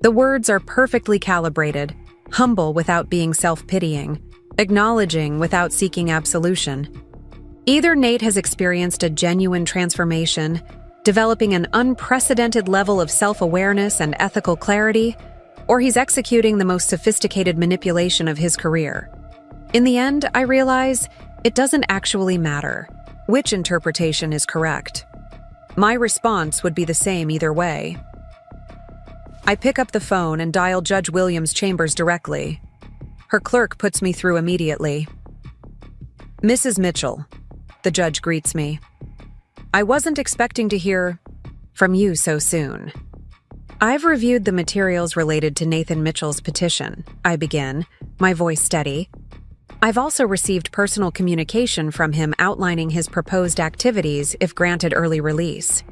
The words are perfectly calibrated, humble without being self-pitying, acknowledging without seeking absolution. Either Nate has experienced a genuine transformation, developing an unprecedented level of self-awareness and ethical clarity, or he's executing the most sophisticated manipulation of his career. In the end, I realize it doesn't actually matter which interpretation is correct. My response would be the same either way. I pick up the phone and dial Judge Williams' chambers directly. Her clerk puts me through immediately. Mrs. Mitchell, the judge greets me. I wasn't expecting to hear from you so soon. I've reviewed the materials related to Nathan Mitchell's petition, I begin, my voice steady. I've also received personal communication from him outlining his proposed activities if granted early release.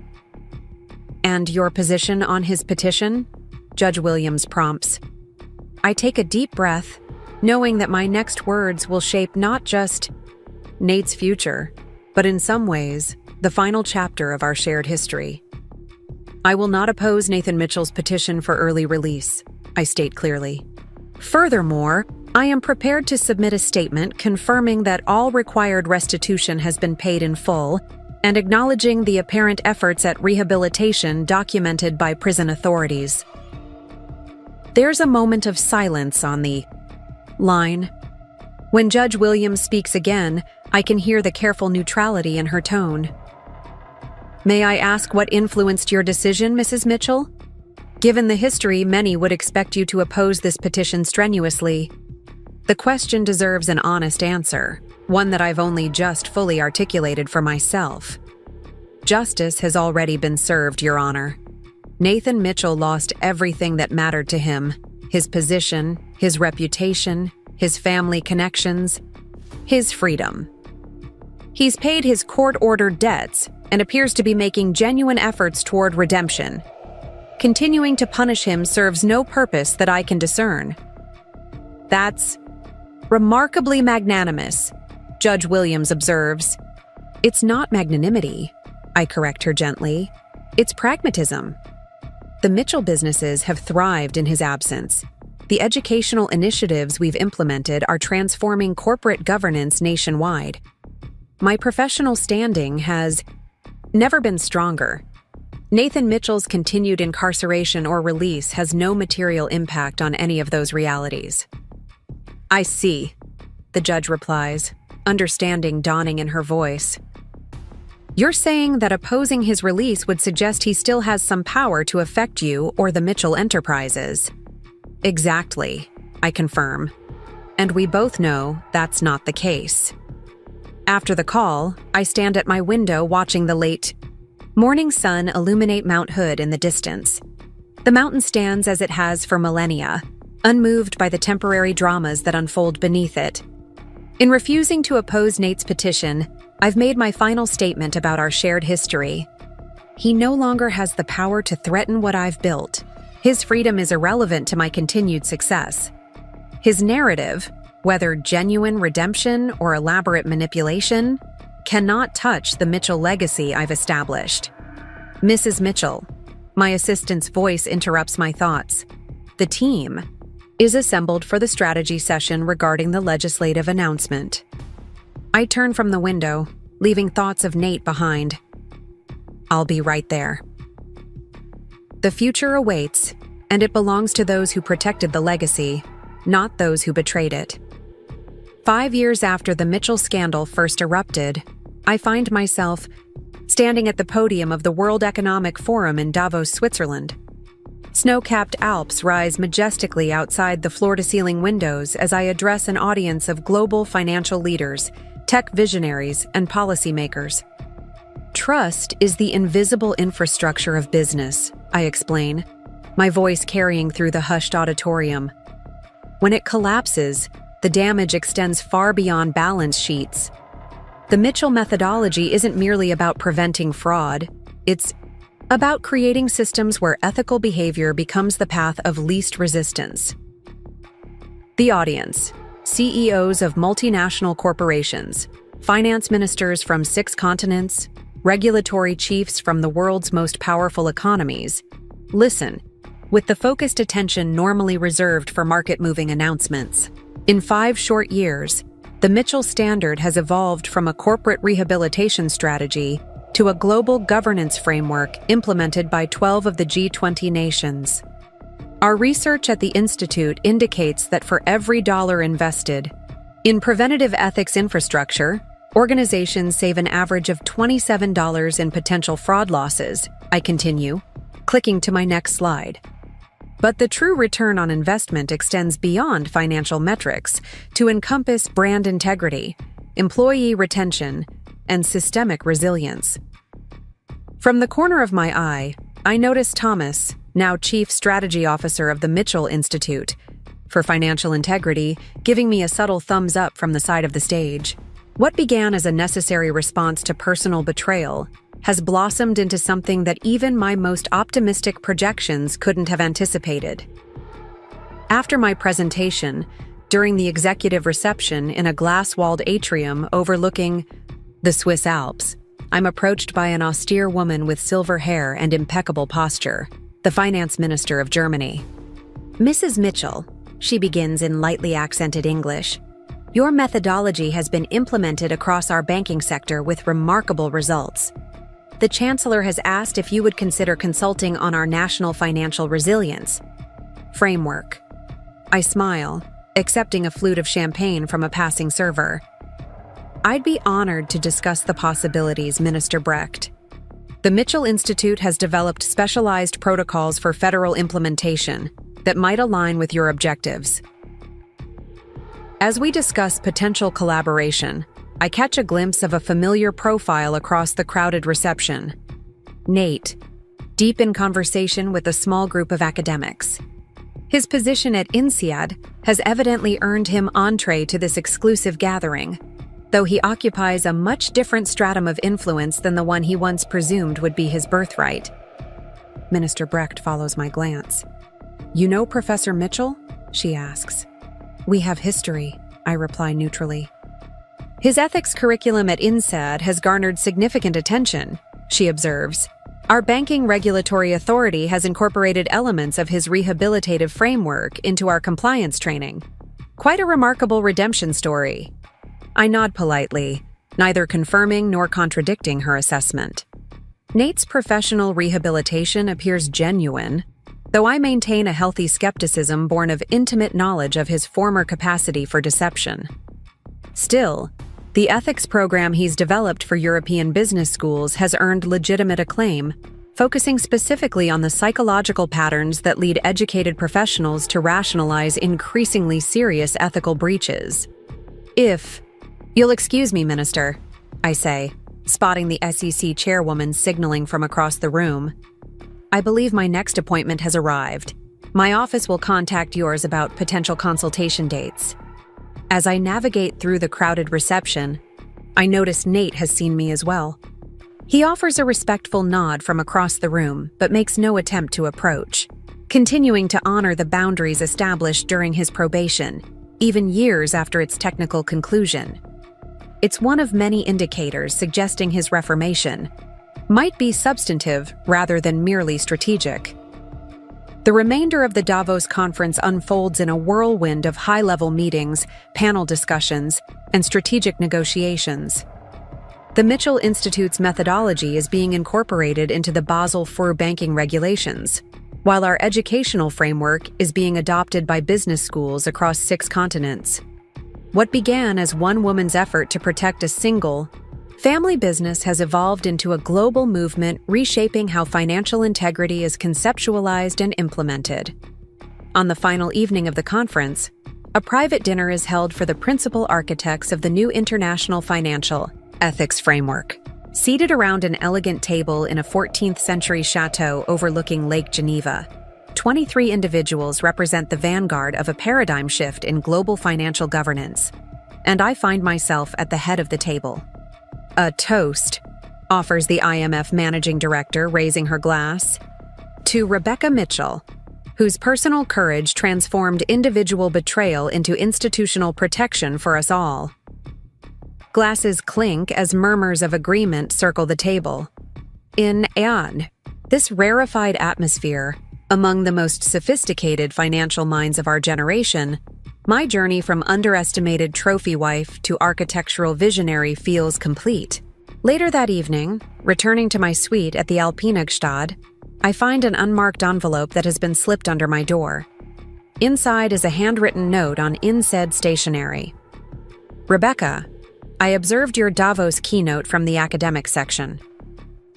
And your position on his petition? Judge Williams prompts. I take a deep breath, knowing that my next words will shape not just Nate's future, but in some ways, the final chapter of our shared history. I will not oppose Nathan Mitchell's petition for early release, I state clearly. Furthermore, I am prepared to submit a statement confirming that all required restitution has been paid in full and acknowledging the apparent efforts at rehabilitation documented by prison authorities. There's a moment of silence on the line. When Judge Williams speaks again, I can hear the careful neutrality in her tone. May I ask what influenced your decision, Mrs. Mitchell? Given the history, many would expect you to oppose this petition strenuously. The question deserves an honest answer, one that I've only just fully articulated for myself. Justice has already been served, Your Honor. Nathan Mitchell lost everything that mattered to him: his position, his reputation, his family connections, his freedom. He's paid his court-ordered debts and appears to be making genuine efforts toward redemption. Continuing to punish him serves no purpose that I can discern. That's remarkably magnanimous, Judge Williams observes. It's not magnanimity, I correct her gently. It's pragmatism. The Mitchell businesses have thrived in his absence. The educational initiatives we've implemented are transforming corporate governance nationwide. My professional standing has never been stronger. Nathan Mitchell's continued incarceration or release has no material impact on any of those realities. I see, the judge replies, understanding dawning in her voice. You're saying that opposing his release would suggest he still has some power to affect you or the Mitchell enterprises. Exactly, I confirm. And we both know that's not the case. After the call, I stand at my window watching the late morning sun illuminate Mount Hood in the distance. The mountain stands as it has for millennia, unmoved by the temporary dramas that unfold beneath it. In refusing to oppose Nate's petition, I've made my final statement about our shared history. He no longer has the power to threaten what I've built. His freedom is irrelevant to my continued success. His narrative, whether genuine redemption or elaborate manipulation, cannot touch the Mitchell legacy I've established. Mrs. Mitchell, my assistant's voice interrupts my thoughts. The team is assembled for the strategy session regarding the legislative announcement. I turn from the window, leaving thoughts of Nate behind. I'll be right there. The future awaits, and it belongs to those who protected the legacy, not those who betrayed it. 5 years after the Mitchell scandal first erupted, I find myself standing at the podium of the World Economic Forum in Davos, Switzerland. Snow-capped Alps rise majestically outside the floor-to-ceiling windows as I address an audience of global financial leaders, tech visionaries, and policymakers. Trust is the invisible infrastructure of business, I explain, my voice carrying through the hushed auditorium. When it collapses, the damage extends far beyond balance sheets. The Mitchell methodology isn't merely about preventing fraud, it's about creating systems where ethical behavior becomes the path of least resistance. The audience: CEOs of multinational corporations, finance ministers from 6 continents, regulatory chiefs from the world's most powerful economies. Listen, with the focused attention normally reserved for market-moving announcements. In 5 short years, the Mitchell Standard has evolved from a corporate rehabilitation strategy to a global governance framework implemented by 12 of the G20 nations. Our research at the Institute indicates that for every dollar invested in preventative ethics infrastructure, organizations save an average of $27 in potential fraud losses. I continue, clicking to my next slide. But the true return on investment extends beyond financial metrics to encompass brand integrity, employee retention, and systemic resilience. From the corner of my eye, I notice Thomas, now Chief Strategy Officer of the Mitchell Institute for Financial Integrity, giving me a subtle thumbs up from the side of the stage. What began as a necessary response to personal betrayal has blossomed into something that even my most optimistic projections couldn't have anticipated. After my presentation, during the executive reception in a glass-walled atrium overlooking the Swiss Alps, I'm approached by an austere woman with silver hair and impeccable posture, the finance minister of Germany. "Mrs. Mitchell," she begins in lightly accented English, "your methodology has been implemented across our banking sector with remarkable results. The Chancellor has asked if you would consider consulting on our national financial resilience framework." I smile, accepting a flute of champagne from a passing server. "I'd be honored to discuss the possibilities, Minister Brecht. The Mitchell Institute has developed specialized protocols for federal implementation that might align with your objectives." As we discuss potential collaboration, I catch a glimpse of a familiar profile across the crowded reception. Nate, deep in conversation with a small group of academics. His position at INSEAD has evidently earned him entree to this exclusive gathering, though he occupies a much different stratum of influence than the one he once presumed would be his birthright. Minister Brecht follows my glance. "You know Professor Mitchell?" she asks. "We have history," I reply neutrally. "His ethics curriculum at INSEAD has garnered significant attention," she observes. "Our banking regulatory authority has incorporated elements of his rehabilitative framework into our compliance training. Quite a remarkable redemption story." I nod politely, neither confirming nor contradicting her assessment. Nate's professional rehabilitation appears genuine, though I maintain a healthy skepticism born of intimate knowledge of his former capacity for deception. Still, the ethics program he's developed for European business schools has earned legitimate acclaim, focusing specifically on the psychological patterns that lead educated professionals to rationalize increasingly serious ethical breaches. "If you'll excuse me, Minister," I say, spotting the SEC chairwoman signaling from across the room. "I believe my next appointment has arrived. My office will contact yours about potential consultation dates." As I navigate through the crowded reception, I notice Nate has seen me as well. He offers a respectful nod from across the room, but makes no attempt to approach, continuing to honor the boundaries established during his probation, even years after its technical conclusion. It's one of many indicators suggesting his reformation might be substantive rather than merely strategic. The remainder of the Davos conference unfolds in a whirlwind of high-level meetings, panel discussions, and strategic negotiations. The Mitchell Institute's methodology is being incorporated into the Basel IV banking regulations, while our educational framework is being adopted by business schools across 6 continents. What began as one woman's effort to protect a single family business has evolved into a global movement reshaping how financial integrity is conceptualized and implemented. On the final evening of the conference, a private dinner is held for the principal architects of the new international financial ethics framework. Seated around an elegant table in a 14th century chateau overlooking Lake Geneva, 23 individuals represent the vanguard of a paradigm shift in global financial governance, and I find myself at the head of the table. "A toast," offers the IMF managing director, raising her glass, "to Rebecca Mitchell, whose personal courage transformed individual betrayal into institutional protection for us all." Glasses clink as murmurs of agreement circle the table. In this rarefied atmosphere, among the most sophisticated financial minds of our generation, my journey from underestimated trophy wife to architectural visionary feels complete. Later that evening, returning to my suite at the Alpinagstad, I find an unmarked envelope that has been slipped under my door. Inside is a handwritten note on insaid stationery. "Rebecca, I observed your Davos keynote from the academic section.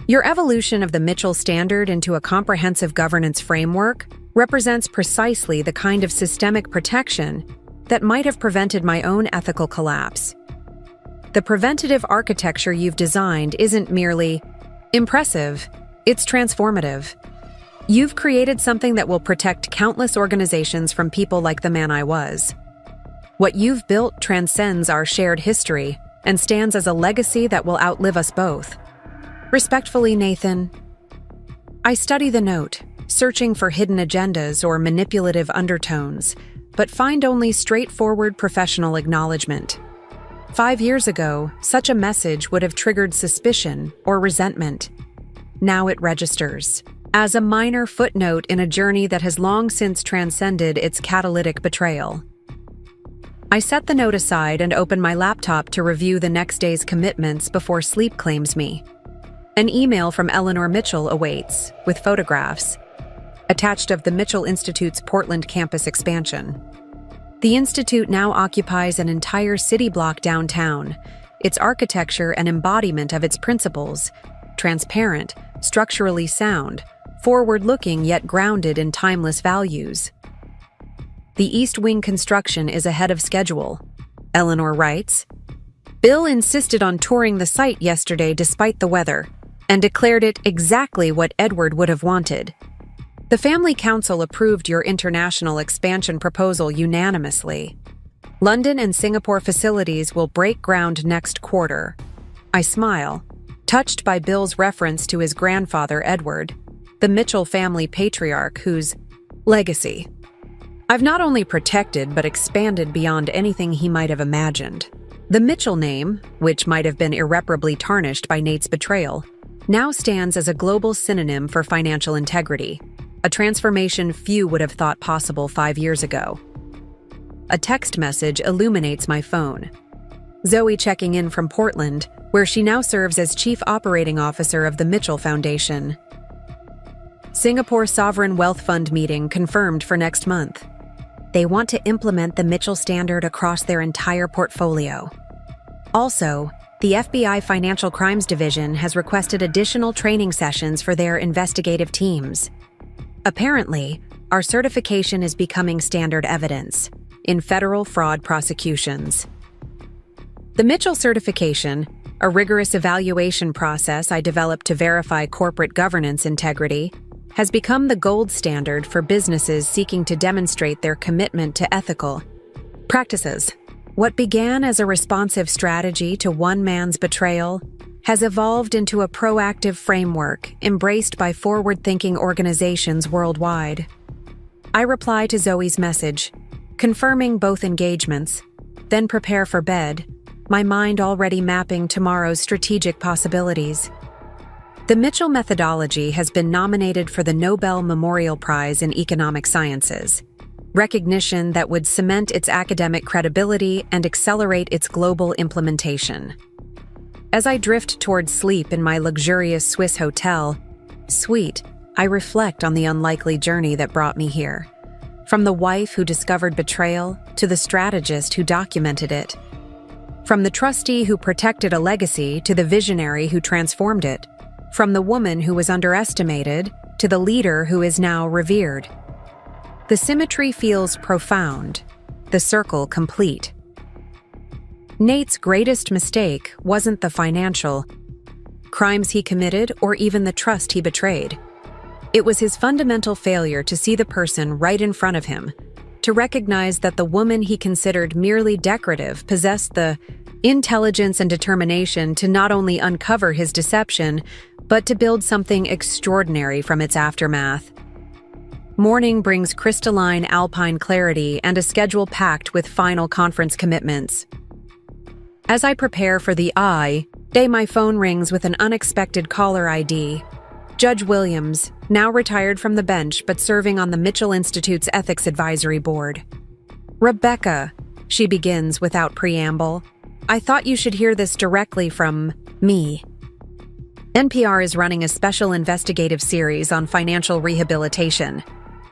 Your evolution of the Mitchell Standard into a comprehensive governance framework represents precisely the kind of systemic protection that might have prevented my own ethical collapse. The preventative architecture you've designed isn't merely impressive, it's transformative. You've created something that will protect countless organizations from people like the man I was. What you've built transcends our shared history and stands as a legacy that will outlive us both. Respectfully, Nathan." I study the note, searching for hidden agendas or manipulative undertones, but find only straightforward professional acknowledgement. 5 years ago, such a message would have triggered suspicion or resentment. Now it registers as a minor footnote in a journey that has long since transcended its catalytic betrayal. I set the note aside and open my laptop to review the next day's commitments before sleep claims me. An email from Eleanor Mitchell awaits, with photographs, attached of the Mitchell Institute's Portland campus expansion. The institute now occupies an entire city block downtown, its architecture an embodiment of its principles, transparent, structurally sound, forward-looking yet grounded in timeless values. "The East Wing construction is ahead of schedule," Eleanor writes. "Bill insisted on touring the site yesterday despite the weather, and declared it exactly what Edward would have wanted. The Family Council approved your international expansion proposal unanimously. London and Singapore facilities will break ground next quarter." I smile, touched by Bill's reference to his grandfather Edward, the Mitchell family patriarch whose legacy I've not only protected but expanded beyond anything he might have imagined. The Mitchell name, which might have been irreparably tarnished by Nate's betrayal, now stands as a global synonym for financial integrity, a transformation few would have thought possible 5 years ago. A text message illuminates my phone. Zoe checking in from Portland, where she now serves as Chief Operating Officer of the Mitchell Foundation. "Singapore Sovereign Wealth Fund meeting confirmed for next month. They want to implement the Mitchell Standard across their entire portfolio. Also, the FBI Financial Crimes Division has requested additional training sessions for their investigative teams. Apparently, our certification is becoming standard evidence in federal fraud prosecutions." The Mitchell certification, a rigorous evaluation process I developed to verify corporate governance integrity, has become the gold standard for businesses seeking to demonstrate their commitment to ethical practices. What began as a responsive strategy to one man's betrayal has evolved into a proactive framework embraced by forward-thinking organizations worldwide. I reply to Zoe's message, confirming both engagements, then prepare for bed, my mind already mapping tomorrow's strategic possibilities. The Mitchell methodology has been nominated for the Nobel Memorial Prize in Economic Sciences, recognition that would cement its academic credibility and accelerate its global implementation. As I drift towards sleep in my luxurious Swiss hotel suite, I reflect on the unlikely journey that brought me here. From the wife who discovered betrayal to the strategist who documented it. From the trustee who protected a legacy to the visionary who transformed it. From the woman who was underestimated to the leader who is now revered. The symmetry feels profound, the circle complete. Nate's greatest mistake wasn't the financial crimes he committed or even the trust he betrayed. It was his fundamental failure to see the person right in front of him, to recognize that the woman he considered merely decorative possessed the intelligence and determination to not only uncover his deception, but to build something extraordinary from its aftermath. Morning brings crystalline alpine clarity and a schedule packed with final conference commitments. As I prepare for the day, my phone rings with an unexpected caller ID. Judge Williams, now retired from the bench but serving on the Mitchell Institute's Ethics Advisory Board. "Rebecca," she begins without preamble, "I thought you should hear this directly from me." NPR is running a special investigative series on financial rehabilitation.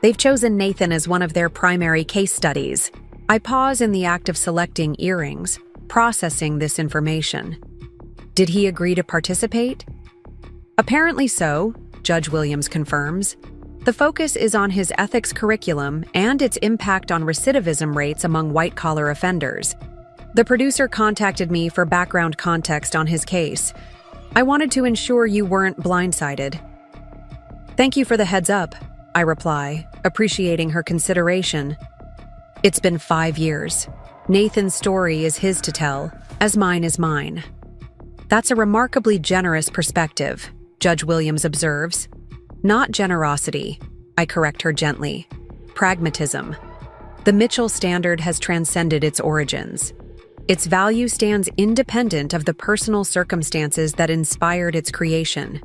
They've chosen Nathan as one of their primary case studies. I pause in the act of selecting earrings, processing this information. Did he agree to participate? Apparently so, Judge Williams confirms. The focus is on his ethics curriculum and its impact on recidivism rates among white-collar offenders. The producer contacted me for background context on his case. I wanted to ensure you weren't blindsided. Thank you for the heads up, I reply, appreciating her consideration. It's been 5 years. Nathan's story is his to tell, as mine is mine. That's a remarkably generous perspective, Judge Williams observes. Not generosity, I correct her gently. Pragmatism. The Mitchell standard has transcended its origins. Its value stands independent of the personal circumstances that inspired its creation.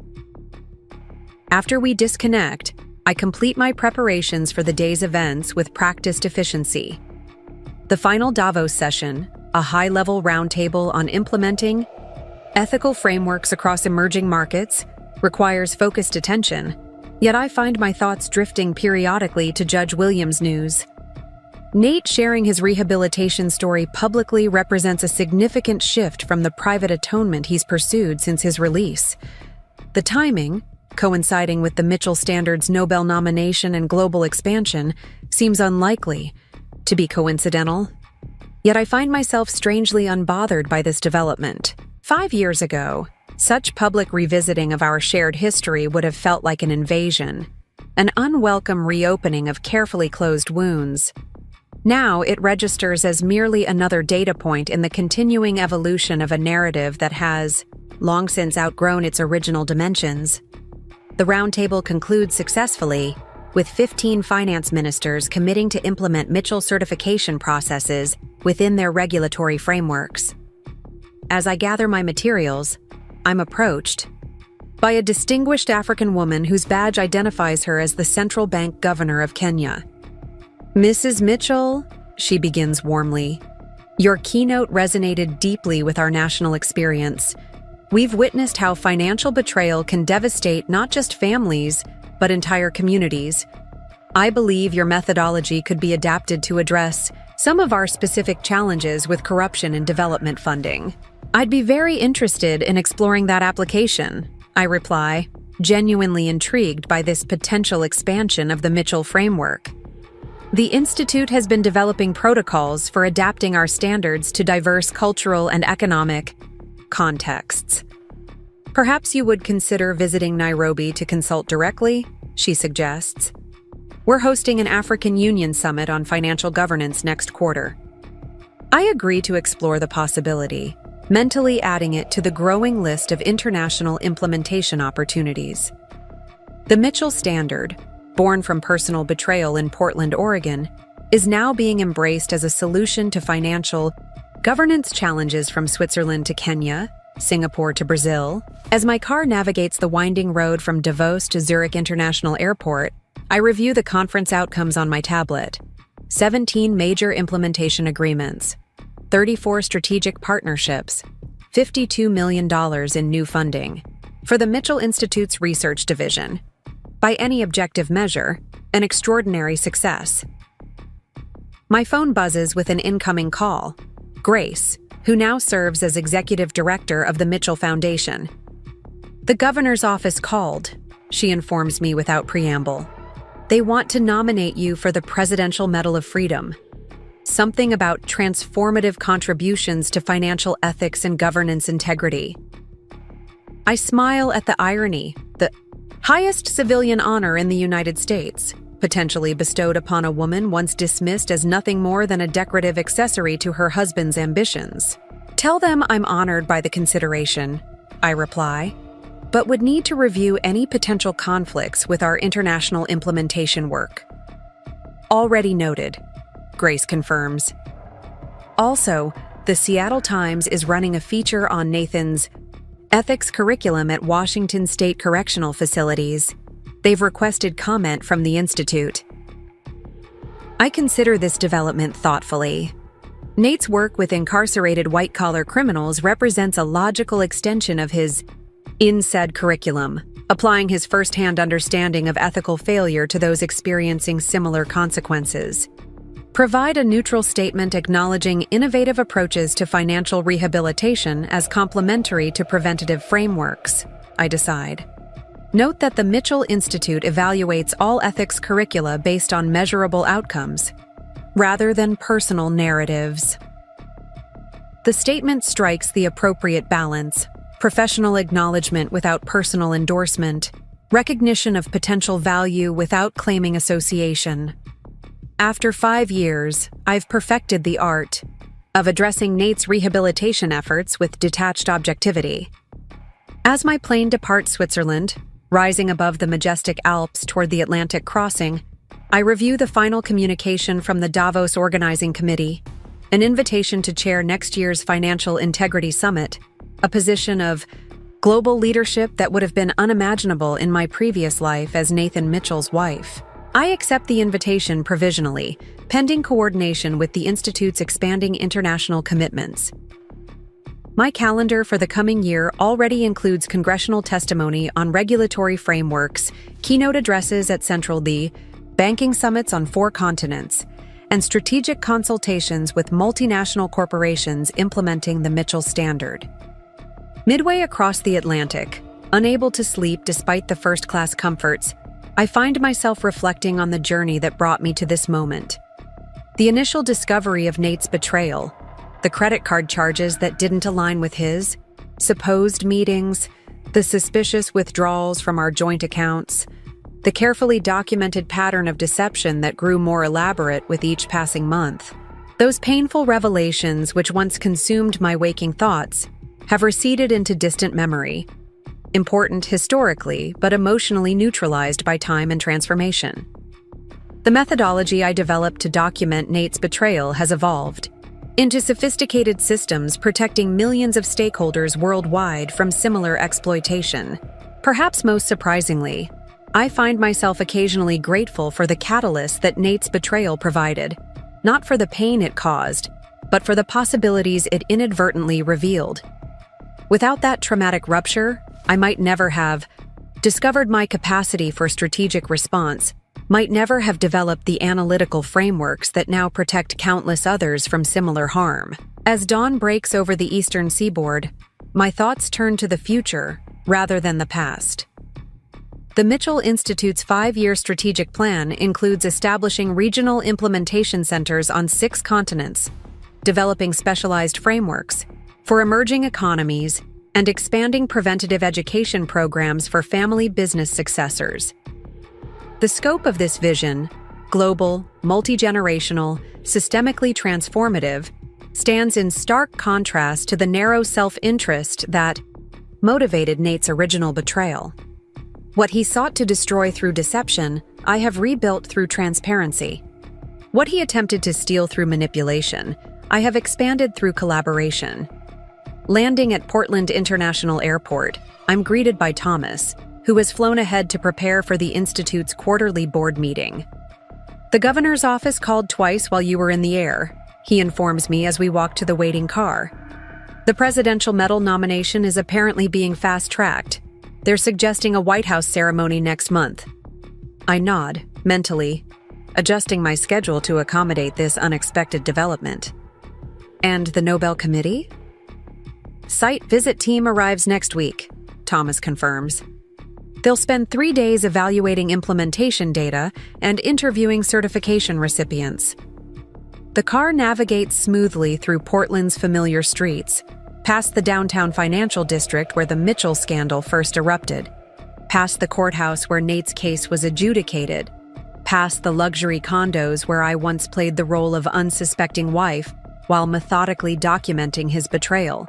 After we disconnect, I complete my preparations for the day's events with practiced efficiency. The final Davos session, a high-level roundtable on implementing ethical frameworks across emerging markets, requires focused attention, yet I find my thoughts drifting periodically to Judge Williams' news. Nate sharing his rehabilitation story publicly represents a significant shift from the private atonement he's pursued since his release. The timing, coinciding with the Mitchell Standard's Nobel nomination and global expansion, seems unlikely to be coincidental. Yet I find myself strangely unbothered by this development. 5 years ago, such public revisiting of our shared history would have felt like an invasion, an unwelcome reopening of carefully closed wounds. Now it registers as merely another data point in the continuing evolution of a narrative that has, long since outgrown its original dimensions. The roundtable concludes successfully, with 15 finance ministers committing to implement Mitchell certification processes within their regulatory frameworks. As I gather my materials, I'm approached by a distinguished African woman whose badge identifies her as the central bank governor of Kenya. "Mrs. Mitchell," she begins warmly, "your keynote resonated deeply with our national experience. We've witnessed how financial betrayal can devastate not just families, but entire communities. I believe your methodology could be adapted to address some of our specific challenges with corruption in development funding. I'd be very interested in exploring that application," I reply, genuinely intrigued by this potential expansion of the Mitchell framework. The Institute has been developing protocols for adapting our standards to diverse cultural and economic contexts. "Perhaps you would consider visiting Nairobi to consult directly," she suggests. "We're hosting an African Union Summit on financial governance next quarter." I agree to explore the possibility, mentally adding it to the growing list of international implementation opportunities. The Mitchell Standard, born from personal betrayal in Portland, Oregon, is now being embraced as a solution to financial governance challenges from Switzerland to Kenya, Singapore to Brazil. As my car navigates the winding road from Davos to Zurich International Airport, I review the conference outcomes on my tablet. 17 major implementation agreements, 34 strategic partnerships, $52 million in new funding for the Mitchell Institute's research division. By any objective measure, an extraordinary success. My phone buzzes with an incoming call. Grace, who now serves as executive director of the Mitchell Foundation. The governor's office called, she informs me without preamble. They want to nominate you for the Presidential Medal of Freedom. Something about transformative contributions to financial ethics and governance integrity. I smile at the irony, the highest civilian honor in the United States, potentially bestowed upon a woman once dismissed as nothing more than a decorative accessory to her husband's ambitions. Tell them I'm honored by the consideration, I reply, but would need to review any potential conflicts with our international implementation work. Already noted, Grace confirms. Also, the Seattle Times is running a feature on Nathan's ethics curriculum at Washington State Correctional Facilities. They've requested comment from the Institute. I consider this development thoughtfully. Nate's work with incarcerated white-collar criminals represents a logical extension of his in-said curriculum, applying his first-hand understanding of ethical failure to those experiencing similar consequences. Provide a neutral statement acknowledging innovative approaches to financial rehabilitation as complementary to preventative frameworks, I decide. Note that the Mitchell Institute evaluates all ethics curricula based on measurable outcomes, rather than personal narratives. The statement strikes the appropriate balance: professional acknowledgement without personal endorsement, recognition of potential value without claiming association. After 5 years, I've perfected the art of addressing Nate's rehabilitation efforts with detached objectivity. As my plane departs Switzerland, rising above the majestic Alps toward the Atlantic crossing, I review the final communication from the Davos Organizing Committee, an invitation to chair next year's Financial Integrity Summit, a position of global leadership that would have been unimaginable in my previous life as Nathan Mitchell's wife. I accept the invitation provisionally, pending coordination with the Institute's expanding international commitments. My calendar for the coming year already includes congressional testimony on regulatory frameworks, keynote addresses at Central D, banking summits on 4 continents, and strategic consultations with multinational corporations implementing the Mitchell Standard. Midway across the Atlantic, unable to sleep despite the first-class comforts, I find myself reflecting on the journey that brought me to this moment. The initial discovery of Nate's betrayal, the credit card charges that didn't align with his, supposed meetings, the suspicious withdrawals from our joint accounts, the carefully documented pattern of deception that grew more elaborate with each passing month. Those painful revelations which once consumed my waking thoughts have receded into distant memory, important historically, but emotionally neutralized by time and transformation. The methodology I developed to document Nate's betrayal has evolved into sophisticated systems protecting millions of stakeholders worldwide from similar exploitation. Perhaps most surprisingly, I find myself occasionally grateful for the catalyst that Nate's betrayal provided, not for the pain it caused, but for the possibilities it inadvertently revealed. Without that traumatic rupture, I might never have discovered my capacity for strategic response, might never have developed the analytical frameworks that now protect countless others from similar harm. As dawn breaks over the eastern seaboard, my thoughts turn to the future rather than the past. The Mitchell Institute's 5-year strategic plan includes establishing regional implementation centers on 6 continents, developing specialized frameworks for emerging economies, and expanding preventative education programs for family business successors. The scope of this vision, global, multi-generational, systemically transformative, stands in stark contrast to the narrow self-interest that motivated Nate's original betrayal. What he sought to destroy through deception, I have rebuilt through transparency. What he attempted to steal through manipulation, I have expanded through collaboration. Landing at Portland International Airport, I'm greeted by Thomas, who has flown ahead to prepare for the Institute's quarterly board meeting. The governor's office called twice while you were in the air, he informs me as we walk to the waiting car. The presidential medal nomination is apparently being fast-tracked. They're suggesting a White House ceremony next month. I nod, mentally. adjusting my schedule to accommodate this unexpected development. And the Nobel Committee? Site visit team arrives next week, Thomas confirms. They'll spend 3 days evaluating implementation data and interviewing certification recipients. The car navigates smoothly through Portland's familiar streets, past the downtown financial district where the Mitchell scandal first erupted, past the courthouse where Nate's case was adjudicated, past the luxury condos where I once played the role of unsuspecting wife while methodically documenting his betrayal.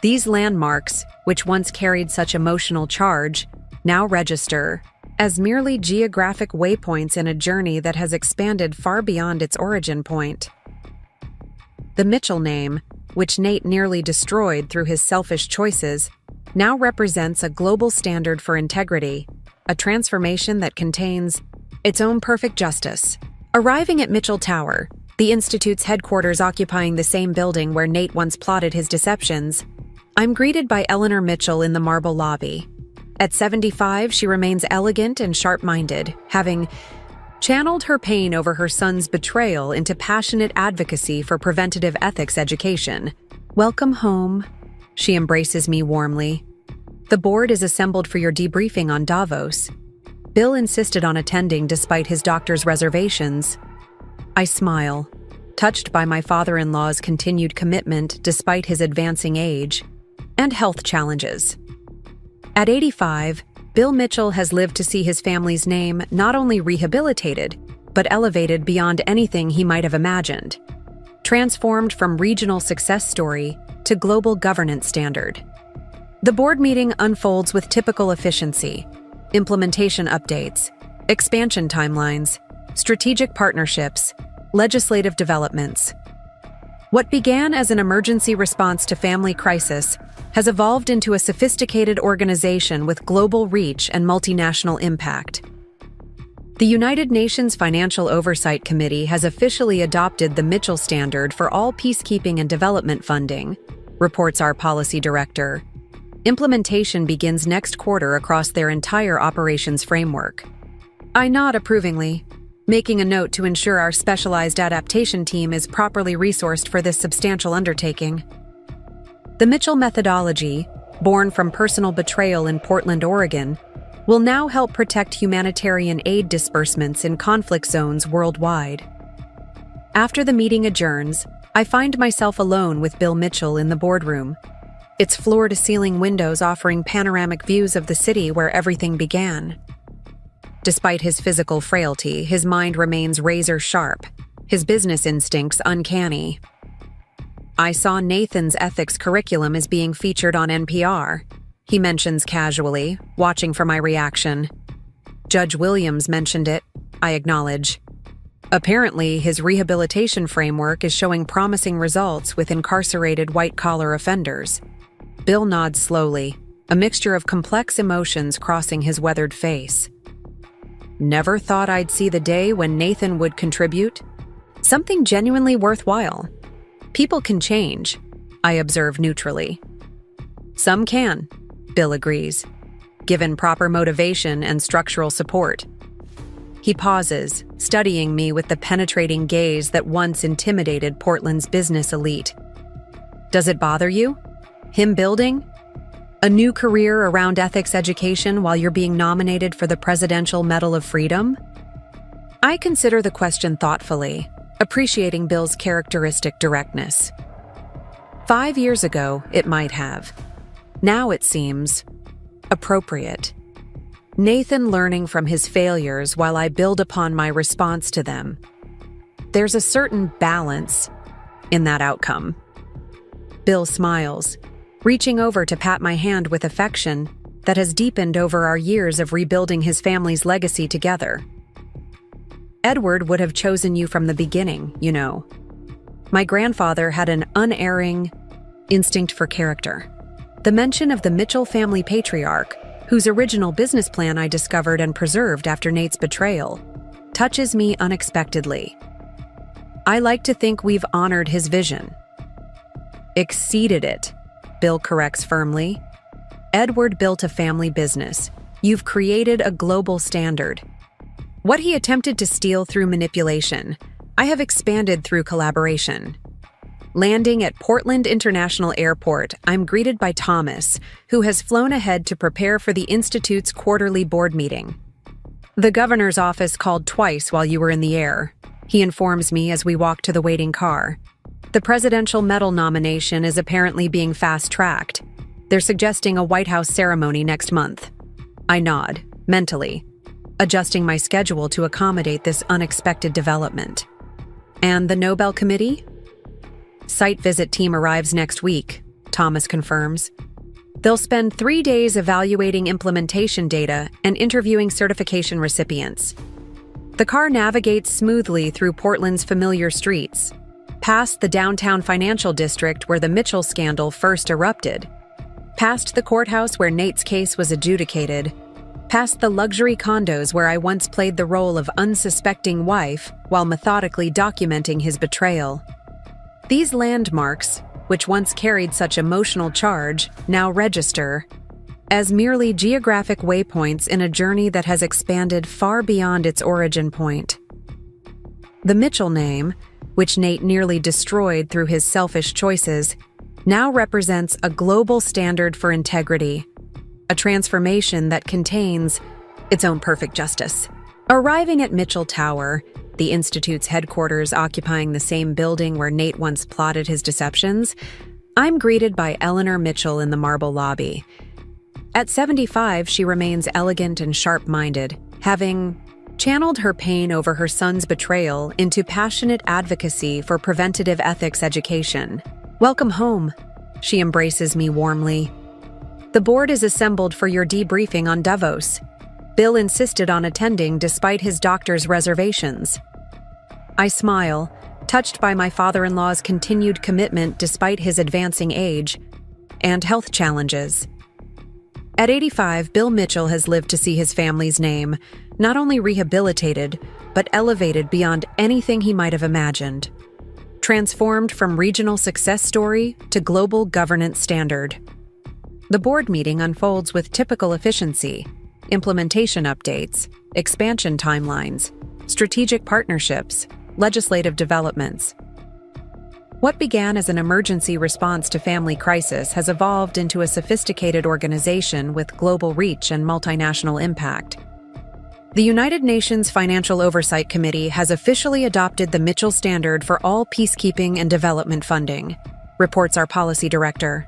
These landmarks, which once carried such emotional charge, now register as merely geographic waypoints in a journey that has expanded far beyond its origin point. The Mitchell name, which Nate nearly destroyed through his selfish choices, now represents a global standard for integrity, a transformation that contains its own perfect justice. Arriving at Mitchell Tower, the Institute's headquarters occupying the same building where Nate once plotted his deceptions, I'm greeted by Eleanor Mitchell in the marble lobby. At 75, she remains elegant and sharp-minded, having channeled her pain over her son's betrayal into passionate advocacy for preventative ethics education. Welcome home. She embraces me warmly. The board is assembled for your debriefing on Davos. Bill insisted on attending despite his doctor's reservations. I smile, touched by my father-in-law's continued commitment despite his advancing age and health challenges. At 85, Bill Mitchell has lived to see his family's name not only rehabilitated, but elevated beyond anything he might have imagined, transformed from regional success story to global governance standard. The board meeting unfolds with typical efficiency: implementation updates, expansion timelines, strategic partnerships, legislative developments. What began as an emergency response to family crisis has evolved into a sophisticated organization with global reach and multinational impact. The United Nations Financial Oversight Committee has officially adopted the Mitchell Standard for all peacekeeping and development funding, reports our policy director. Implementation begins next quarter across their entire operations framework. I nod approvingly, making a note to ensure our specialized adaptation team is properly resourced for this substantial undertaking. The Mitchell methodology, born from personal betrayal in Portland, Oregon, will now help protect humanitarian aid disbursements in conflict zones worldwide. After the meeting adjourns, I find myself alone with Bill Mitchell in the boardroom, its floor-to-ceiling windows offering panoramic views of the city where everything began. Despite his physical frailty, his mind remains razor-sharp, his business instincts uncanny. I saw Nathan's ethics curriculum is being featured on NPR, he mentions casually, watching for my reaction. Judge Williams mentioned it, I acknowledge. Apparently, his rehabilitation framework is showing promising results with incarcerated white-collar offenders. Bill nods slowly, a mixture of complex emotions crossing his weathered face. Never thought I'd see the day when Nathan would contribute. Something genuinely worthwhile. People can change, I observe neutrally. Some can, Bill agrees, given proper motivation and structural support. He pauses, studying me with the penetrating gaze that once intimidated Portland's business elite. Does it bother you? Him building a new career around ethics education while you're being nominated for the Presidential Medal of Freedom? I consider the question thoughtfully, appreciating Bill's characteristic directness. 5 years ago, it might have. Now it seems appropriate. Nathan learning from his failures while I build upon my response to them. There's a certain balance in that outcome. Bill smiles, reaching over to pat my hand with affection that has deepened over our years of rebuilding his family's legacy together. Edward would have chosen you from the beginning, you know. My grandfather had an unerring instinct for character. The mention of the Mitchell family patriarch, whose original business plan I discovered and preserved after Nate's betrayal, touches me unexpectedly. I like to think we've honored his vision. Exceeded it, Bill corrects firmly. Edward built a family business. You've created a global standard. What he attempted to steal through manipulation, I have expanded through collaboration. Landing at Portland International Airport, I'm greeted by Thomas, who has flown ahead to prepare for the Institute's quarterly board meeting. The governor's office called twice while you were in the air, he informs me as we walk to the waiting car. The presidential medal nomination is apparently being fast-tracked. They're suggesting a White House ceremony next month. I nod, mentally, adjusting my schedule to accommodate this unexpected development. And the Nobel Committee? Site visit team arrives next week, Thomas confirms. They'll spend 3 days evaluating implementation data and interviewing certification recipients. The car navigates smoothly through Portland's familiar streets, past the downtown financial district where the Mitchell scandal first erupted, past the courthouse where Nate's case was adjudicated, past the luxury condos where I once played the role of unsuspecting wife while methodically documenting his betrayal. These landmarks, which once carried such emotional charge, now register as merely geographic waypoints in a journey that has expanded far beyond its origin point. The Mitchell name, which Nate nearly destroyed through his selfish choices, now represents a global standard for integrity, a transformation that contains its own perfect justice. Arriving at Mitchell Tower, the Institute's headquarters occupying the same building where Nate once plotted his deceptions, I'm greeted by Eleanor Mitchell in the marble lobby. At 75, she remains elegant and sharp-minded, having channeled her pain over her son's betrayal into passionate advocacy for preventative ethics education. "Welcome home," she embraces me warmly. "The board is assembled for your debriefing on Davos." Bill insisted on attending despite his doctor's reservations. I smile, touched by my father-in-law's continued commitment despite his advancing age and health challenges. At 85, Bill Mitchell has lived to see his family's name not only rehabilitated, but elevated beyond anything he might have imagined. Transformed from regional success story to global governance standard. The board meeting unfolds with typical efficiency: implementation updates, expansion timelines, strategic partnerships, legislative developments. What began as an emergency response to family crisis has evolved into a sophisticated organization with global reach and multinational impact. The United Nations Financial Oversight Committee has officially adopted the Mitchell Standard for all peacekeeping and development funding, reports our policy director.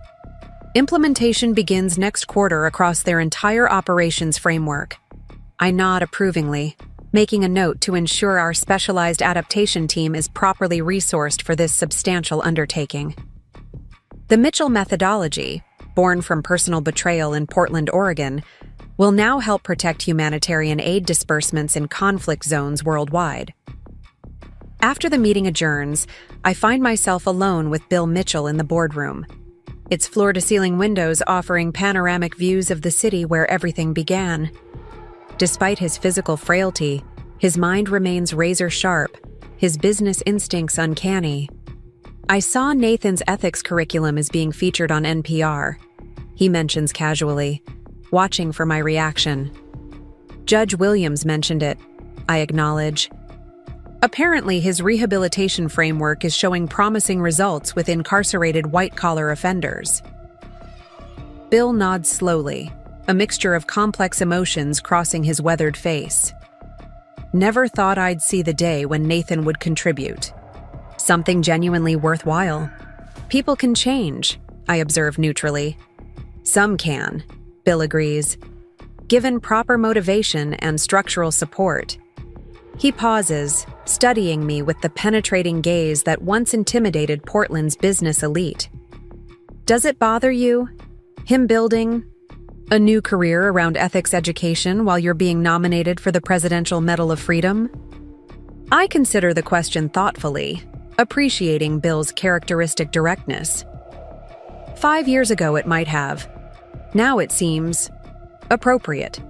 Implementation begins next quarter across their entire operations framework. I nod approvingly, making a note to ensure our specialized adaptation team is properly resourced for this substantial undertaking. The Mitchell methodology, born from personal betrayal in Portland, Oregon, will now help protect humanitarian aid disbursements in conflict zones worldwide. After the meeting adjourns, I find myself alone with Bill Mitchell in the boardroom, its floor-to-ceiling windows offering panoramic views of the city where everything began. Despite his physical frailty, his mind remains razor-sharp, his business instincts uncanny. I saw Nathan's ethics curriculum is being featured on NPR, he mentions casually, watching for my reaction. Judge Williams mentioned it, I acknowledge. Apparently, his rehabilitation framework is showing promising results with incarcerated white-collar offenders. Bill nods slowly, a mixture of complex emotions crossing his weathered face. Never thought I'd see the day when Nathan would contribute. Something genuinely worthwhile. People can change, I observe neutrally. Some can, Bill agrees, given proper motivation and structural support. He pauses, studying me with the penetrating gaze that once intimidated Portland's business elite. Does it bother you, him building a new career around ethics education while you're being nominated for the Presidential Medal of Freedom? I consider the question thoughtfully, appreciating Bill's characteristic directness. 5 years ago it might have. Now it seems appropriate.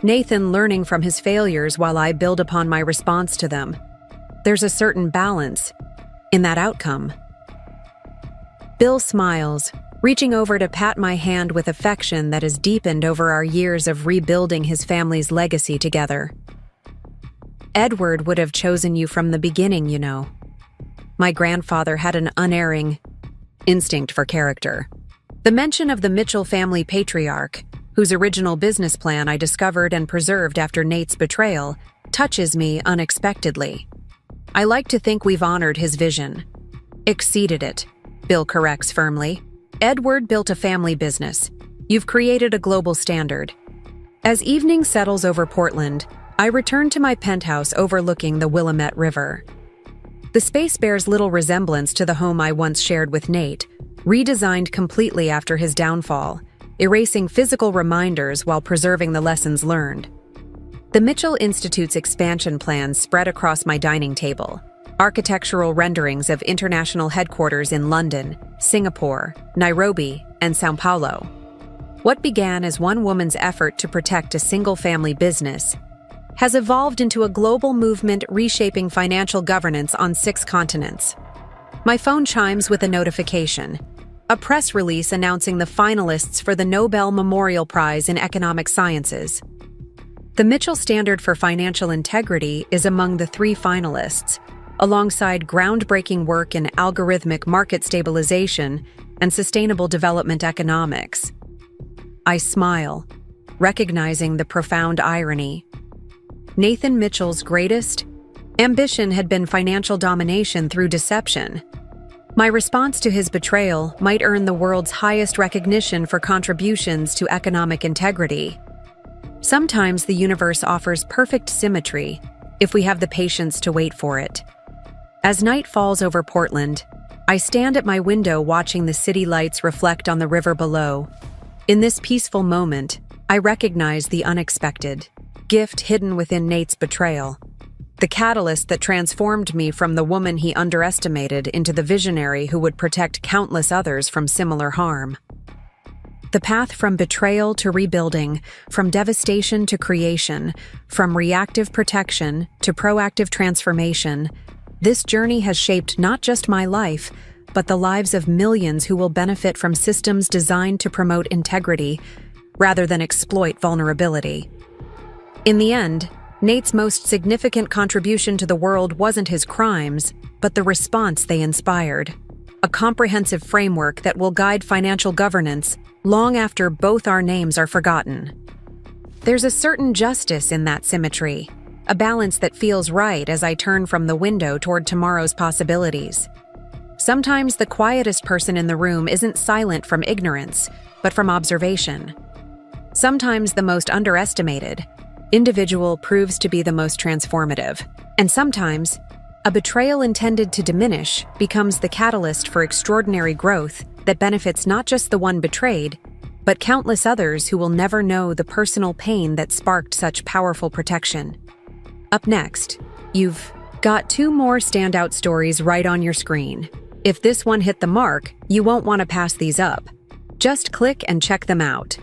Nathan learning from his failures while I build upon my response to them. There's a certain balance in that outcome. Bill smiles, reaching over to pat my hand with affection that has deepened over our years of rebuilding his family's legacy together. Edward would have chosen you from the beginning, you know. My grandfather had an unerring instinct for character. The mention of the Mitchell family patriarch, whose original business plan I discovered and preserved after Nate's betrayal, touches me unexpectedly. I like to think we've honored his vision. Exceeded it, Bill corrects firmly. Edward built a family business. You've created a global standard. As evening settles over Portland, I return to my penthouse overlooking the Willamette River. The space bears little resemblance to the home I once shared with Nate, redesigned completely after his downfall, erasing physical reminders while preserving the lessons learned. The Mitchell Institute's expansion plans spread across my dining table, architectural renderings of international headquarters in London, Singapore, Nairobi, and São Paulo. What began as one woman's effort to protect a single-family business has evolved into a global movement reshaping financial governance on 6 continents. My phone chimes with a notification, a press release announcing the finalists for the Nobel Memorial Prize in Economic Sciences. The Mitchell Standard for Financial Integrity is among the 3 finalists, alongside groundbreaking work in algorithmic market stabilization and sustainable development economics. I smile, recognizing the profound irony. Nathan Mitchell's greatest ambition had been financial domination through deception. My response to his betrayal might earn the world's highest recognition for contributions to economic integrity. Sometimes the universe offers perfect symmetry if we have the patience to wait for it. As night falls over Portland, I stand at my window watching the city lights reflect on the river below. In this peaceful moment, I recognize the unexpected gift hidden within Nate's betrayal, the catalyst that transformed me from the woman he underestimated into the visionary who would protect countless others from similar harm. The path from betrayal to rebuilding, from devastation to creation, from reactive protection to proactive transformation, this journey has shaped not just my life, but the lives of millions who will benefit from systems designed to promote integrity rather than exploit vulnerability. In the end, Nate's most significant contribution to the world wasn't his crimes, but the response they inspired. A comprehensive framework that will guide financial governance long after both our names are forgotten. There's a certain justice in that symmetry, a balance that feels right as I turn from the window toward tomorrow's possibilities. Sometimes the quietest person in the room isn't silent from ignorance, but from observation. Sometimes the most underestimated individual proves to be the most transformative. And sometimes, a betrayal intended to diminish becomes the catalyst for extraordinary growth that benefits not just the one betrayed, but countless others who will never know the personal pain that sparked such powerful protection. Up next, you've got 2 more standout stories right on your screen. If this one hit the mark, you won't want to pass these up. Just click and check them out.